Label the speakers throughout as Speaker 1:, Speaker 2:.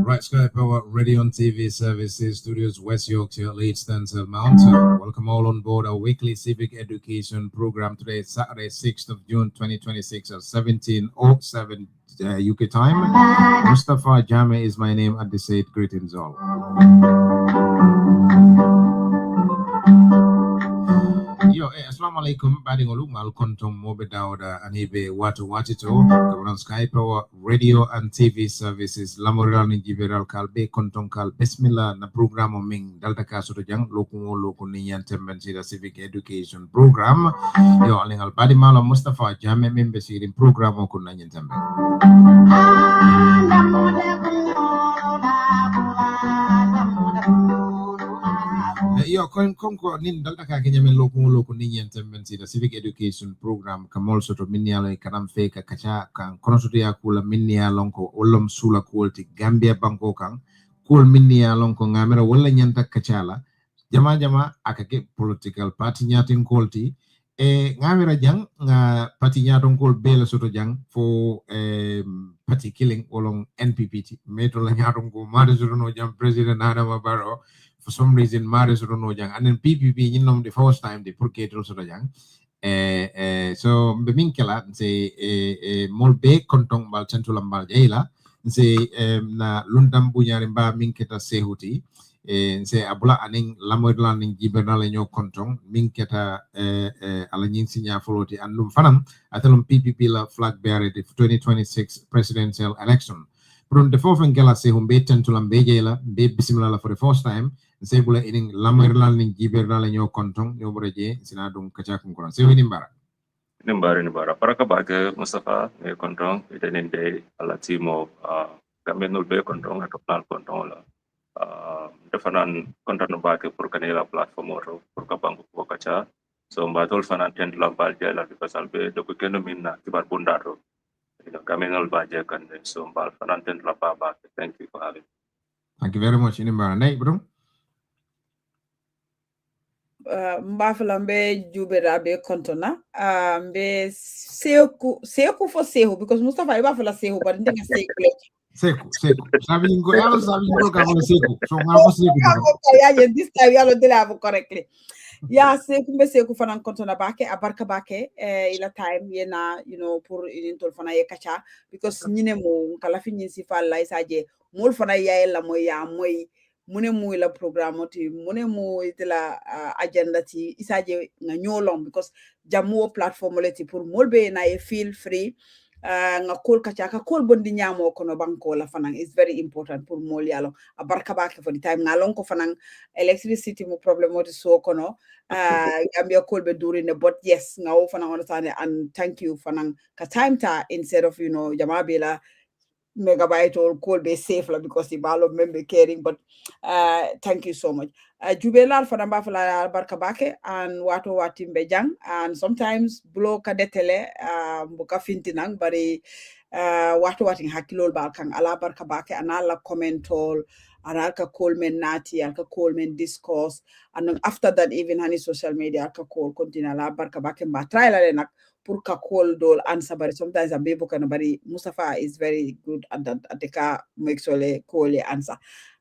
Speaker 1: Right, Sky Power Radio and TV Services Studios, West Yorkshire, Leeds, Stansel Mountain. Welcome all on board our weekly civic education program. Today is Saturday, 6th of June, 2026 at 17:07 UK time. Mustafa Jame is my name at the said. Greetings all. Yo, assalamu alaikum. Badingolu ngal kontom mobe dawda anibe watu watito on Sky Power Radio and TV Services lamoral ni jiberal kalbe kontom kal bismillah na programo ming dalta kasoto jang loku ni yantemben sida civic education program yo alingal badi malo Mustafa Jame membe sirin programo kun na yantemben yo konko nin dalta ka kenyamen loku ni yantemben sida civic education program kamol soto minyalo kanam feka kacha kan konosoto ya kula minya lonko olom sula kulti Gambia banko kan kul minya lonko ngamera wala nyanta kachala jama akake political party nyatin kolti ngamera jang nga party nyaton kol bela soto jang for party killing olong NPPT metro la nyaton ko made soto no jang president Adama Barrow for some reason made soto no jang and then PPP yinom the first time the purgator soto jang so be minkela se mol be kontong bal centulam bal jeyla se na lundam buñari mba minketa sehuti se abula aning lamodlan ning gibernal ño kontong minketa ala ñing signa foloti andum fanam atalum PPP la flag bearer the 2026 presidential election pron de fofen gela se humbe centulam be jeyla be bismillah for the first time se bula ining lamodlan ning gibernal ño kontong ño boreje sina dum kacha kon se wini mbara
Speaker 2: Nimbara para kabaga Mustafa me kontong itenin day ala timo kamenul be kontong atau plan kontong la defanan kontan bake pour kanela platform oro pour kabangu ko kacha so mbatol fanan tent la balja la because albe do ko keno minna kibar bundaro kamenul baje kan so mbal fanan tent la baba. Thank you for having.
Speaker 1: Thank you very much Nimbara nay bro
Speaker 3: mbafala mbe jubera be kontona mbe seku for sehu because Mustafa ibafala sehu but ndinga
Speaker 1: seku sabingo kama seku so ngabo seku
Speaker 3: yeah this time yalo dela correctly yeah seku mbe seku fanan kontona bake abarka bake ila time yena pour intol fana ye kacha because nyine mo kala fi nyisi falla isaje mol fana yaela moy mune mu la programme ti mune mu itela agenda ti isaje nga nyolong because jamu platform leti pour molbe na feel free nga kol kacha ka kol bondi nyamo kono banko la fanang is very important pour mol yalo abarka bake for the time nga lon ko fanang electricity mo problem oti so kono Gambia kol be durine but yes nga o fanang understand and thank you fanang ka time ta instead of jamabela megabyte or call be safe because the ball of member caring but thank you so much jubelal for namba fala barka bake and wato watimbe jang and sometimes blow kadetele buka fintinang bari wato wating hakilol balkan ala barka bake and ala commentol and alka call men nati alka call men discourse and after that even hani social media alka call continue ala barka bake ba try la nak pour ka call dol answer but sometimes a baby can bari Mustafa is very good at that at the car make sure le call answer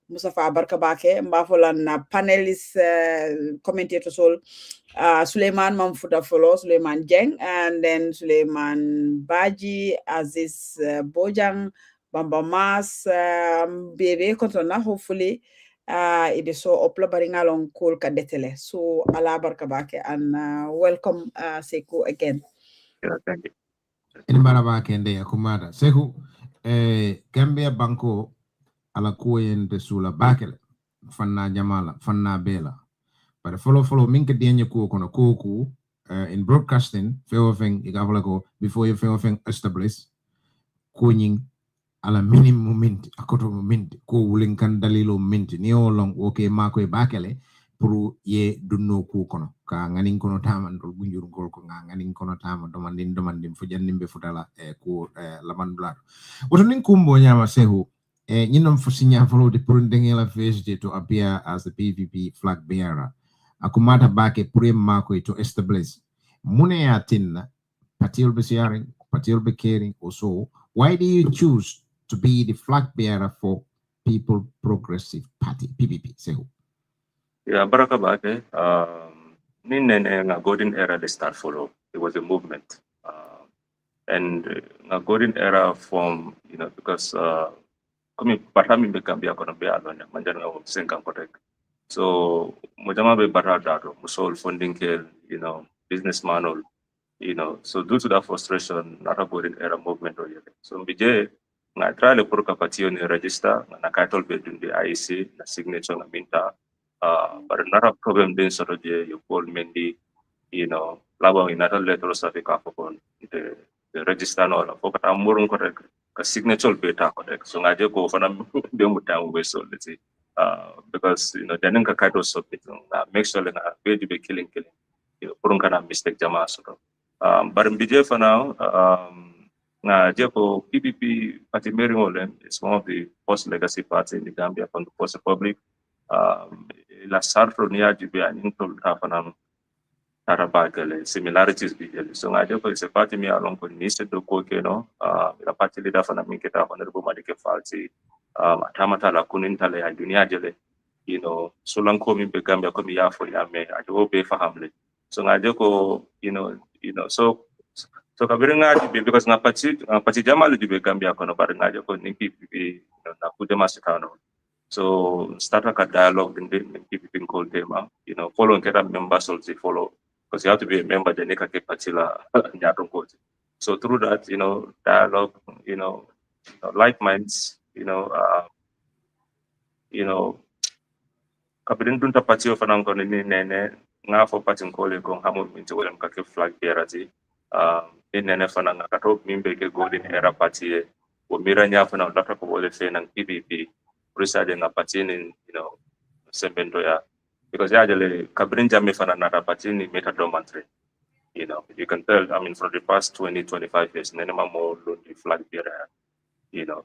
Speaker 3: Mustafa barka bake mbafola na panelist commentator sol Suleiman Mamfuta follow Suleiman Jeng and then Suleiman Baji Aziz Bojang Bamba Mas bebe kontona hopefully it is so upla baringa long call kadetele so ala barka bake and welcome Seku again.
Speaker 2: Yeah, thank you.
Speaker 1: En baraba kende ya kumada. Sehu Gambia Banko ala kuyen de sula bakele fanna jamala fanna bela. But follow minke dienya kuo kono kuo in broadcasting feofeng igavalago before you feofeng establish kunying ala minimum minti akoto minti ko wulinkan dalilo minti ni long oke mako e bakele pour ye dunno ku kono ka nganin kono taman dol bunjur gol ko nganin kono tama domandin fo jannimbe futala e ko la mandula woto nin kumbo nyama sehu nyinom fo signa follow de pour ndengela VSD to appear as the PVP flag bearer akumata bake pour mako to establish mune ya tinna patiol be sharing patiol be caring also why do you choose to be the flag bearer for People Progressive Party, PPP? Sehu.
Speaker 2: Yeah, baraka bake. Nine nga golden era they start follow. It was a movement, and a golden era from because kami patami be Gambia kono be alone manjana nga senkan kotek. So mojama be barada musol funding ke businessman or so due to that frustration, not a golden era movement or yet. So mbije nga try le pour kapatio ni register na kaitol be dun the IEC na signature na minta but not a problem then sort of you call mendi labang in other letter of the register no la fokata murun correct ka signature be ta correct so nga je ko fana be mutamu be so let's say because then ka kaitol submit na make sure na be killing purun kana mistake jama so but mbije fana na Jeko PPP Party Mary Holland is one of the first legacy parties in the Gambia from the First Republic. La Sartro Nia Jibe and Intol Tafanam Tarabagale, similarities begin. So I Jeko is a party me along with Nisa do Kokeno, the party leader for Namiketa, Honorable Madike Falsi, Tamata Lakunintale, and Dunia so long coming be Gambia come here for Yame, I do obey for Hamlet. So I Jeko, so kabiringa jibe because ngapati jamal jibe Gambia kono baringa joko ni PPP na kuja masitano. So start a dialogue in the PPP called tema, follow get a members also follow because you have to be a member the neka ke patila nyato coach. So through that, dialogue, like minds, kabirin dunta patio fanang kono ni nene nga for patin kole ko hamu minti wala mkake flag bearati. In fana nga kato mimbe ke golden era party wo mira nya fana ndata ko wole fe nang PPP preside nga party ni sembento ya because ya jale kabrin jamme fana na party ni meta dormantry you can tell for the past 20-25 years nenema more the flag bearer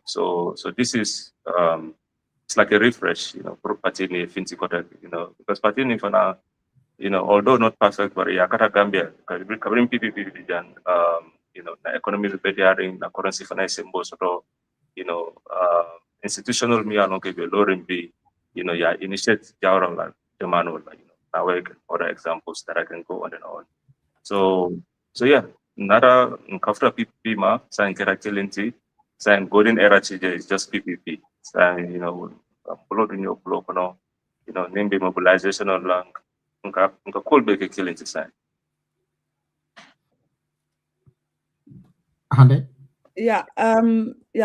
Speaker 2: so this is it's like a refresh for party ni finti kota because party ni fana although not perfect, but Yakata Gambia, covering PPP, the economy is better, the currency finance symbol, institutional me along with lowering be, initiate Jawra the manual, now other examples that I can go on and on. So yeah, Nara Kafra PPP ma, sign characteristic, sign golden era is just PPP, sign, upload in your blog, name be mobilization or lang. Nka call back a killing to sign.
Speaker 3: Yeah,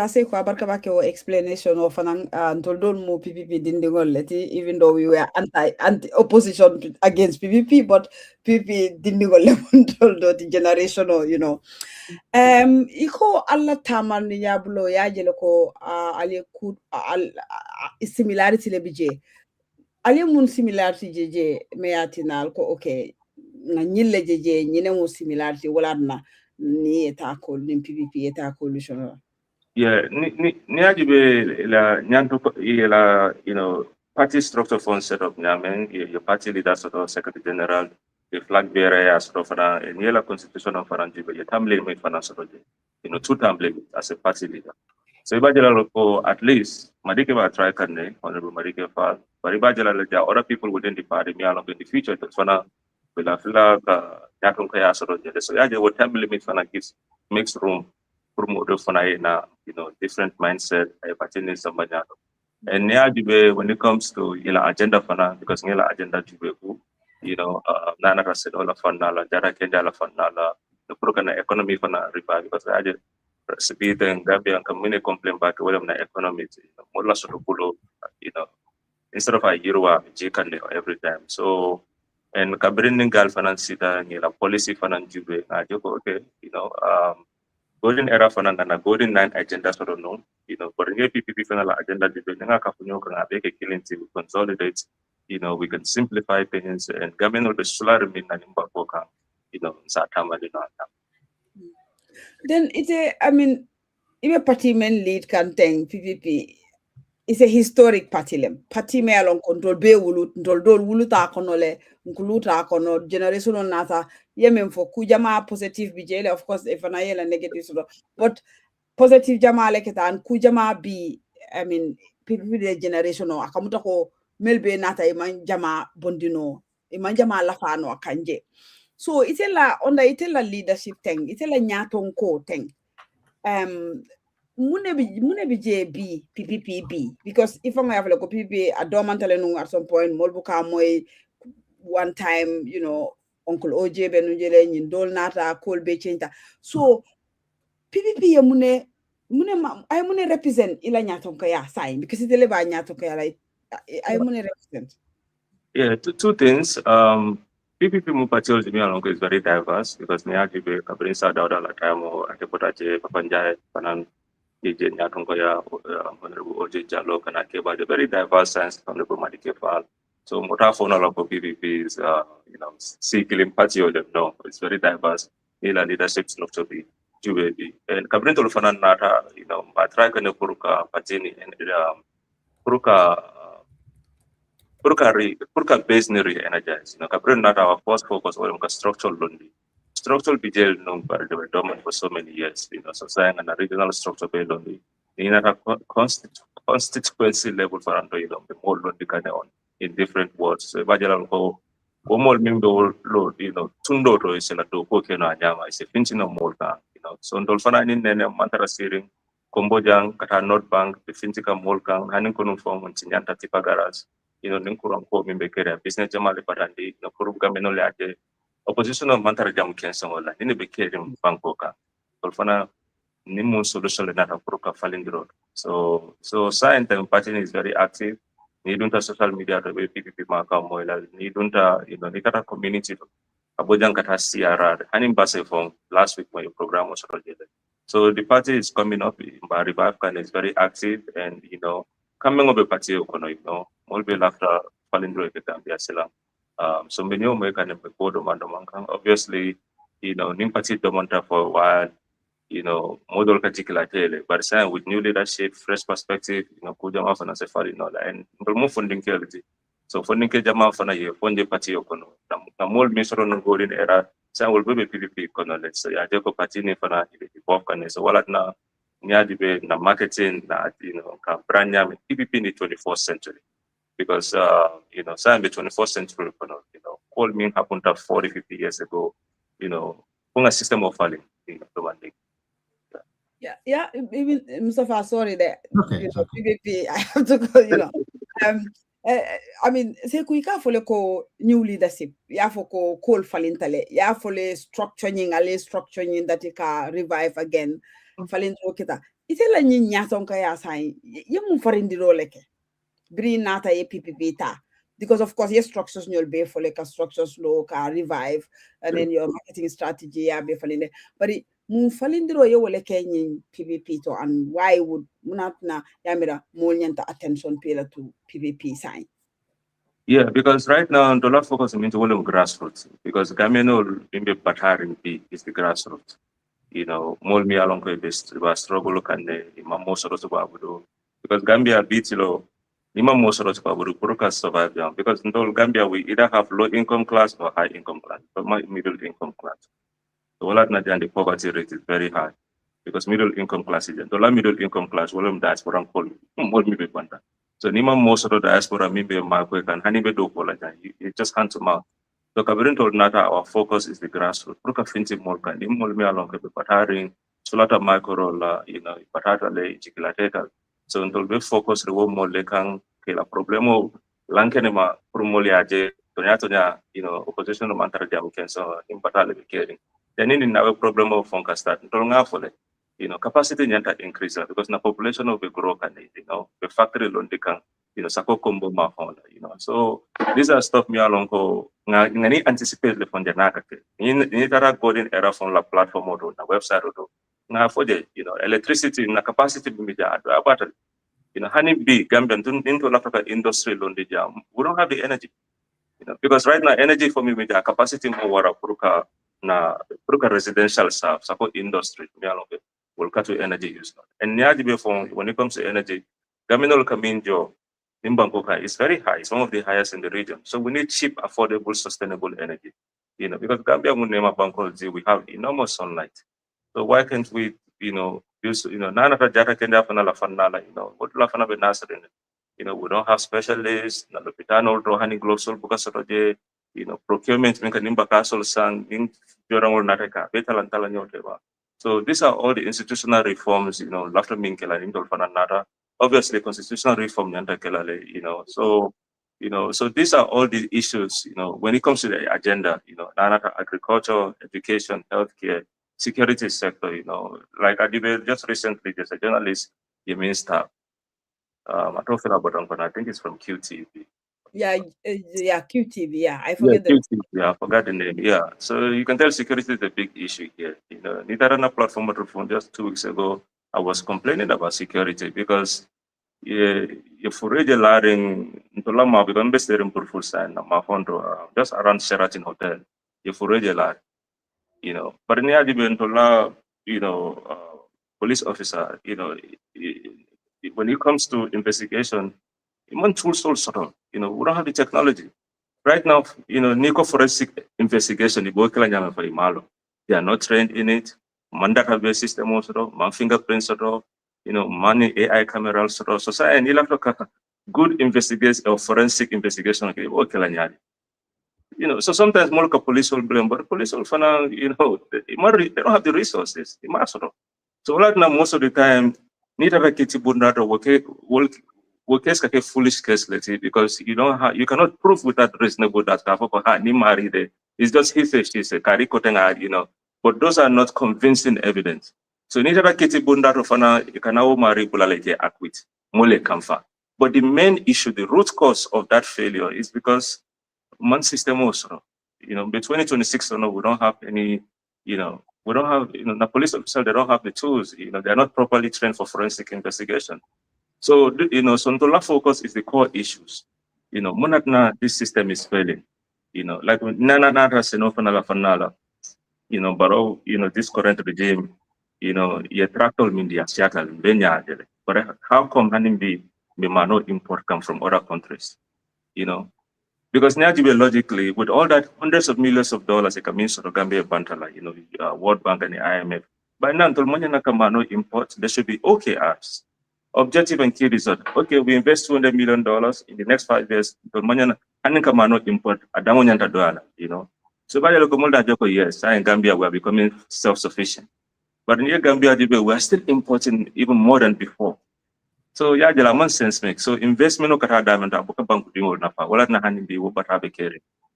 Speaker 3: say kwa barka bake o explanation of an toldon mo PPP dindingol leti, even though we were anti opposition against PPP, but PPP dindingol lemon toldo the generation or iko alla taman yabulo yajele ko ali ku similarity le bije. Ali mun similarity jeje meyatinal ko okay na nyille jeje nyine mo similarity wala na ni eta ko ni PPP eta coalition.
Speaker 2: Yeah, ni ajibe la nyanto la party structure fund set up nyamen your party leader sort of secretary general the flag bearer sort of and yela constitution of faranjibe your term limit finance sort of 2 term limit as a party leader. So ibajala ko at least madike ba try kanne honorable madike fa but ibajala la other people within the party me along in the future that's fana bila fila ka yakon kaya sort of so yaje what time limit fana gives makes room for more fana na different mindset ay patini sambanya and yajibe when it comes to agenda fana because ngela agenda jibe ku nana ka said all fana la jara kenja la fana la the program economy for na revive because I just speed and Gambia and community complain back to them na economy more la sort of instead of a year every time. So and kabrin gal finance sita la policy finance jube okay, golden era finance and a golden 9 agenda sort of no, but in PPP final agenda jube nga kafunyo kan abeke killing to consolidate, we can simplify things and government will be solar mean and imbakoka, satama
Speaker 3: Then if a party men lead can think PPP. It's a historic party party me along control be wulut dol wuluta kono le nkuluta kono generation on nata yemen for kujama positive bijele of course if an ayela negative so but positive jama like and kujama be people the generation or akamuta ko melbe nata iman jama bondino iman jama lafano akanje so itela onda itela leadership thing itela nyaton ko thing mune bi JB PPPB because if I'm have like PPP a dormant at some point molbuka moy one time Uncle OJ benujele nyin dol nata call be change so PPP ya mune ay mune represent ila nyaton ka ya sign because it ba nyaton ka ya like ay mune represent.
Speaker 2: Yeah, two things. PPP Mupachil Jimmy Alonko is very diverse because Niagibe Kabrinsa Dauda Latamo Atepotaje Papanjai Panan DJ Nyatonkoya Honorable OJ Jalo Kanakeba, the very diverse science from the Pumadike file. So Motafona of PPP is seeking patio them no, it's very diverse. Ila leadership not to be Jubebi. And Kabrinto Fanan Nata, Batraka Puruka Patini and Puruka base nearly energized. Kabrin not our first focus on structural londi. Structural BJL known by the dominant for so many years, so saying an original structure based only. In a constituency level for Antoine, the more londi kind on in different words. So Bajalan Ho, Omol Mimbo Lord, Tundo to is in a Doko Kena Yama, is a finching of Molka, So Dolfana in Mantara Searing, Kombojang, Kata North Bank, the Finchika Molkang, Haninkunum form and Chinyanta Tipagaras, Ninkuram Ko Mimbekere, business Jamali Patandi, Nakuru Gaminolate. Opposition of Mantara Jam Kensola, in the Bekerim Bangkoka, Dolfana Nimun solution in that Puruka falling the road. So science and party is very active. Nidunta social media the way PPP Maka Moila, Nidunta, Nikata community, Abojang Kata CRR, Hanim Base from last week when your program was already. So the party is coming up in Revive and is very active and coming up a party, Molbe after falling the road with Gambia Selam. So many of them can go to Mandamankan. Obviously, Nimpati Domanta for a while, model particular tele, but saying with new leadership, fresh perspective, Kujama Fana Safari, and remove funding quality. So funding Jama Fana, Fonde Party Okono, Namol Misron Golden Era, saying will be PPP Kono, let's say, Adeko Patini Fana, Bofkan, so what now, near the marketing, brand PPP in the 24th century. Because, saying the 24th century, all mean happened 40, 50 years ago, a system of falling,
Speaker 3: Yeah, even Mustafa, sorry that.
Speaker 1: Okay.
Speaker 3: PPP, I have to go, say kuika fole ko new leadership, ya foko call falintale, ya fole structuring that it can revive again, falintro kita. Itela nyinya tonka ya sai, yemu farindiro leke. Bring nata ye PPP ta. Because of course your structures you'll be for like a structures low revive and then your marketing strategy yeah be falling there. But it falindiro ye wole kenyin PPP to and why would not na yamira more attention paid to PPP sign?
Speaker 2: Yeah, because right now dollar focus into volume grassroots because Gamino in the Patarin is the grassroots. Molmi along the struggle can most of the because Gambia beats most of the survive down because in Gambia we either have low income class or high income class, but middle income class. So all that the poverty rate is very high because middle income class is the middle income class. Well, diaspora so Nima most of the diaspora maybe Marco can Hanibe do you just hand to mouth. So Kabirin told Nata our focus is the grassroots. Pruka Finti Molka, Nimolmi along the Pataring, Solata Micro, Patata Le, Chikilateka. So until we focus the more lekang kila problemo lankenema promoliaje tonya opposition of Mantara Jam Kenso in Patale caring. then in our problem of funka start you know capacity nyanta increase because the population of the grow can you know the factory loan they can you know sako combo ma you know so these are stuff me along ko ngani anticipate le fonde naka ni tara golden era from la platform or na website or na for the you know electricity na capacity be media about you know honey bee Gambian into Africa industry loan we don't have the energy you know because right now energy for me media capacity more water puruka residential staff support industry me along will cut to energy use and when it comes to energy Gaminol Kaminjo in Bangkok is very high. It's one of the highest in the region. So we need cheap, affordable, sustainable energy. You know, because Gambia Munema Bangkok, we have enormous sunlight. So why can't we, you know, use, you know, none of the data can happen fanala, you know, what lafana be nasrin. You know, we don't have specialists, na lopitano rohani global because of the, you know, procurement nimba castle sang in Jorangol Nataka, betalantala nyoteva. So these are all the institutional reforms, you know, Lafta Minkela, Indol Fananata, obviously constitutional reform, you know, so, you know, so these are all the issues, you know, when it comes to the agenda, you know, agriculture, education, healthcare, security sector, you know, like I debated just recently, there's a journalist, Yemin Star, I don't feel about him, but I think it's from QTV.
Speaker 3: Yeah, QTV. Yeah, I forget the
Speaker 2: QTV, yeah, I forgot the name. Yeah, so you can tell security is a big issue here. You know, Nitarana platform reform just 2 weeks ago, I was complaining about security because you forage a lading into Lama because I'm based in Purful Sign, just around Sheraton Hotel. You forage a lot, you know, but in the you know, police officer, you know, when it comes to investigation, even tools also, you know, we don't have the technology. Right now, you know, Nico forensic investigation, they are not trained in it. Database system also, man fingerprints also, you know, money AI cameras also. So and you'll have to good investigation or forensic investigation. You know, so sometimes more police will blame, but police will find, you know, they don't have the resources. So right now, most of the time, need have a kitty bundato work case a foolish case, let's say, because you don't have, you cannot prove with that reasonable that it's just he says she's a you know, but those are not convincing evidence. So need have a kitty bundato fana you can now marry bulaleke acquit mole kamfa. But the main issue, the root cause of that failure is because man system also, you know, by 2026, we don't have any, you know, we don't have, you know, the police officers, they don't have the tools, you know, they're not properly trained for forensic investigation. So, you know, Sontola focus is the core issues. You know, Monatna, this system is failing. You know, like Nana Fanala, you know, but all, you know, this current regime, you know, you tractor media, but how come Hanimbi may not import come from other countries? You know, because Nigeria logically, with all that hundreds of millions of dollars, it means to Gambia Bantala, you know, World Bank and the IMF. By now, no import, there should be OKRs. Objective and key result. Okay, we invest $200 million in the next 5 years. No import, you know. So by the local Joko, yes, in Gambia we are becoming self-sufficient. But in Gambia, we are still importing even more than before. So yeah, the lamon sense make. So investment of diamond bank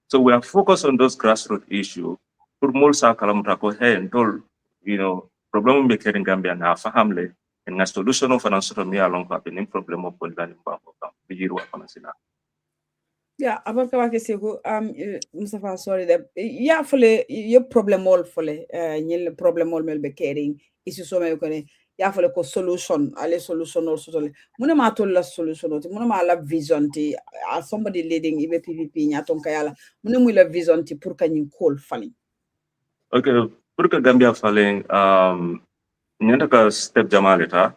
Speaker 2: So we are focused on those grassroots issues. For mulsa kalamutako hey and told, you know, problem make in Gambia na fahamle and a solution of an answer me along with problem of Bolivarian Bank.
Speaker 3: Yeah, about Kabake Sego, Mustafa, sorry, that yeah, fully your problem all fully, problem all mel be caring, is so many ya fole ko solution ale solution also tole muna ma to la solution oti muna ma la vision ti somebody leading ibe PVP nya ton kayala muna mu la vision ti pour kanyi call fali.
Speaker 2: Okay, pour ka Gambia falling nyanta ka step jamaleta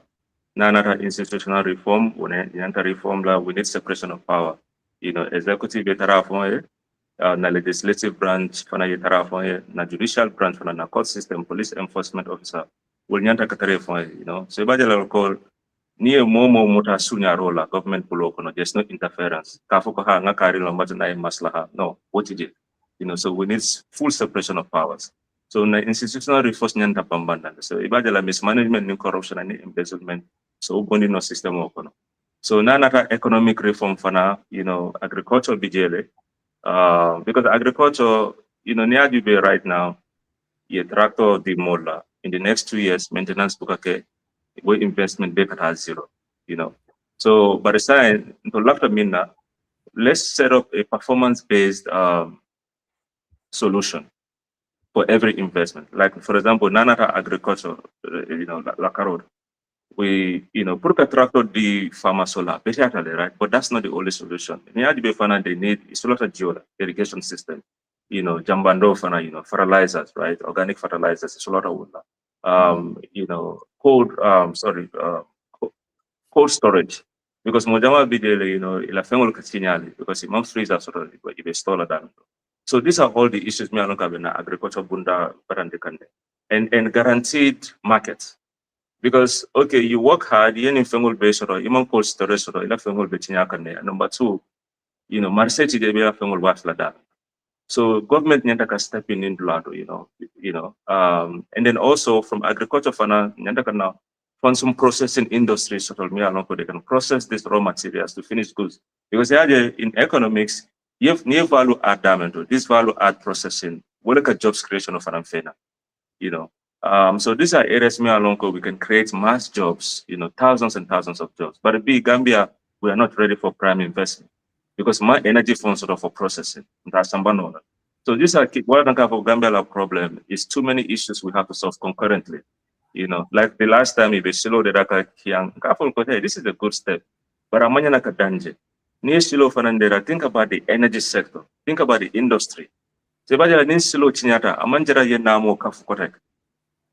Speaker 2: nanata institutional reform when nyanta reform la we need separation of power, you know, executive betara fon na legislative branch fana yetara fon na judicial branch fana na court system police enforcement officer will nyanta ka reform, you know, so ibajala call near momo muta sunya rola government pulo kono, there's no interference kafoko ha ngakari lo na maslaha no what it is, you know, so we need full separation of powers. So na institutional reforms nyanta pambanda, so ibajala mismanagement and corruption and embezzlement, so bonding no system okono. So nanata economic reform fana, you know, agriculture bijele because agriculture, you know, near right now ye tractor di mola in the next 2 years maintenance bukake we investment be at zero, So by the time to lafta minna, let's set up a performance-based solution for every investment. Like for example, Nanata Agriculture, Lakarod, we, put a tractor the farmer solar, right? But that's not the only solution. They need a lot of geo irrigation system, jambando fana, fertilizers, right? Organic fertilizers, it's a lot of water. Cold storage. Because mojama bidele, ila fengol kasinyali, because it must freeze sort of if install that. So these are all the issues me along agriculture bunda barandekande. And guaranteed markets. Because okay, you work hard, you fengol base or even cold storage or ila fengol betinyakane. Number two, marseti de be fengol wafla. So government nyandaka step in lado, and then also from agriculture fana nyandaka now fund some processing industries so they can process these raw materials to finish goods. Because in economics, you have near value add diamond, this value add processing, we look at jobs creation of an so these are areas we can create mass jobs, thousands and thousands of jobs. But in Gambia, we are not ready for prime investment because my energy funds sort of for processing. So these are what I think of Gambia problem is too many issues we have to solve concurrently. Like the last time if silo the hey, this is a good step. But amanya nakadanje. Near silo fanandera, think about the energy sector, think about the industry. Silo chinyata, amanjera yenamo kafukotek.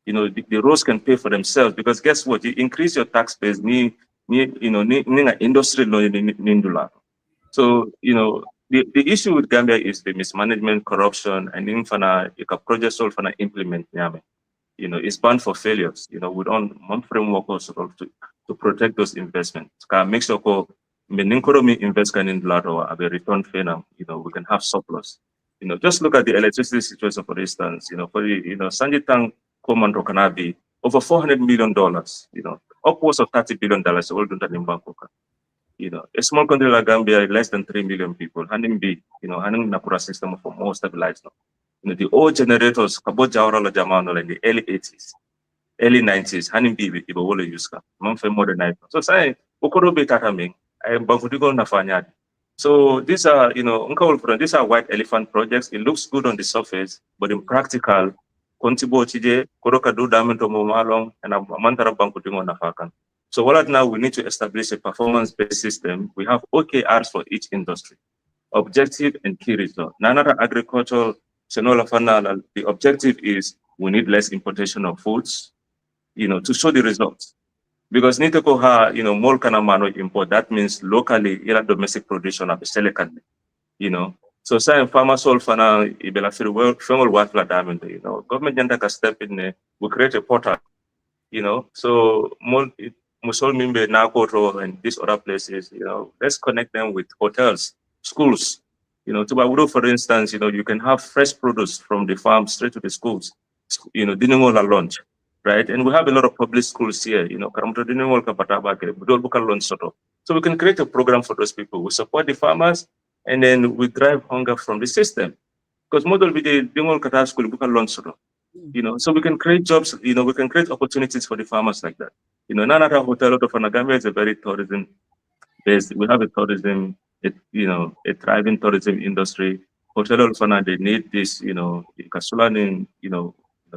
Speaker 2: The roads can pay for themselves because guess what? You increase your tax base, industry. So, the issue with Gambia is the mismanagement, corruption, and infana, you can project solve and implement. It's bound for failures. We don't want framework also to protect those investments. Make sure when invest in or a return fair, we can have surplus. Just look at the electricity situation, for instance, for Sanjitang Komando Kanabi, over $400 million, upwards of $30 billion all done in Bangkok. A small country like Gambia, less than 3 million people, handing Nakura system for more stabilized now. The old generators, Kabo Jawara La Jamano in the early 80s, early 90s, handing Bibi, Ibowola Yuska, Monfe modernized. So saying, Okoro Betataming, I am Bankudigo Nafanyad. So these are, these are white elephant projects. It looks good on the surface, but in practical, Kontibo Chije, Koroka do Damento Momalong, and Amantara Bankudingo Nafakan. So what now we need to establish a performance-based system. We have OKRs for each industry, objective and key result. Nanara agricultural, the objective is we need less importation of foods, to show the results. Because Nitoko more kanamano import, that means locally, domestic production of selekan, So say farmer sol fana ibela fengal watla diamond, government janta step in we create a portal, so more Musol Mimbe, Nakoto, and these other places, let's connect them with hotels, schools. Tubawuro, for instance, you can have fresh produce from the farm straight to the schools, Dinimola launch, right? And we have a lot of public schools here, Karamoto Dinimola Kapatabake, Budolbuka launch sort of. So we can create a program for those people. We support the farmers, and then we drive hunger from the system. Because model with the Dinimola Kata school, Buka launch sort of. So we can create jobs, we can create opportunities for the farmers like that. Nanata Hotel of Gambia is a very tourism based. We have a tourism, a thriving tourism industry. Hotel of Fana, they need this, Kasulanin,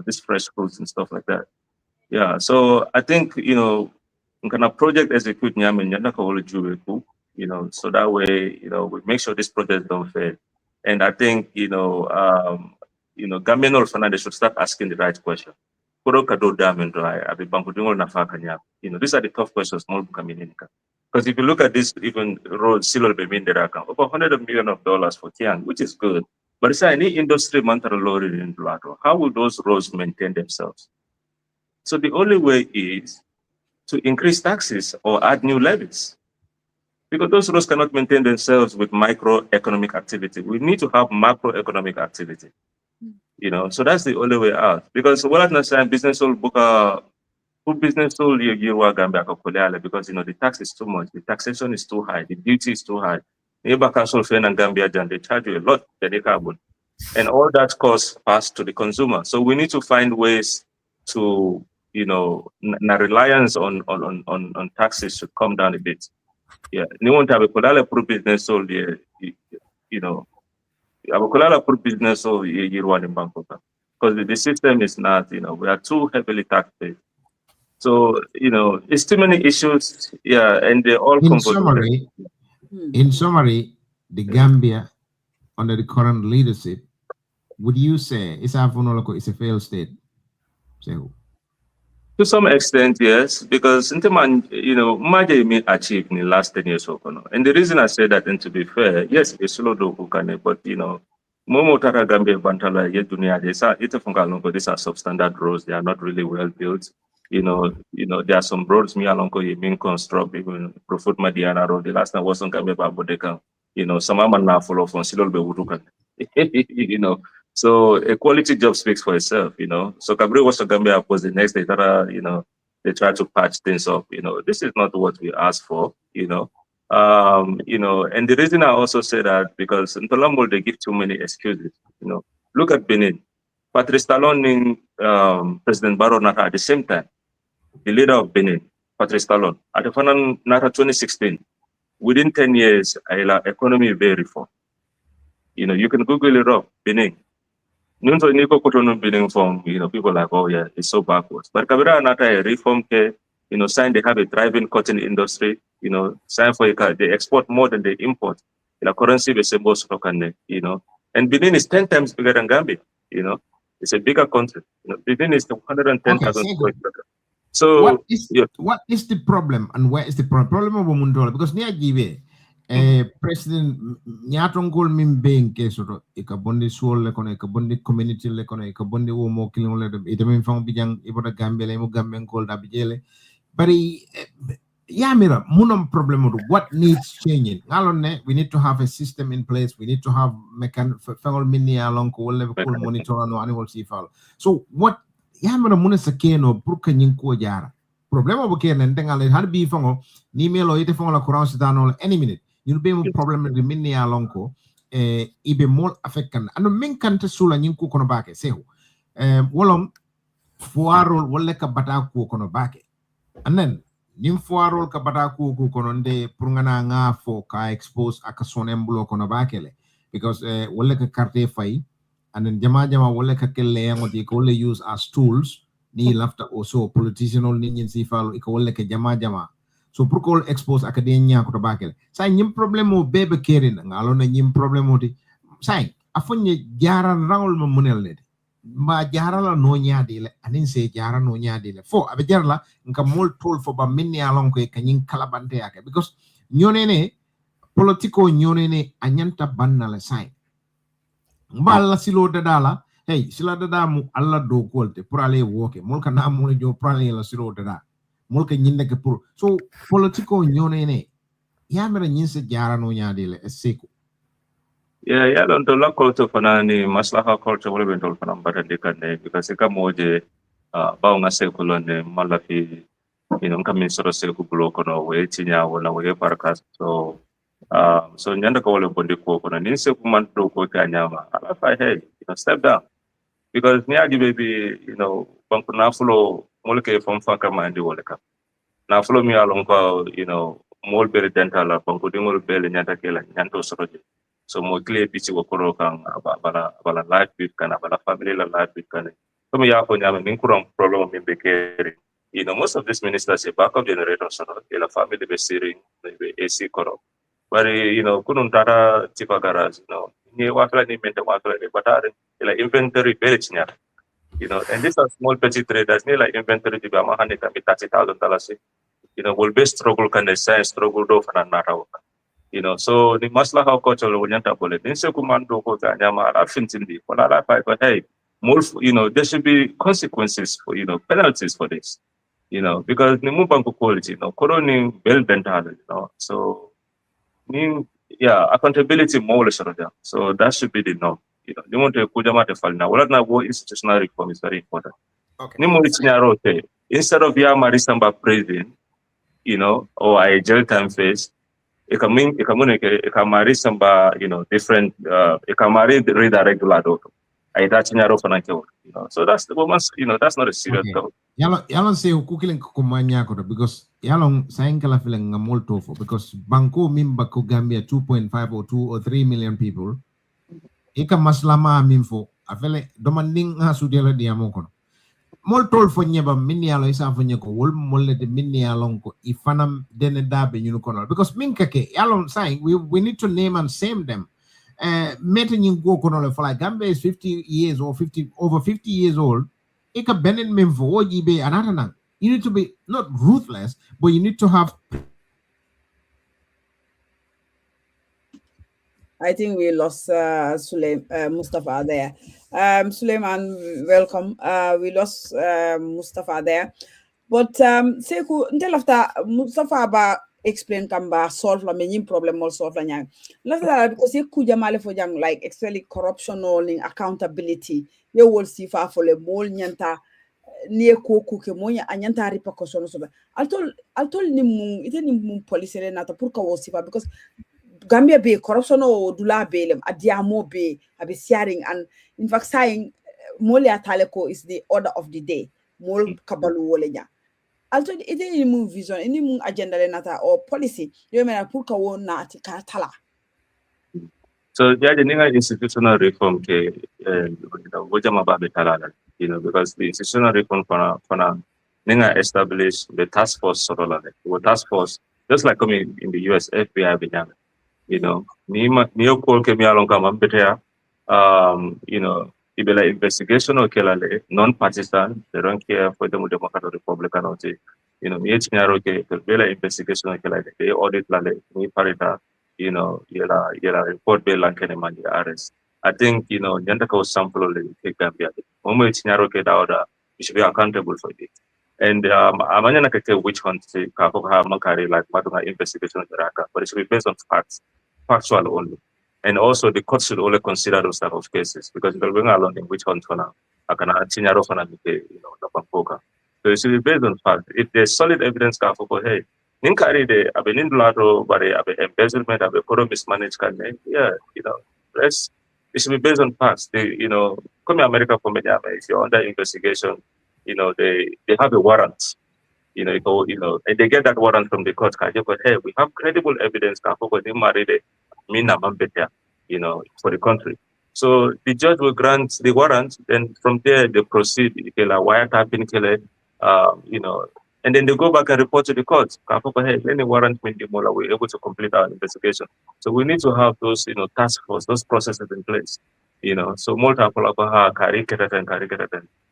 Speaker 2: this fresh fruits and stuff like that. Yeah. So I think, kind of project execute Nyamin Yanaka, so that way, we make sure this project don't fail. And I think, Gambian Fana, they should start asking the right question. These are the tough questions more coming in. Because if you look at this, even road silo over $100 million for Tian, which is good. But it's any industry in how will those roads maintain themselves? So the only way is to increase taxes or add new levies. Because those roads cannot maintain themselves with microeconomic activity. We need to have macroeconomic activity. So that's the only way out. Because what I'm saying, business will book business will Gambia because the tax is too much, the taxation is too high, the duty is too high. Neighbor council and Gambia they charge you a lot, And all that cost pass to the consumer. So we need to find ways to, reliance on taxes should come down a bit. Yeah, you want to have a kulala pro business so have a kulala pro business so year one in Bangkok. Because the system is not, we are too heavily taxed. So, it's too many issues, and they all
Speaker 1: in summary, the Gambia under the current leadership, would you say it's a failed state?
Speaker 2: To some extent, yes, because Maja may achieve in the last 10 years. And the reason I say that, and to be fair, yes, it's slow do but Momo Tara Gambia Bantala Yedunia, these are substandard roads, they are not really well built. There are some roads me along being constructed, even Profut Madiana Road, the last time was on Gambia Babodeka, some are now follow from Silol Bewurukan. So a quality job speaks for itself, So Kabri was to Gambia was the next day that, they try to patch things up, This is not what we asked for, And the reason I also say that because in Colombo they give too many excuses, Look at Benin. Patrice Talon President Barrow Nata at the same time, the leader of Benin, Patrice Talon, at the final Nata 2016, within 10 years, economy very reform. You can Google it up, Benin. Nunto Niko Kotono Benin from, people like, oh yeah, it's so backwards. But Kabira Nata reform care, sign they have a thriving cotton industry, sign for they export more than they import. Currency the same and Benin is 10 times bigger than Gambia, It's a bigger country. Benin is 110,000 square kilometers. So
Speaker 1: what is the problem and where is the problem of Mundola? Because near give President Nyatongol Mimbe Kesoto, Ekabondi Soul Lekon, Ekabondi community Lekon, Ekabondi Womo Killing Itamin from Bijang, Ibota Gambia, Gambian called Abijele. But Yamira, Munam problem what needs changing. Alone, we need to have a system in place. We need to have mechanical mini along level monitor and annual seafall. So what Yamira Munisakeno, Brukanyin Jara. Problem of Ken and Tengal had be fongo, Nimelo, it fongo cross any minute. You'll be a problem with the mini alonco, ibe more affected. And the main country sula Yinku Konobake, say, Wolom, Fuarol, Woleka Bataku Konobake. And then Nimfuarol Kabataku Kononde, Prungana nga for ka expose Akasonembulo Konobakele, because Woleka Carte Fai, and then Jamajama Woleka Kele, what they only use as tools, ni lafta also politician or Ninian Sifalo, Ecoleka Jamajama. So Procol expose academia Kotobakel. Say nyim problem o bebe kerin alona nyim problem odi. Say afonye jaran raul mamunel led. Ma jarala no nyadile anin se jara no nyadile. Fo abe jarla nka mol tool for ba minni alon ko kanyin kalabante yake because nyonene politico nyonene anyanta bannale say. Mballa silo dadala hey sila dadamu alla do kolte pour aller woke molka na mo jo prale la silo dada. Molka nyinde ke pour so politico nyonene yamera nyinse jara no nyadile eseko
Speaker 2: don't la culture fanani maslaha culture wala bentol fanam batandikane because ka moje baunga sekulone malafi kamin soro seku bloko no we tinya wala we parakas so nyanda ko wala bondi ko kono nin seku man do ko kanyama ala fa hey step down because niaji baby banku na fulo molke from faka mandi wala ka na fulo mi alon ko mol bere dental banku dingol bele nyanta kela nyanto soroje so mo clear pici ko koro kan bala life with kan bala family la life with kan so mi ya ko nyama min kuram problem min be kere most of these ministers say backup generators so la family be steering be AC koro but kunun tara tipa garage ni wakla ni mente wakla ni batare la inventory bele chinya and these are small petty traders ni like inventory di ba mahane ka $30,000 will be struggle can say struggle do for nara so the maslaha culture nyanta bole din se kumando ko ta nyama ala fintindi wala la fa hey more there should be consequences for penalties for this because ni mubanko quality koroni bel dental so accountability more so that should be the norm you want to kujama te falna wala na wo institutional reform is very important ni mo instead of ya marisamba prison or a jail time phase Ikamari samba, different, ikamari redirect lado. So that's the woman's, that's not a serious goal.
Speaker 1: Yalon say kukiling kumanya ko because yalong saying kala feeling nga molto fo because banko mimba ko Gambia 2.5 or 2 or 3 million people. Ika maslama mimfo afele domanding nga sudela diamo kono. Molto fo nyeba minyalo isa fo nyeko wol molle de minyalon ko ifanam dene dabe nyunu kono because minkake yalon saying we need to name and same them. Meeting go kono for like Gambia is 50 years or over 50 years old. Ika benen memfo ojibe anatana. You need to be not ruthless, but you need to have.
Speaker 3: I think we lost Mustafa there. Suleiman, welcome. We lost Mustafa there. But Seku, until after Mustafa about explain kamba solve la menyim problem all solve la nyang. Lafta because you kuja male for jang like especially corruption or accountability. You will see far for the mole nyanta near koku ke moya anyanta repercussion so. I'll told ni mu ite ni mu police na ta pour ka wosifa because Gambia be corruption or dula belem adiamo be abi sharing and in fact saying mole ataleko is the order of the day. Mole kabalu wolenya. Also, it any move vision, any move agenda or policy, you may have put a na tala.
Speaker 2: So, the institutional reform, because the institutional reform for establish the task force, the task force, just like coming in the US, FBI, Neo call came along, Ibela investigation or kelale non-partisan, they don't care for the Democratic Republican or Bela investigation or kelale, they audit lale, ni parita, yela report bail and kenemani arrest. I think, Nyandaka was sample take Gambia. Momo Chinaro ke dauda, you should be accountable for it. And Amanya Nakate witch hunt Kakoha Makari like Matuna investigation of Iraq, but it should be based on factual only. And also, the court should only consider those type of cases because they're going along in which one for now. I can So it should be based on fact. If there's solid evidence, hey, Ninkari de Abenindulado, but embezzlement, Abekoro mismanaged, it should be based on facts. Come to America for media, if you're under investigation, they have a warrant. And they get that warrant from the court. But hey, we have credible evidence. For the country. So the judge will grant the warrant, then from there they proceed, and then they go back and report to the court. Hey, any warrant we're able to complete our investigation. So we need to have those, task force, those processes in place. So Malta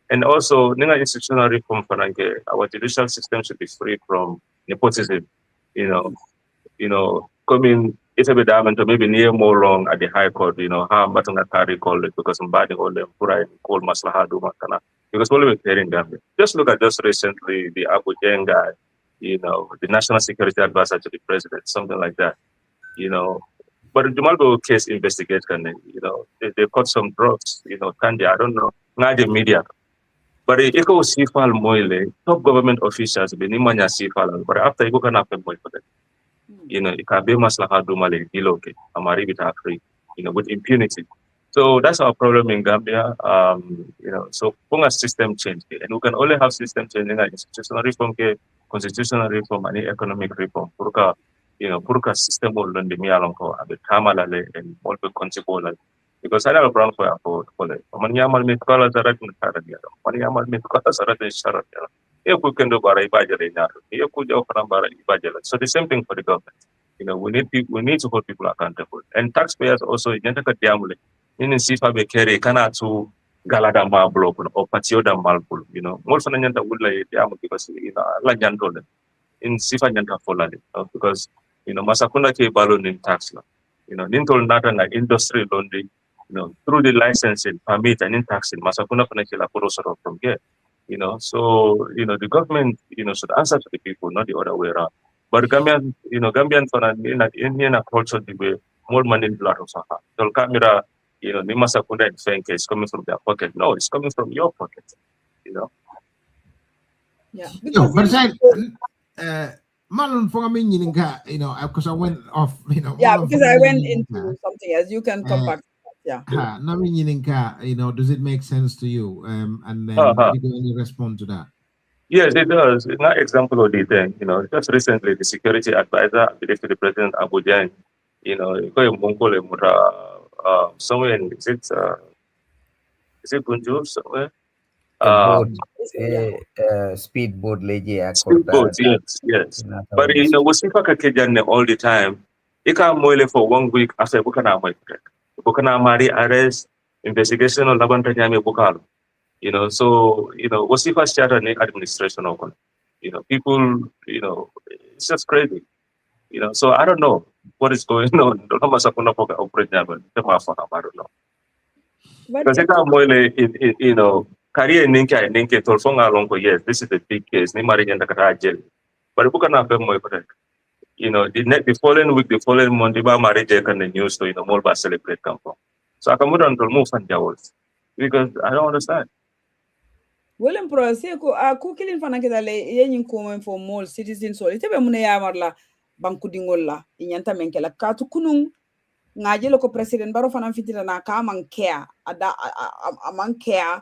Speaker 2: and also institutional reform for our judicial system should be free from nepotism. Coming it's a bit diamond to maybe near more long at the High Court, how Matangatari called it because I'm buying all them Pura called Maslaha Dumakana. Because all of it in Gambia. Just look at just recently the Abu Jain guy, the National Security Advisor to the President, something like that. But the Jumalbo case investigation, they caught some drugs, Kandi, I don't know, not the media. But it goes Sifal Moile, top government officials, Benimanya Sifal, but after you can happen for that. It can be maslaha dumale diloke amari bita free, with impunity. So that's our problem in Gambia. So a system change, and we can only have system change in institutional reform, constitutional reform, and economic reform. Purka system will learn the mialonko and the tamalale and all the contributors. Because I have a brown for Maniamal Mikola Zarat in Karadia, Maniamal Mikola Zarat in Sharat. So the same thing for the government. We need to hold people accountable. And taxpayers also in Sifa Bekere Kanatu Galada Malblo or Patioda Malbul, more than Yanta would like because like Jantol in Sifa Yanta Folali, because Masakuna K balloon in tax law. Nintol Natan like industry laundry, through the licensing, permit and in taxing, Masakuna Panakila Porosoro from here. So the government, should answer to the people, not the other way around. But Gambian, Gambian for an Indian culture, the way more money in blood of Saha. So camera, Nimasa Kunda and Fenke is coming from their pocket. No, it's coming from your pocket.
Speaker 3: Yeah.
Speaker 1: But Malon for me, you know, because I went off, you know.
Speaker 3: Yeah, because I went into something else. You can come back. Yeah.
Speaker 1: You know, does it make sense to you? And then did you respond to that?
Speaker 2: Yes, it does. It's not example of the thing. You know, just recently, the security advisor, I believe, to the president Abu Dhabi, you know, somewhere in is it Gunjur somewhere?
Speaker 4: Speedboat leje
Speaker 2: Speedboat, yes. But you know, was all the time. You can't moile for 1 week after Bukana Mari arrest investigation on Labantanyame Bukal. You know, so you know, was if I started an administration open. You know, people, you know, it's just crazy. You know, so I don't know what is going on. I don't know. Because you know, career ninka tolfonga longo, yes, this is a big case. Ni mari nyanda kata jail. But Bukana Bemo, you know, the following week, the following month, ba marriage and the news, so you know, more ba celebrate come from. So I can move on to move and jawels because I don't understand.
Speaker 3: William Pro se ko kilin fana kedale yenyin ko men for mall citizens so itebe mune yamarla banku dingolla inyanta menkela katu kunun ngajelo ko president baro fana fitila na ka man care ada man care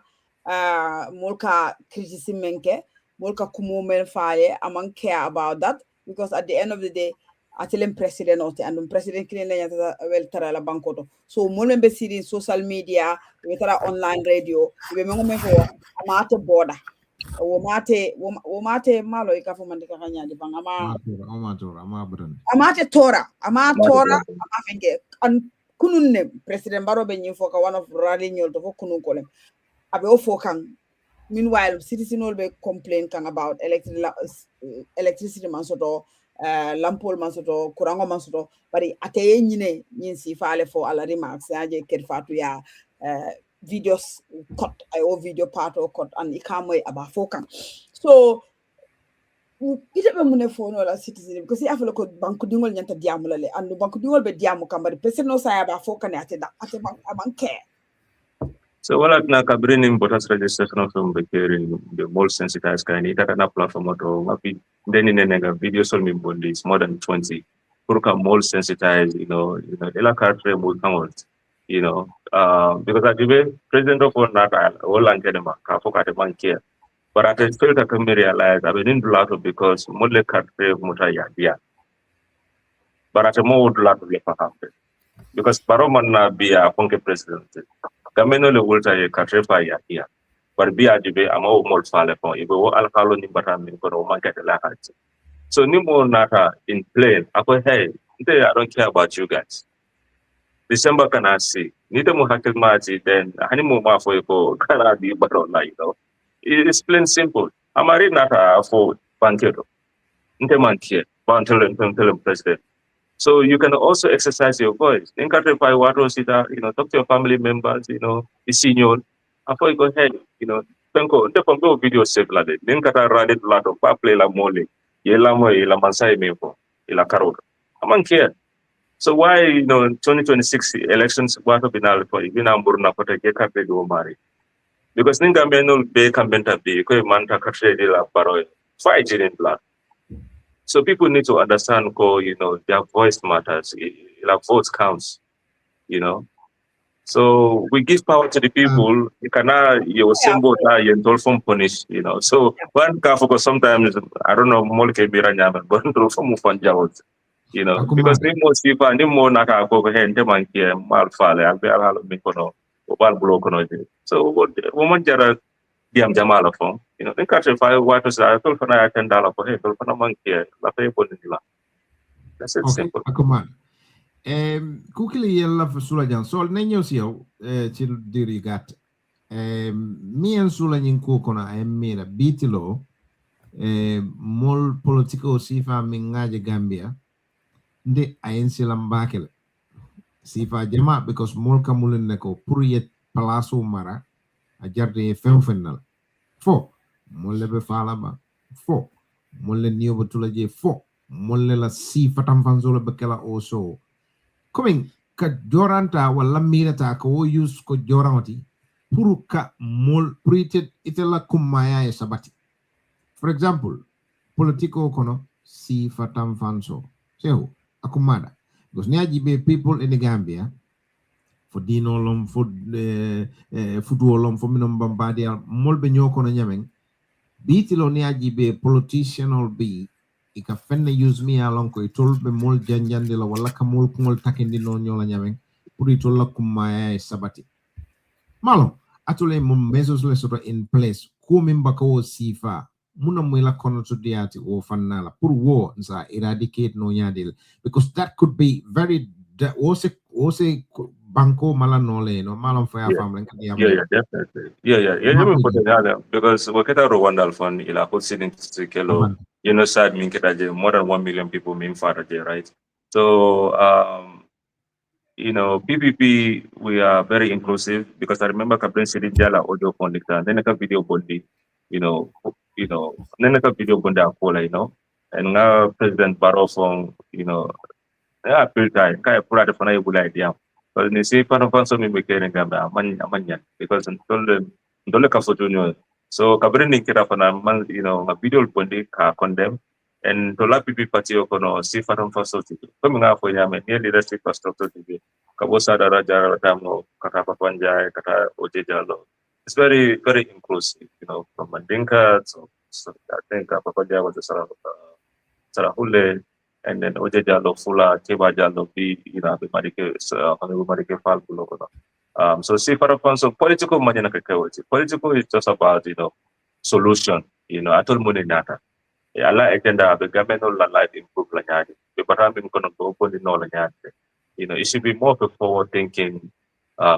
Speaker 3: mulka criticism menke mulka kumo men faale amman care about that because at the end of the day atelem president ote and president kilin la yata wel tara la bankoto so molen be siri social media we tara online radio be mengo men ko amate border wo mate malo ikafo mandika kanya di bang amate tora ama fenge an kunun ne president baro be nyifo ka one of rally nyol to fo kunun kolem abe o fo kan meanwhile citizen be complain kan about electricity man soto lampol man soto kurango man soto bari ateye nyine nyin si faale fo ala remarks aje ker fatu ya videos cut I video part or cut and ikamwe aba fokan so ite be mune fo no la citizen because I feel ko banku dingol nyanta diamu la le and banku dingol be diamu kambari president no sa aba fokan ate banke.
Speaker 2: So what like na kabrini importance registration from the hearing the more sensitized kind ita kana platform to mapi then in a video so me bondi is more than 20 for more sensitized you know ela cartre mo count you know because I the president of not all antenna ka foka de bank but I felt I can realize I been in lot because more le cartre mota ya but at more lot of because baroman na be a funke president Gameno le volta ye katrefa ya here. But be adibe ama o mol fale fon ibo wo alkalo ni batami ko o market la hat. So ni mo nata in plain ako hey I don't care about you guys. December can I see nite mo hakil maji then hani mo ma fo ko kana di baron la you know. It's plain simple. Amari nata for bankedo. Nite man here bantel president. So you can also exercise your voice. In Katrify, you know, talk to your family members, you know, the senior. Before you go ahead, you know, don't video save la de. Then Kata run it lot of play la mole. Yela mo yela mansai mefo. Yela karod. Among care. So why, you know, 2026 elections what have been out for even Amburna Kota Kate do marry? Because Ninga Menul Bay Kambenta be Manta Katre de la Baroy. Fight in blood. So people need to understand, you know, their voice matters. Their votes counts, you know. So we give power to the people. You cannot your symbol you from punish, you know. So one careful sometimes I don't know more biranya, but from Fanjawat, you know, because they most people and more naka go ahead and man here malfale and be a mikono or block. So what woman jara diam jamala from. You know, they catch a fire water, I told for $10 for him, for a monkey, la pay for the That's it, simple.
Speaker 1: Come on. Quickly, yella for Sulajan. So, Nanyos, chill diri gat. Me and Sulajan Kokona, I made a bitilo, more political sifa mingaja Gambia. De Ayensilam Bakele. Sifa Jama, because more Kamulineko, Puriet Palazzo Mara, a jarde fenfenal. 4. Molle be falaba 4 molle niyo batula je 4 molle la si fatam fanzolo be kala also coming ka joranta wala mirata ko use ko joranti pour ka mol prited itela kumaya e sabati for example politico kono si fatam fanso. So, akumada. Because niajibe people in the Gambia, for dinolom, for footballom, for minom bambadia, molbe nyoko na nyameng, bitilo niajibe politician or be, ika fenne use me along ko itolbe mol janjande la wala ka mol kungol takindi no nyola nyameng, puri tola kumaya sabati. Malo, atule mum mesos le soto in place, kumimba ko sifa, muna mwila kono to diati o fanala, pur wo nsa eradicate no nyadil, because that could be very, ose banko malanole, no malam for your family.
Speaker 2: Yeah, definitely. Yeah. Let me put it out because we get a Rwanda fund ila ko sitting to kelo. You know, sad mean more than 1 million people mean father day, right? So you know, PPP, we are very inclusive because I remember Captain City Jala audio connector, then a video bondi, you know, then a video bondi you know, and now President Barrow from, you know, yeah, time, kind of put out a good idea. But they say part of also me making a because don't look for junior. So Cabrini Kirafana, you know, a video bondi car condemn. And to la pipi party okono si fatam fasoти coming out for yame near leadership structure TV kabosa daraja damo kata papanja kata ojejalo. It's very inclusive, you know, from Mandinka so I think papanja was the Sarahule and then ojejalo fula kebajalo bi ina be marike honorable marike fal bulokono. So si fatam so political manana kakawati. Political is just about, you know, solution, you know, atol mune nata. Ala agenda the government la life improve la nyadi. But I'm going to go open in all la nyadi. You know, it should be more of a forward thinking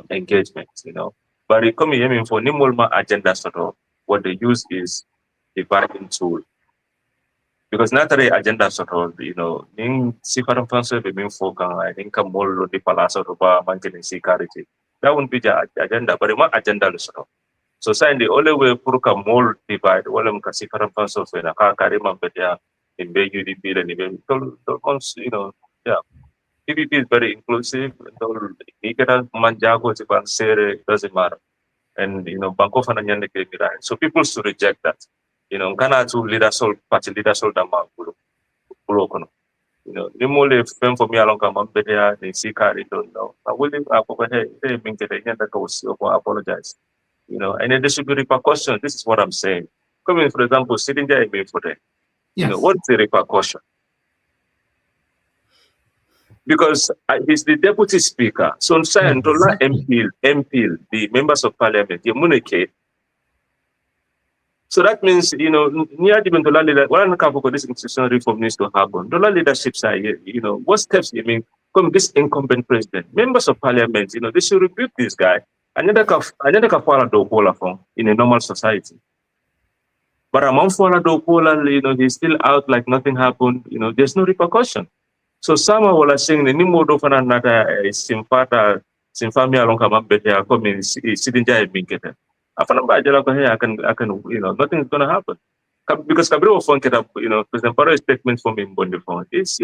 Speaker 2: engagement, you know. But it come in for nimulma agenda sort of what they use is dividing tool. Because not the agenda sort of, you know, ning sifaram fanso be min fokan I think more di palasa roba maintaining security. That wouldn't be the agenda, but it agenda sort of. So saying the only way for a more divide, well, I'm kasi karam fanso fe na karima betia in be UDP and even you know, yeah. PPP is very inclusive. Manjago doesn't matter, and you know, Banko Fananyane right. So people should reject that. You know, kana to leadership party leadership dama bulo you know, the more fem for me along come betia they see carry don't know. I will they bring the apologize. You know, and then there should be repercussion. This is what I'm saying. Coming, for example, sitting there for them. You know, what's the repercussion? Because he's the deputy speaker. So I'm saying, MPL, the members of parliament, you communicate. So that means, you know, near the Dola leader, what this institutional reform needs to happen. Dola leadership side, you know, what steps you mean? Come this incumbent president, members of parliament, you know, they should rebuke this guy. Another kafala do pola from in a normal society. But among Fala do pola, you know, he's still out like nothing happened. You know, there's no repercussion. So some are saying the new mode of another simfami along come better coming sitting there being get it. I can, you know, nothing is gonna happen. Because Cabrio phone get up, you know, President Barrow statement from him on the phone. It's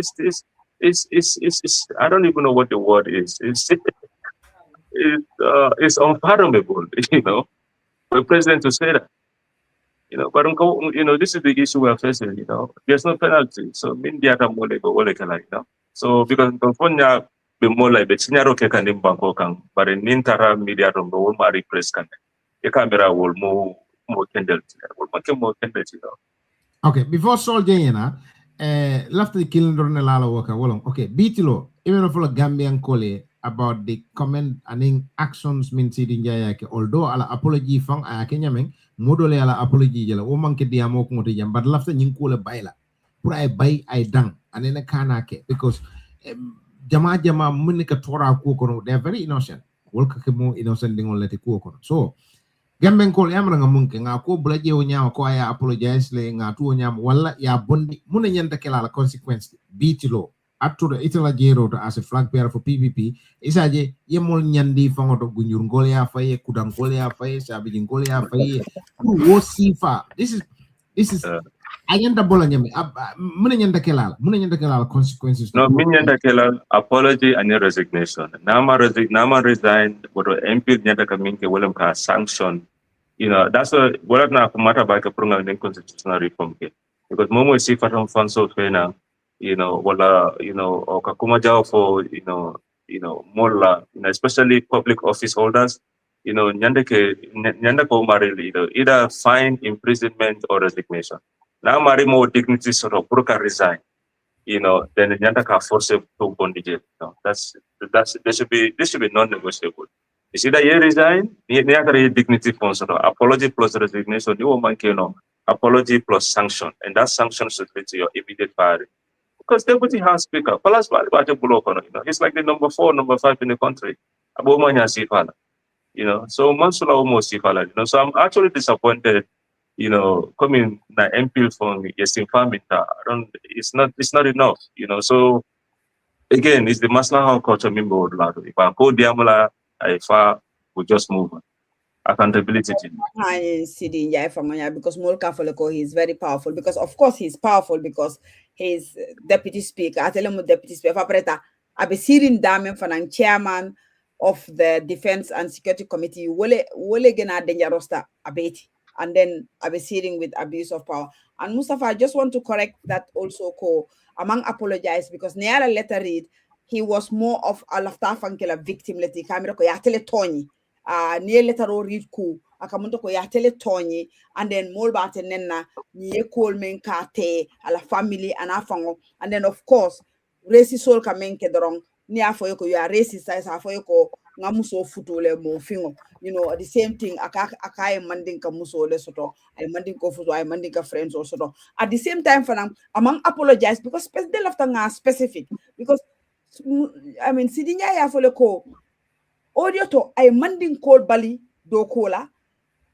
Speaker 2: I don't even know what the word is. It's unfathomable, you know, for the president to say that. You know, but you know, this is the issue we're facing, you know. There's no penalty. So India you know. So because California be more like the Chinyaro can in Bangkok, but in Nintara media room will marry press can the camera will more candle, will make more candle, you know.
Speaker 1: Okay, before soldier, you know, left the killing Ronalala worker, okay, Bitilo, even for a Gambian Kole about the comment and actions mean sitting Jayake, although ala apology fang Kenyaming, modole ala apology jala, woman ke diamok motijam, but lafta nyinkula baila. Pura I buy I dang, and then a kanake, because Jama Munika Tora Kukono, they're very innocent. Wolka more innocent than let it Kukono. So Gamben call Yamranga Munking, I ko Blaje Onyam, ko I apologize, laying out to Onyam, walla ya bondi, Munayanta Kela consequence, beat low. Up to the Itala Jero as a flag bearer for PVP, Isaje, Yemol Nyandi Fango Gunjungolia Faye, Kudangolia Faye, Sabingolia Faye, Wosifa. This is Ayanda Bolanyami, Munayanda Kelal consequences.
Speaker 2: No, Minyanda Kelal, apology and resignation. Nama resigned, but MP Nyanda Kaminke William Ka sanction. You know, that's what not matter by a program in constitutional reform. because Momo is from Fanso Fena, or Kakuma Jao for, more, especially public office holders, Nyanda ko marili, either fine, imprisonment, or resignation. Now, Mari more dignity sort of Puruka resign, then Nyanda ka force to bondage. This should be non-negotiable. Is either you resign, you dignity for sort of apology plus resignation, apology plus sanction, and that sanction should lead to your immediate firing. Because Deputy House Speaker, he's like the number 4, number 5 in the country. So Mansula almost so I'm actually disappointed, coming na MP from Yesin Famita. It's not enough, So again, it's the Maslaha culture member of Lado. If I go Diamola, we just move on. Accountability.
Speaker 3: Because Molka Foloko, he's very powerful. Because of course he's powerful because he's deputy speaker. I tell him deputy speaker. I've seen Damian Fanang, chairman of the Defense and Security Committee. Wole gena dangerosta abeti. And then I've seen with abuse of power. And Mustafa, I just want to correct that also. Among apologize because Niara letter read he was more of a lafta fankela victim leti camera ko yatele Tony. Near letter read ku akamunto ko yatele Tony and then more about nenna ni call men kate ala family and afango and then of course racist soul kamen kedrong ni afoyoko you are racist as afoyoko ngamuso futule mo fingo the same thing akai manding ka muso le soto ay manding ko futo ay manding ka friends or soto at the same time fanang among apologize because they left nga specific because I mean sidinya ya foleko audio to ay manding call bali do kola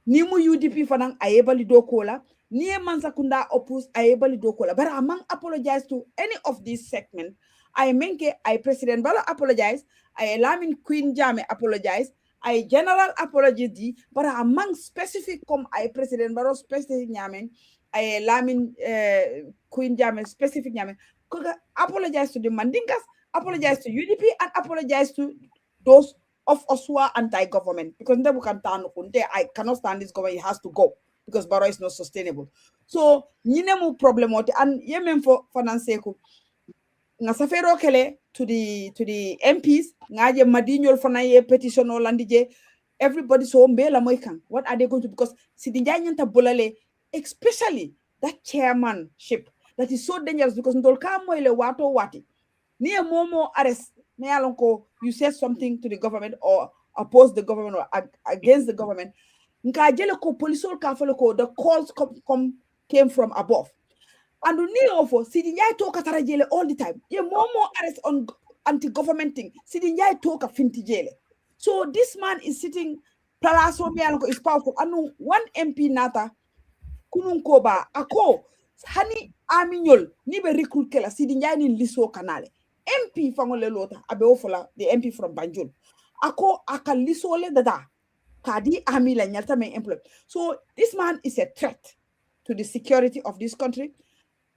Speaker 3: ni mu UDP fanang ay bali do kola ni mansakunda opus ay bali do kola but among apologize to any of these segment I menke I President Bala apologize I Lamin Queen Jame apologize I general apology di but among specific come I President Bala specific nyamen I Lamin Queen Jame specific nyamen apologize to the Mandingas, apologize to UDP and apologize to those of us who are anti-government because I cannot stand this government, it has to go because Barrow is not sustainable. So nyinemu problem and yemen for financeku ngasafero kele to the MPs ngaje madinyol fanaye petition or landije everybody so mbela moikan what are they going to because sidinjanyanta bolale especially that chairmanship that is so dangerous because ndolka moile wato wati ni momo arrest ne alonko you said something to the government or oppose the government or against the government nka jele ko polisol ka folo ko the calls came from above. And we need offer Sidinjai talk at jele all the time. Ye more arrest on anti-government thing. Sidinjai talk a finti jele. So this man is sitting Palaso Mianko is powerful. And one MP nata kununkoba ako hani aminyol nibe recruit kela Sidinjai ni liso kanale. MP fangole lota abeofola the MP from Banjul. Ako aka liso le dada. Kadi amila nyalta me employ. So this man is a threat to the security of this country.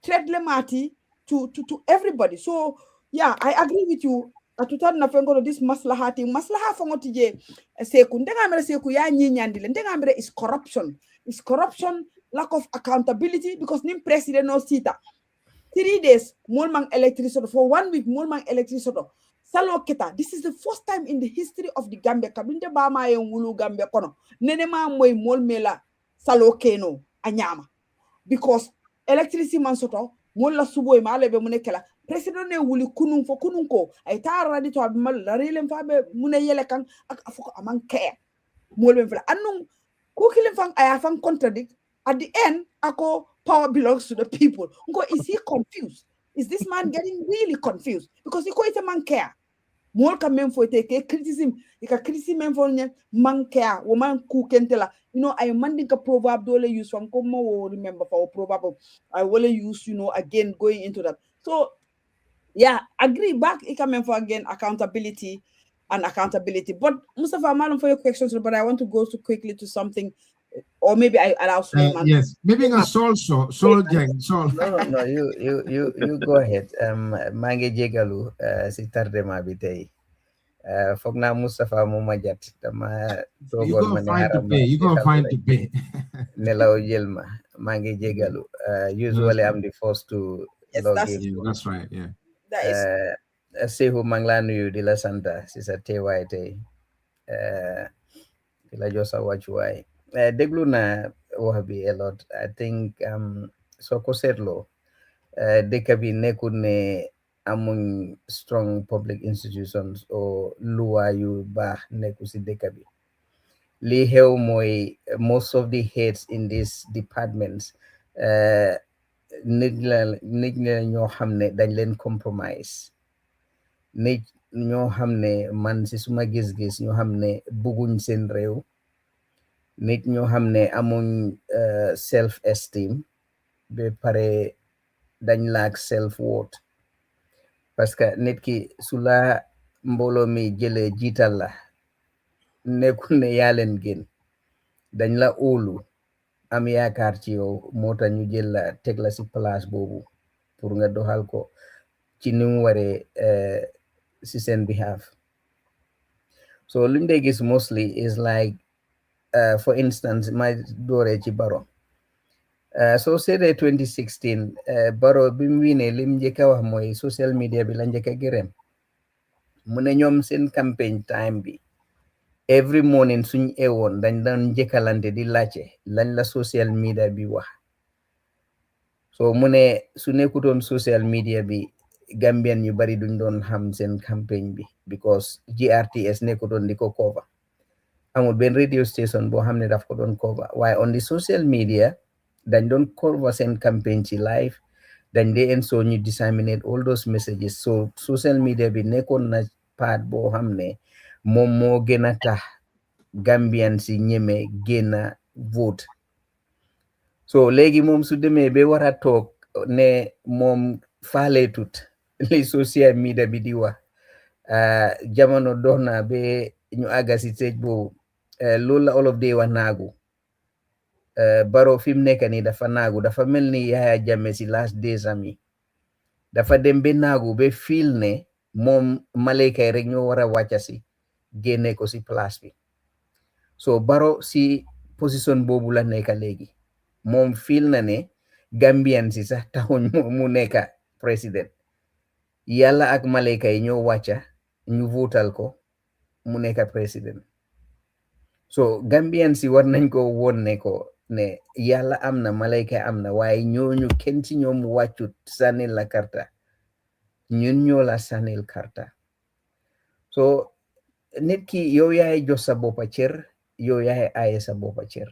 Speaker 3: Threat lemati to everybody. So yeah, I agree with you. Atutan na fengo this maslaha thing. Maslaha fongo tije seku. Ndenga mere seku ya nyinyandile. Ndenga mere is corruption. It's corruption, lack of accountability because nim president no sita. 3 days, molmang electricity for 1 week, molmang electricity. Salo keta. This is the first time in the history of the Gambia. Kabinde ba ma wulu Gambia kono. Nene ma moy mol mela salo keno anyama because electricity man soto molla suboy ma lebe munekela president ne wuli kunun fo kunun ko ay tara di to mal la relem fa be mune yele kan ak afuko aman care molbe fala annun ko kilen fan aya fan contradict at the end ako power belongs to the people ngo is he confused? Is this man getting really confused because he ko ite man care mol ka men fo te ke criticism criticism men fo man care woman ku kentela I manding a proverb dole use from come remember for proverb I will use again going into that. So yeah, agree back it coming for again accountability. But Mustafa Malum for your questions, but I want to go so quickly to something or maybe I allow Suleiman.
Speaker 1: Yes, maybe a Sol.
Speaker 4: No, you go ahead. Mange jegalu si tarde ma bitay. Fogna Mustafa Mumajat.
Speaker 1: You're gonna find to pay.
Speaker 4: Nelaw Jelma. Mange Jegalu. Usually I'm the first to
Speaker 3: Yes,
Speaker 4: log
Speaker 3: that's
Speaker 4: in.
Speaker 1: Yeah, that's right. Yeah.
Speaker 3: that is
Speaker 4: Sehu Manglanuyu di la Santa, si sa teewaay tey di la jox sa wàccuwaay. Déglu naa wax bi a lot. I think soo ko seetloo dëkk bi nekkul ne amuñ strong public institutions o luwa yu baax nekku si dëkk bi. Li xew mooy most of the heads in these departments nit la ñoo xam ne dañ leen compromise. Nit ñoo xam ne man si suma gis-gis ñoo xam ne bugguñ seen réew. Nit ñoo xam ne amuñ self esteem ba pare dañ laak self worth parce que nit ki su la mbooloo mi jëlee jiital la nekkul ne yaa leen gën dañ la óolu am yaakaar ci yow moo tax ñu jël la teg la si place boobu pour nga doxal ko ci ni mu waree si seen behalf. So luñ dee gis mostly is like for instance ma dooree ci Barrow soo seetee 2016 Barrow bi mu wiinee lim njëkk a wax mooy social media bi la njëkk a gërëm mu ne ñoom seen campagne time bi every morning suñ ewoon dañ doon njëkkalante di laajte lañ la social media bi wax so mu ne su nekkutoon social media bi Gambian ñu bari duñ doon xam seen campagne bi because GRTS nekkutoon di ko cover amul benn radio station boo xam ne daf ko doon cover waaye on the social media dañ doon cover seen campagne ci live dañ dee en so ñu disseminate all those messages so social media bi nekkoon na part boo xam ne moom moo gën a tax Gambian si ñeme génn a vote so léegi moom su demee ba war a toog ne moom faaleetut li social media bi di wax jamono dox na ba ñu àgga si stage boobu loolu la olof dee wax naagu Barrow fi mu nekk nii dafa naagu dafa mel ni Yaya Jammeh si last days am yi dafa dem ba naagu ba fiil ne moom malayka yi rek ñoo war a wàcca si génne ko si place bi so Barrow si position boobu la nekk léegi moom fiil na ne Gambian si sax taxuñ mu nekk président yàlla ak malayka yi ñoo wàcca ñu votal ko mu nekk président so Gambian si war nañ ko woon ne ko ne yàlla am na malayka am na waaye ñooñu kenn ci ñoom wàccut sànnil la karta ñun ñoo la sànnil karta so nit ki yow yaay jox sa boppa cër yow yaay aaye sa boppa cër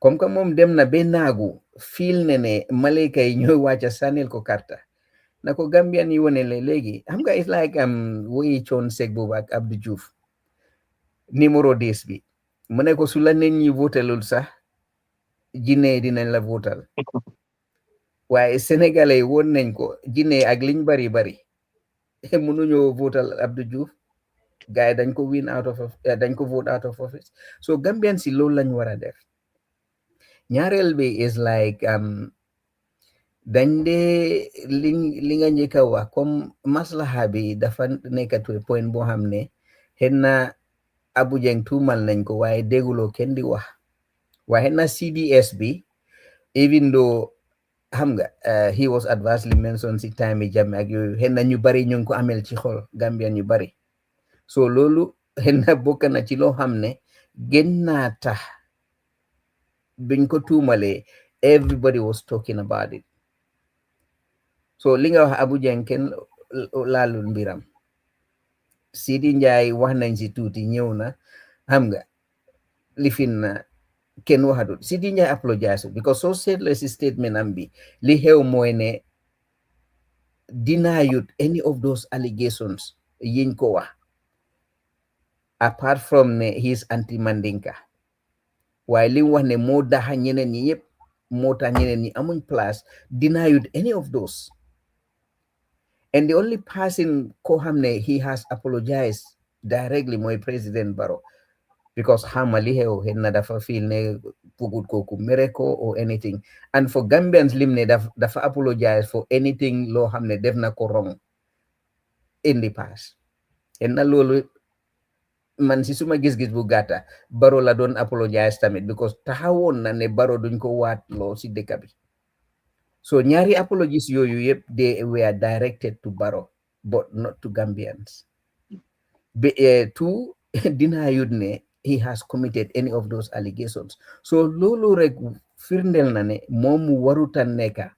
Speaker 4: comme que moom dem na ba naagu fiil ne malayka yi ñooy wàcca sànnil ko karta na ko Gambian yi wone le léegi xam nga it's like woyi coon seg boobu ak Abdou Diouf numéro 10 bi mu ne ko su la nit ñi votelul sax jinne dinañ la votal waaye sénégalais yi woon nañ ko jinne ak liñ bari bari mënuñoo votal Abdou Diouf gars yi dañ ko win out of dañ ko vote out of office so Gambian si loolu lañ war a def ñaareel bi is like dañ dee li nga njëkk a wax comme maslaha bi dafa nekk to point boo xam ne xëy na Abu Jeng tuumal nañ ko waaye dégguloo kenn di wax waaye xëy na CDS bi even though xam nga he was adversely mentioned si time yi Jammeh ak yooyu xëy na ñu bari ñu ngi ko amel ci xol Gambian ñu bari so loolu xëy na bokk na ci loo xam ne gën naa tax biñ ko tuumalee everybody was talking about it so li nga wax Abu Jeng kenn laalul mbiram Sidi Njie wax nañ si tuuti ñëw na xam nga lifin na kenn waxatul Sidi Njie apologize because soo seetloo si statement am bi li xew mooy ne denied any of those allegations yiñ ko wax apart from ne he is anti Mandinka waaye li mu wax ne moo daxa ñeneen ñi ñëpp moo tax ñeneen ñi amuñ place denied any of those and the only person ko xam ne he has apologized directly mooy President Barrow because xama li xew xëy na dafa feel ne bugut kooku mere ko or anything and for Gambians lim ne dafa apologize for anything loo xam ne def na ko wrong in the past xëy na loolu man si suma gis-gis bu gàtta Barrow la doon apologize tamit because taxawoon na ne Barrow duñ ko waat loo si dëkk bi so ñaari apologies yooyu yëpp they were directed to Barrow but not to Gambians two denied ne he has committed any of those allegations so loolu rek firndeel na ne moom waruta nekka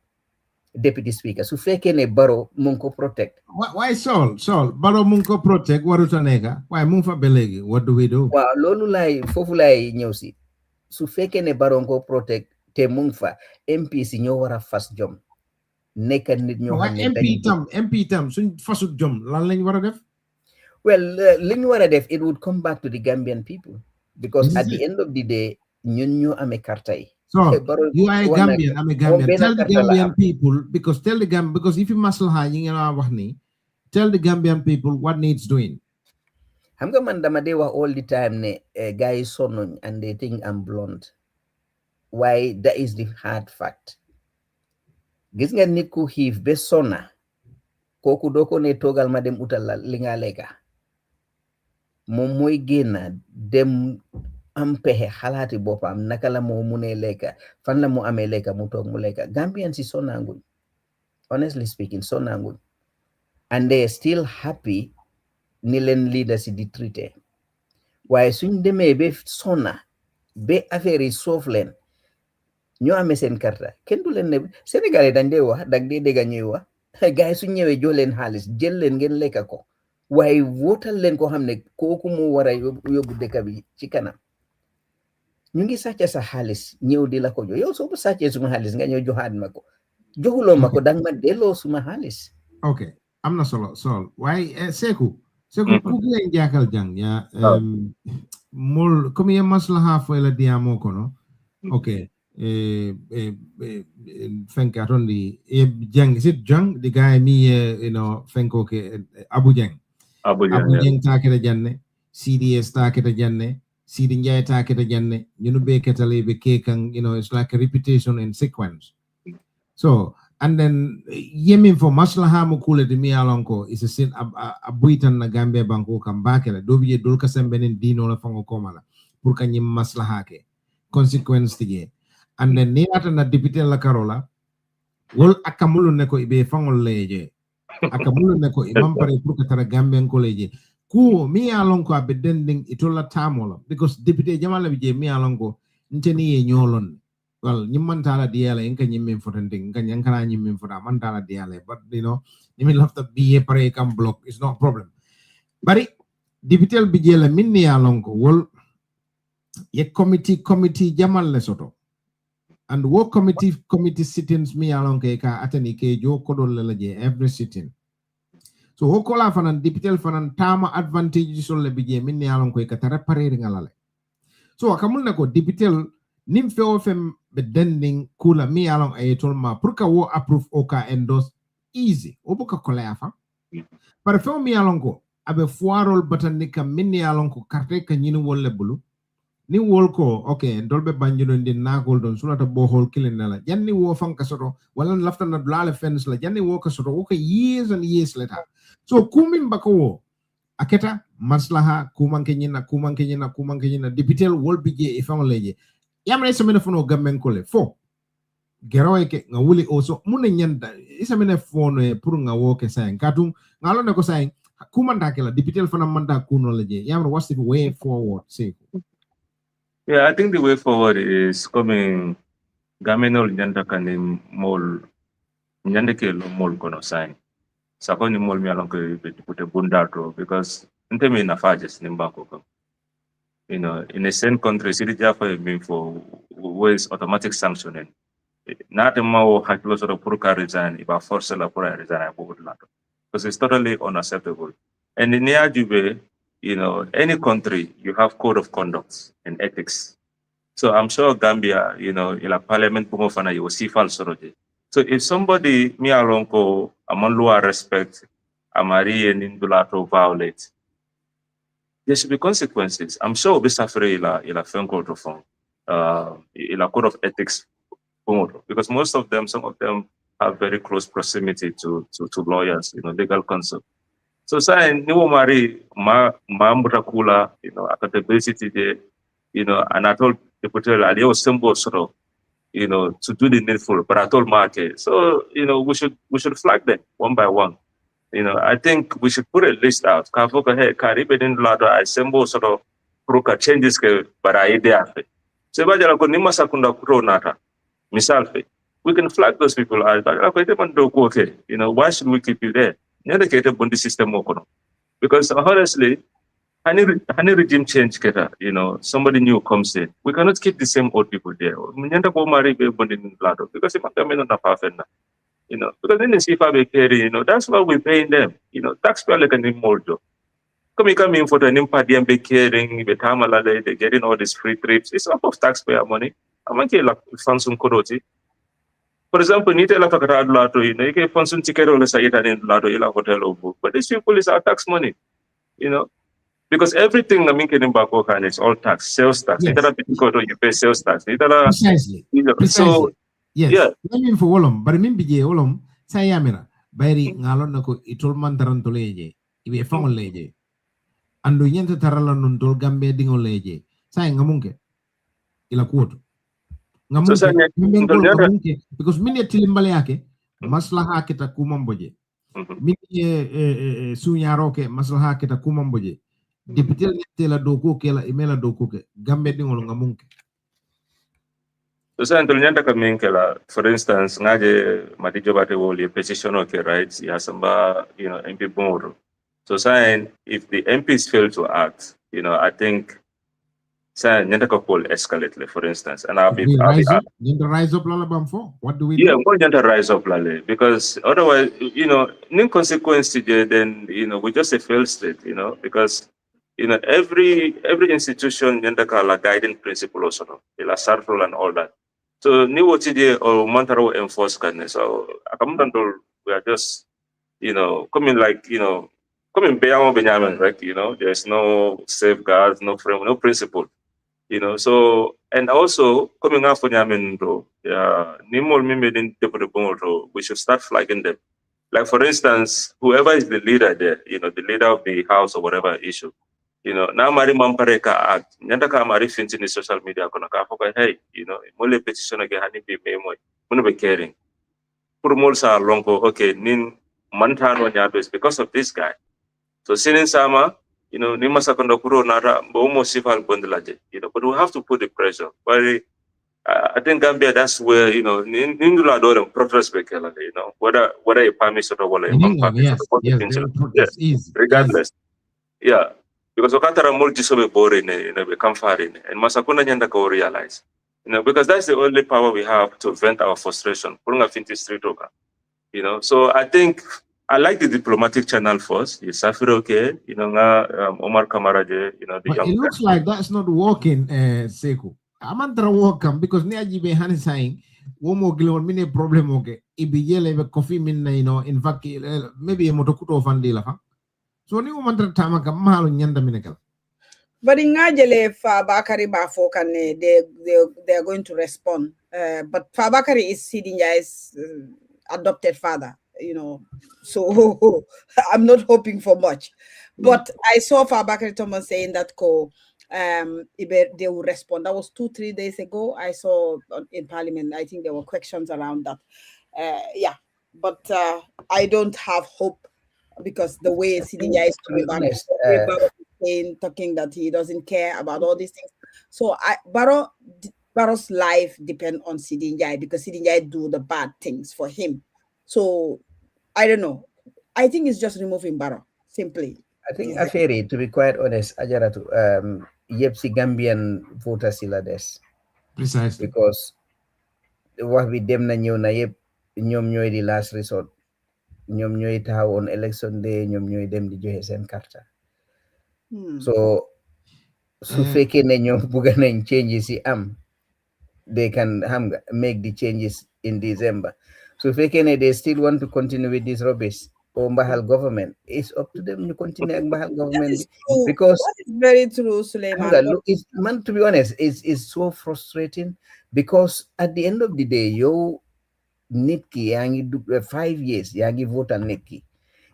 Speaker 4: deputy speaker su fekkee ne Barrow mu ngi ko protect
Speaker 1: why Sol Barrow mu ngi ko protect waruta nekka waaye mu ngi fa ba léegi what do we do
Speaker 4: waaw loolu laay foofu laay ñëw si su fekkee ne Barrow nga ko protect te mu ngi fa MP si ñoo war a fas jom nekka nit ñoo xam ne
Speaker 1: MP tam suñ fasut jom lan lañ war a def
Speaker 4: well li ñu war a def it would come back to the Gambian people because at the end of the day ñun ñoo amee karta yi
Speaker 1: so you are a Gambian I'm a Gambian tell the Gambian people because if you maslaha ñi ngeen wax ni tell the Gambian people what needs doing
Speaker 4: xam nga man dama dee wax all the time ne guys yi sonnoñ and they think I'm blonde why that is the hard fact gis nga nit ku xiif ba sonna kooku doo ko ne toogal ma dem utal la li nga lekka moom mooy génn dem am pexe xalaati boppam naka la moo munee lekka fan la mu amee lekka mu toog mu lekka Gambian si sonnaanguñ honestly speaking sonnaanguñ and they are still happy ni leen leaders di traité waaye suñ demee ba sonna ba affaire yi soof leen ñoo amee seen karta kenn du leen ne Sénégalais dañ dee wax dag dee dégga ñuy wax gars yi suñ ñëwee jox leen xaalis jël leen ngeen lekka ko waaye wóotal leen ko xam ne kooku mu war a yóbbu dëkk bi ci kanam ñu ngi sàcca sa xaalis ñëw di la ko jox yow soo ko sàccee suma xaalis nga ñëw joxaat ma ko joxuloo ma ko dang ma delloo suma xaalis
Speaker 1: ok am na solo Sol waaye Seku ku leen jaakal jang ya mol comme ya maslaha fo la diamo kono ok fenk atondi jang sit jang the guy mi fenko ke Abu Jeng taketa janne CDS taketa janne Sidi Njai taketa janne ñunu be ketale be kekan it's like a repetition in sequence so and then yemin for maslaha mo kule de mi alonko is a sin abuitan na Gambia banko kam bakela do biye dol kasembenen dino la fango komala pour ka nyim maslaha ke consequence tige and then ni ata na député la Karola wol akamulu ne ko ibe fangol leje akamulu ne ko imam pare pour ka tara Gambian ko leje ku mi alonko abe dending itola tamola because député jamala bi je mi alonko nteni ye nyolon well nyimantala diala enka nyimmin fotanding kan yankana nyimmin fota mantala diala but nimi lafta biye pare kam block is not a problem bari député bi je la minni alonko wol ye committee jamal le soto and work committee sittings mi alonko ka atani ke jo kodol la je every sitting so hokola fanan député fanan tama advantage sol le bi je minni alonko ka tara pare ngalale so akamul nako député nim feo fem be dending kula mi along ayetol ma pour ka wo approve o ka endorse easy obuka kolaya fa par feo mi along ko abe foirol batandi kam minni along ko carte ka nyini wolle bulu ni wol ko okay dolbe banjudo ndi nagol don sulata bohol kilin la janni wo fanka soto wala lafta na dlale fence la janni wo ka soto wo ka years and years later so kumin bako wo aketa maslaha kumanke nyina député wol bije e famaleje yamre semene fono gammen kole fo gerawe ke nga wuli oso mune nyanda isemene fono pour nga woke sain katum ngalo ne ko sain kumanda ke la député fana manda kuno leje yamre what's the way forward say
Speaker 2: yeah, I think the way forward is coming gamenol nyanda kanim mol nyanda ke lo mol kono sain sakoni mol mi alon ko pute bundato because nteme na fajes nimbako ko in a same country, city Jaffa mean for ways automatic sanctioning. Not a more high closer of Purka resign, if I force a Pura resign, because it's totally unacceptable. And in Niajube, any country, you have code of conduct and ethics. So I'm sure Gambia, in a parliament, you will see false. So if somebody, me alonko, among law respect, Amari and Indulato violate, there should be consequences. I'm sure we suffer ila phone code reform, ila code of ethics, because some of them have very close proximity to lawyers, legal counsel. So sign niwo mari ma mutakula, accountability there, and I told the potential I was simple sort of, to do the needful. But I told Mark, so we should flag them one by one. I think we should put a list out. Kafoka hey, Caribbean lado I symbol sort of proka changes ke bara idea. So bajala ko nima sakunda kuro nata. Misal we can flag those people out. Why should we keep you there? Nyanda kete bundi system mokono. Because honestly, any regime change keta, somebody new comes in. We cannot keep the same old people there. Nyanda ko mari be bundi lado because if I'm not a because then see if I carry, that's why we're paying them. Taxpayer like an immortal. Come in for the impact be caring, be tamalade, they're getting all these free trips. It's a lot of taxpayer money. I'm like Fansum Koroti. For example, Nita la Fakara Lato, you can Fansum ticket or say it in Lato Ila Hotel Obu. But these people is our tax money, because everything I mean in Bako and it's all tax, sales tax.
Speaker 1: Yes.
Speaker 2: You pay sales tax.
Speaker 1: Precisely.
Speaker 2: So
Speaker 1: yes.
Speaker 2: Yeah.
Speaker 1: I mean for Wolom, but I mean bije Wolom, sayamira, bayri ngalon nako itol mantaran toleje, ibe fangol leje. Andu nyente tarala nundol gambe dingol leje. Say ngamunke ila kuoto. Ngamunke because mini tilimbale yake maslaha kita kumamboje. Mini sunyaroke maslaha kita kumamboje. Deputy la doko ke la imela doko ke gambe dingol ngamunke.
Speaker 2: So for instance, ngaje matijobate woli petition okay, right? Yasamba, MP Boro. So saying if the MPs fail to act, I think saying nyandaka call escalate, for instance, and I'll be
Speaker 1: rise up lalabam for. What do we do?
Speaker 2: Yeah, I'm going to rise up lale because otherwise, in consequence then we just a failed state, because every institution nyandaka la guiding principle also, la circle and all that. So new OTD or Montaro enforce kindness. So we are just, coming like, coming Benjamin, right? There's no safeguards, no frame, no principle. So and also coming out for Yamin bro, we should start flagging them. Like for instance, whoever is the leader there, the leader of the house or whatever issue. Now Mari Mampareka act, Nyandaka Mari Finch in the social media, hey, mole petition again, honey be me, be caring. Purmolsa Longo, okay, Nin Mantano Nyabes because of this guy. So Sinin Sama, Nima Sakanda Kuro Nara, almost civil bundlaje, but we have to put the pressure. But I think Gambia, that's where, Nindula Dorem progress Bekela, whether a permission or whether regardless. Yeah. Because Okatara Muljisobe boring, become farin, and Masakuna Nyanda go realize. Because that's the only power we have to vent our frustration. So I think I like the diplomatic channel first. It's okay, Omar Kamaraje,
Speaker 1: it looks like that's not working, Seku. I'm under work because Niajibe Han is saying, Womo Gilon mini problem okay. Ibijele coffee min, in fact, maybe a motokuto vandila. So ni umandra tamaka mahalo nyanda minekal.
Speaker 3: But in Ajele Fabakari Bafokane, they are going to respond. But Fabakari is Sidinja's adopted father, So I'm not hoping for much. But I saw Fabakari Thomas saying that they will respond. That was 2-3 days ago. I saw in Parliament. I think there were questions around that. But I don't have hope. Because the way Sidinya is to be honest, talking that he doesn't care about all these things. So Barrow's life depends on Sidinya because Sidinya do the bad things for him. So I don't know. I think it's just removing Barrow, simply.
Speaker 4: I think Aferi, to be quite honest, Ajaratu, Yepsi Gambian voters silades.
Speaker 1: Precisely.
Speaker 4: Because what we dem na ñew na yep ñom ñoy di last resort. Ñom ñoy taxaw on election day ñom ñoy dem di joxe sen carte so su fekkee ne ñom bëgg nañ changes yi am they can make the changes in December. So fekkee ne they still want to continue with this rubbish or Mbahal government, it's up to them to continue with Mbahal government because
Speaker 3: that is very true, Suleiman.
Speaker 4: Look, man, to be honest, it's so frustrating because at the end of the day, nit ki yaa ngi 5 years yaa ngi votal nit ki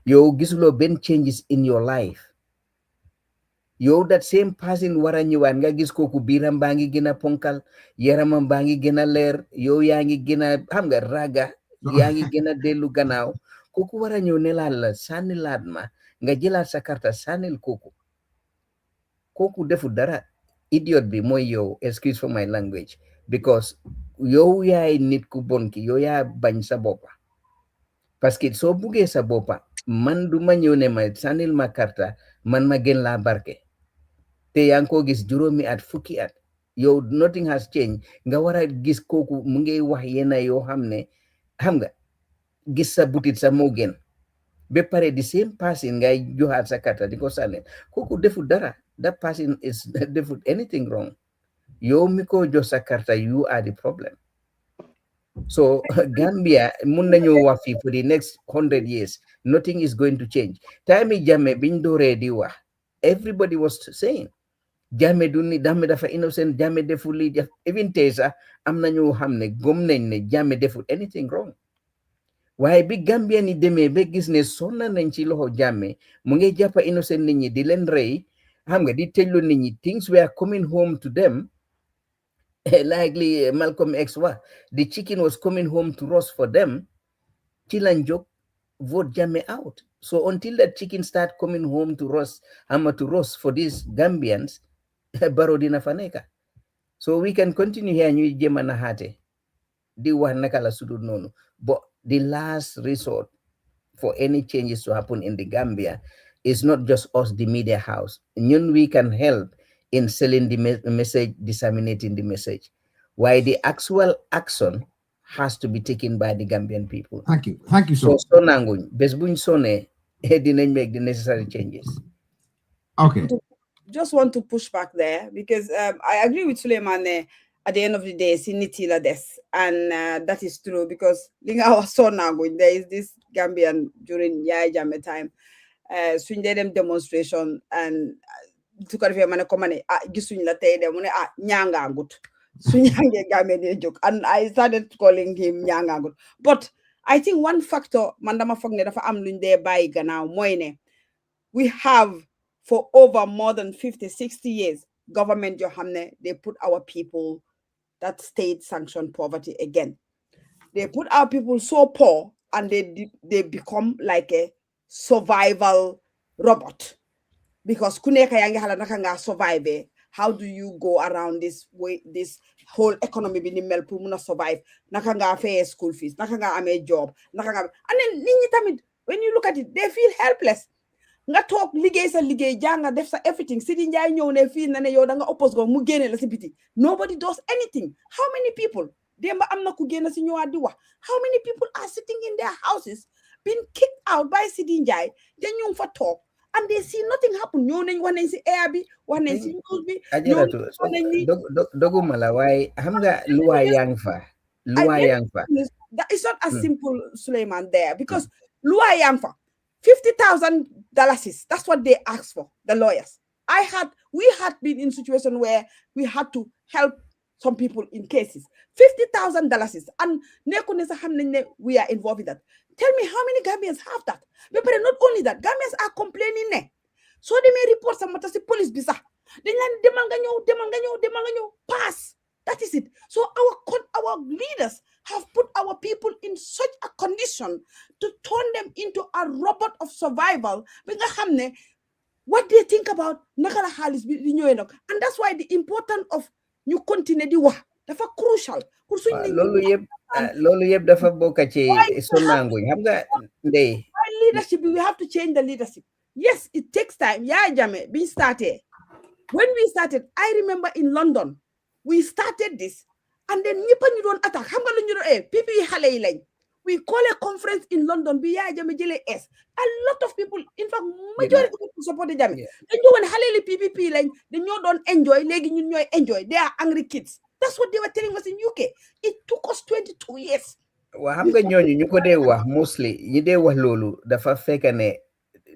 Speaker 4: yow gisuloo benn changes in your life. Yow that same person war a ñëwaat nga gis kooku biiram baa ngi gën a ponkal, yaramam baa ngi gën a leer, yow yaa ngi gën a xam nga raga, yaa ngi gën a dellu gannaaw. Kooku war a ñëw ne la sànnilaat ma nga jëlaat sa karta sànnil kooku defu dara. Idiot bi mooy yow, excuse for my language, because yow yaay nit ku bon ki, yow yaa bañ sa boppa. Parce que soo buggee sa boppa, man du ma ñëw ne ma sànnil ma karta man ma gën laa barke. Te yaa ngi ko gis juróomi at fukki at yow nothing has changed nga war a gis kooku mu ngi wax yenn yoo xam ne xam nga gis sa butit sa moo gën ba pare the same person ngay joxaat sa karta di ko sànnil kooku defut dara. That person is defut anything wrong. Yow mi ko jox sa karta, you are the problem. So Gambia mun nañu wax fii for the next 100 years nothing is going to change. Time Jammeh biñ dooree di wax everybody was saying Jammeh du ni dafa innocent, Jammeh deful li def. Even tey sax am nañu xam ne gëm nañ ne Jammeh deful anything wrong. waaye bi Gambien yi demee ba gis ne sonna nañ ci loxo Jammeh mu ngi jàppa innocent nit ñi di leen rey xam nga di tëjlu nit ñi, things were coming home to them. Likely Malcolm X the chicken was coming home to roast for them. Ci lañ jóg vote Jammeh out. So until that chicken start coming home to roast for these Gambians, Barrow dina fa nekka. So we can continue here ñuy jéem a naxaate di wax naka la sudul noonu, but the last resort for any changes to happen in the Gambia is not just us, the media house. Ñun we can help in selling the message, disseminating the message. Why the actual action has to be taken by the Gambian people.
Speaker 1: Thank you so much.
Speaker 4: So nanguñ bés buñ sonné dinañ make the necessary changes.
Speaker 1: Okay.
Speaker 3: Just want to push back there because I agree with Suleiman. At the end of the day, siniti la des, and that is true because linga was so nanguñ. There is this Gambian during Yaya Jammeh time. Suñ dee dem demonstration and su ko defee ma ne ko ma ne gisuñ la tey de mu ne ñaangaangut su ñaangee Gambia dee jóg, and I started calling him ñaangaangut. But I think one factor man dama foog ne dafa am luñ dee bàyyi gannaaw mooy ne we have for over more than 50-60 years government yoo xam ne they put our people that state sanctioned poverty again. They put our people so poor and they become like a survival robot. Because kuneka yangi hala nakanga survive. How do you go around this way, this whole economy bini mel pour survive? Nakanga pay school fees, nakanga ame job, nakanga, and then when you look at it, they feel helpless. Nga talk liggéey sa liggéey janga def sa everything. Sidi Njie ñëw ne fii na ne yow da nga oppose go mu génne la si biti. Nobody does anything. How many people? Demba am na ku génne si ñëwaat di wax. How many people are sitting in their houses, being kicked out by Sidi Njie? Then you for talk. And they see nothing happen. Ñëw nañ wax nañ si air bi, wax nañ si news bi.
Speaker 4: Ajaratu doguma la waaye xam nga luwa yang fa.
Speaker 3: It's not as simple, Suleiman, there because luwa yang fa. $50,000. That's what they asked for, the lawyers. We had been in a situation where we had to help some people in cases. $50,000. And we are involved in that. Tell me how many Gambians have that? But not only that, Gambians are complaining. So they may report some matters to police bisa. They pass. That is it. So our leaders have put our people in such a condition to turn them into a robot of survival. What do you think about nakala halis? And that's why the importance of new continent is crucial.
Speaker 4: Lolu yeb dafa bokk ci sonanguñ xam nga ndey.
Speaker 3: Leadership, we have to change the leadership. Yes, it takes time. Yaya Jammeh being started. When we started, I remember in London, we started this, and then you don't attack. People we call a conference in London. A lot of people, in fact, majority of people support Jammeh. They do when Haleli PPP they don't enjoy. Enjoy. They are angry kids. That's what they were telling us in UK. It took us 22 years.
Speaker 4: Wa xam nga ñooñu ñu ko dee wax mostly ñi dee wax loolu dafa fekk ne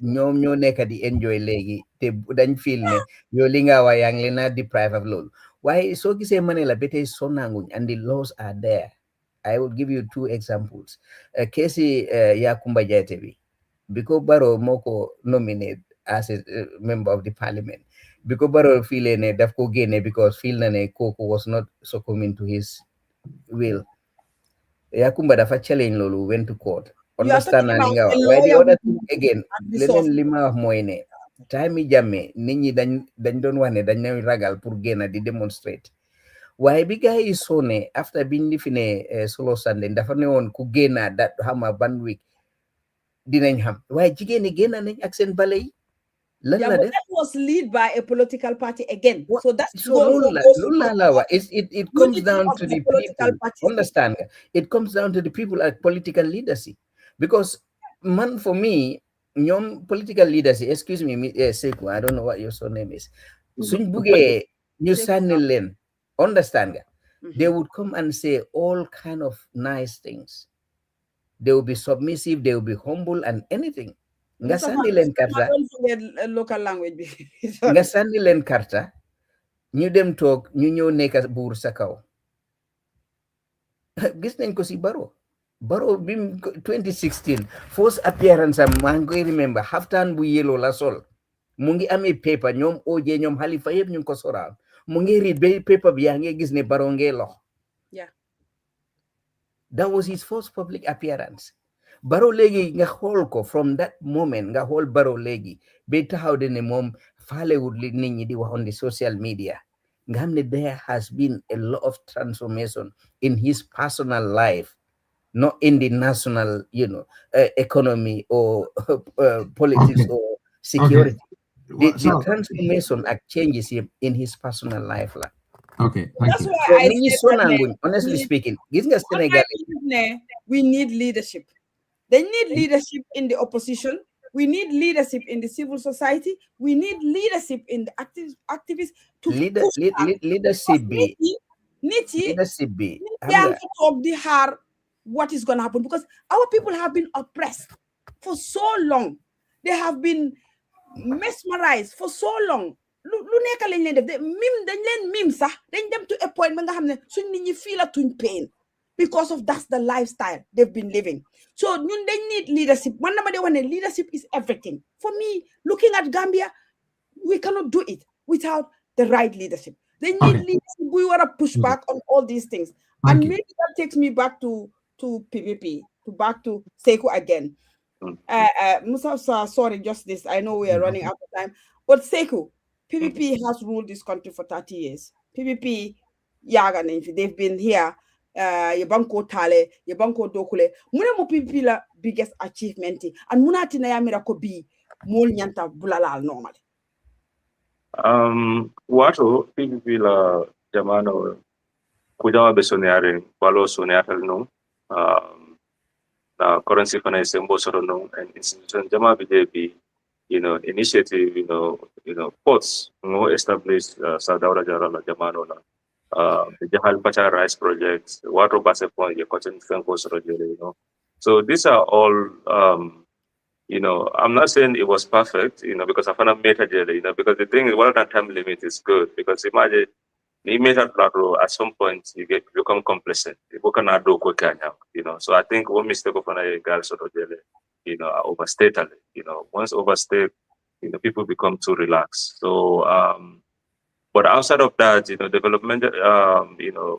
Speaker 4: ñoom ñoo nekk di enjoy léegi te dañ feel ne yow li nga wax yaa ngi leen a deprive of loolu. Why so gisee ma ne la ba tey sonanguñ and the laws are there. I will give you two examples. Kesi Yakumba Jaite bi because Barrow moko nominate as a member of the parliament, because Barrow feel ne daf ko génne because feel na ne koko was not succumbing to his will. Yakumba dafa challenge lolu went to court.
Speaker 3: You are
Speaker 4: Understand
Speaker 3: talking
Speaker 4: na li
Speaker 3: about
Speaker 4: nga
Speaker 3: a
Speaker 4: wax waaye the
Speaker 3: lawyer
Speaker 4: other
Speaker 3: who
Speaker 4: thing again
Speaker 3: had resources.
Speaker 4: leneen li ma wax mooy ne time yi jàmme nit ñi dañ doon wax ne dañ leen ragal pour génn di demonstrate waaye bi gars yi sonné after biñ li fi ne solo sande dafa ne woon ku génna dat xama ban week dinañ xam waaye jigéen ñi génna nañ ak seen bale yi lan
Speaker 3: Yeah,
Speaker 4: la
Speaker 3: but
Speaker 4: def
Speaker 3: that was led by a political party again. So that's
Speaker 4: so loolu la wax it comes down to the people. Understand nga it comes down to the people ak political leadership because man for me ñoom political leadership excuse me Seku I don't know what your surname is suñ buggee ñu sànni leen understand nga they would come and say all kind of nice things. They will be submissive, they will be humble and anything. Nga sànni leen karta
Speaker 3: don't forget local language.
Speaker 4: nga sànni leen karta ñu dem toog ñu ñëw nekk buur sa kaw gis nañ ko si Barrow bi 2016 first appearance am maa ngi koy remember xaftaan bu yellow la sol mu ngi amee paper ñoom OJ ñoom Halifa yëpp ñu ngi ko soraan mu ngi read ba paper bi yaa ngi gis ne Barrow ngee lox.
Speaker 3: Yeah,
Speaker 4: that was his first public appearance. Barrow léegi nga xool ko from that moment nga xool Barrow léegi ba taxaw de ne moom faalewut li nit ñi di wax on the social media nga xam ne there has been a lot of transformation in his personal life, not in the national economy or politics or security. The transformation changes him in his personal life.
Speaker 1: Okay, thank
Speaker 3: that's
Speaker 1: you.
Speaker 3: why I said
Speaker 4: honestly speaking, we
Speaker 3: need leadership. They need leadership in the opposition. We need leadership in the civil society. We need leadership in the activists to
Speaker 4: leadership be.
Speaker 3: What is going to happen? Because our people have been oppressed for so long. They have been mesmerized for so long. Lu nekk lañ leen def de dañ leen mim sax dañ dem to a point ba nga xam ne suñ nit ñi feel a tuñ pain because of that's the lifestyle they've been living. So ñun dañ need leadership. Man dama de wax ne leadership is everything. For me, looking at Gambia, we cannot do it without the right leadership. They need leadership. We want to push back on all these things. And maybe that takes me back to PPP, back to Seku again. Musa, sorry, just this. I know we are running out of time. But Seku, PPP has ruled this country for 30 years. PPP, they've been here. Yabanko Tale, Yabanko Dokule. Muna mo PPP la biggest achievement. And muna tinaya mirako bi mol nyanta bulala normally.
Speaker 2: Wato PPP la jamano kujawa besoniare balo soniare no. Na currency fana sembo soro no and institution jama bi initiative ports no established Sadawra Jarala Jamano la the Jahal Pacha Rice Project, water basepon ye cotton fenkos so these are all I'm not saying it was perfect, because I found a method, because the thing is, one of the time limit is good, because imagine you made that at some point you become complacent. You cannot do quick now, So I think one mistake of a girl sort of overstate, once overstate, people become too relaxed. So but outside of that, development, the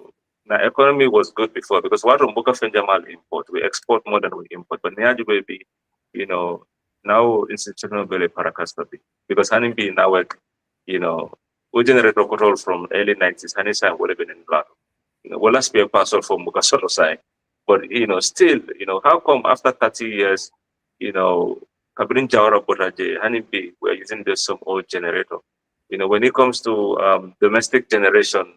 Speaker 2: economy was good before, because what Rumbuka Fenjamal import, we export more than we import. But Niaji baby, now institutional belly paracastabi, because Hanimbi now work, we generate control from early 90s. Hanisa would have been in black. Well, let's be a parcel from Mukasolo side. But still, how come after 30 years, Kabrin Jawara Botaje, Hanimbi, we're using some old generator. When it comes to domestic generation,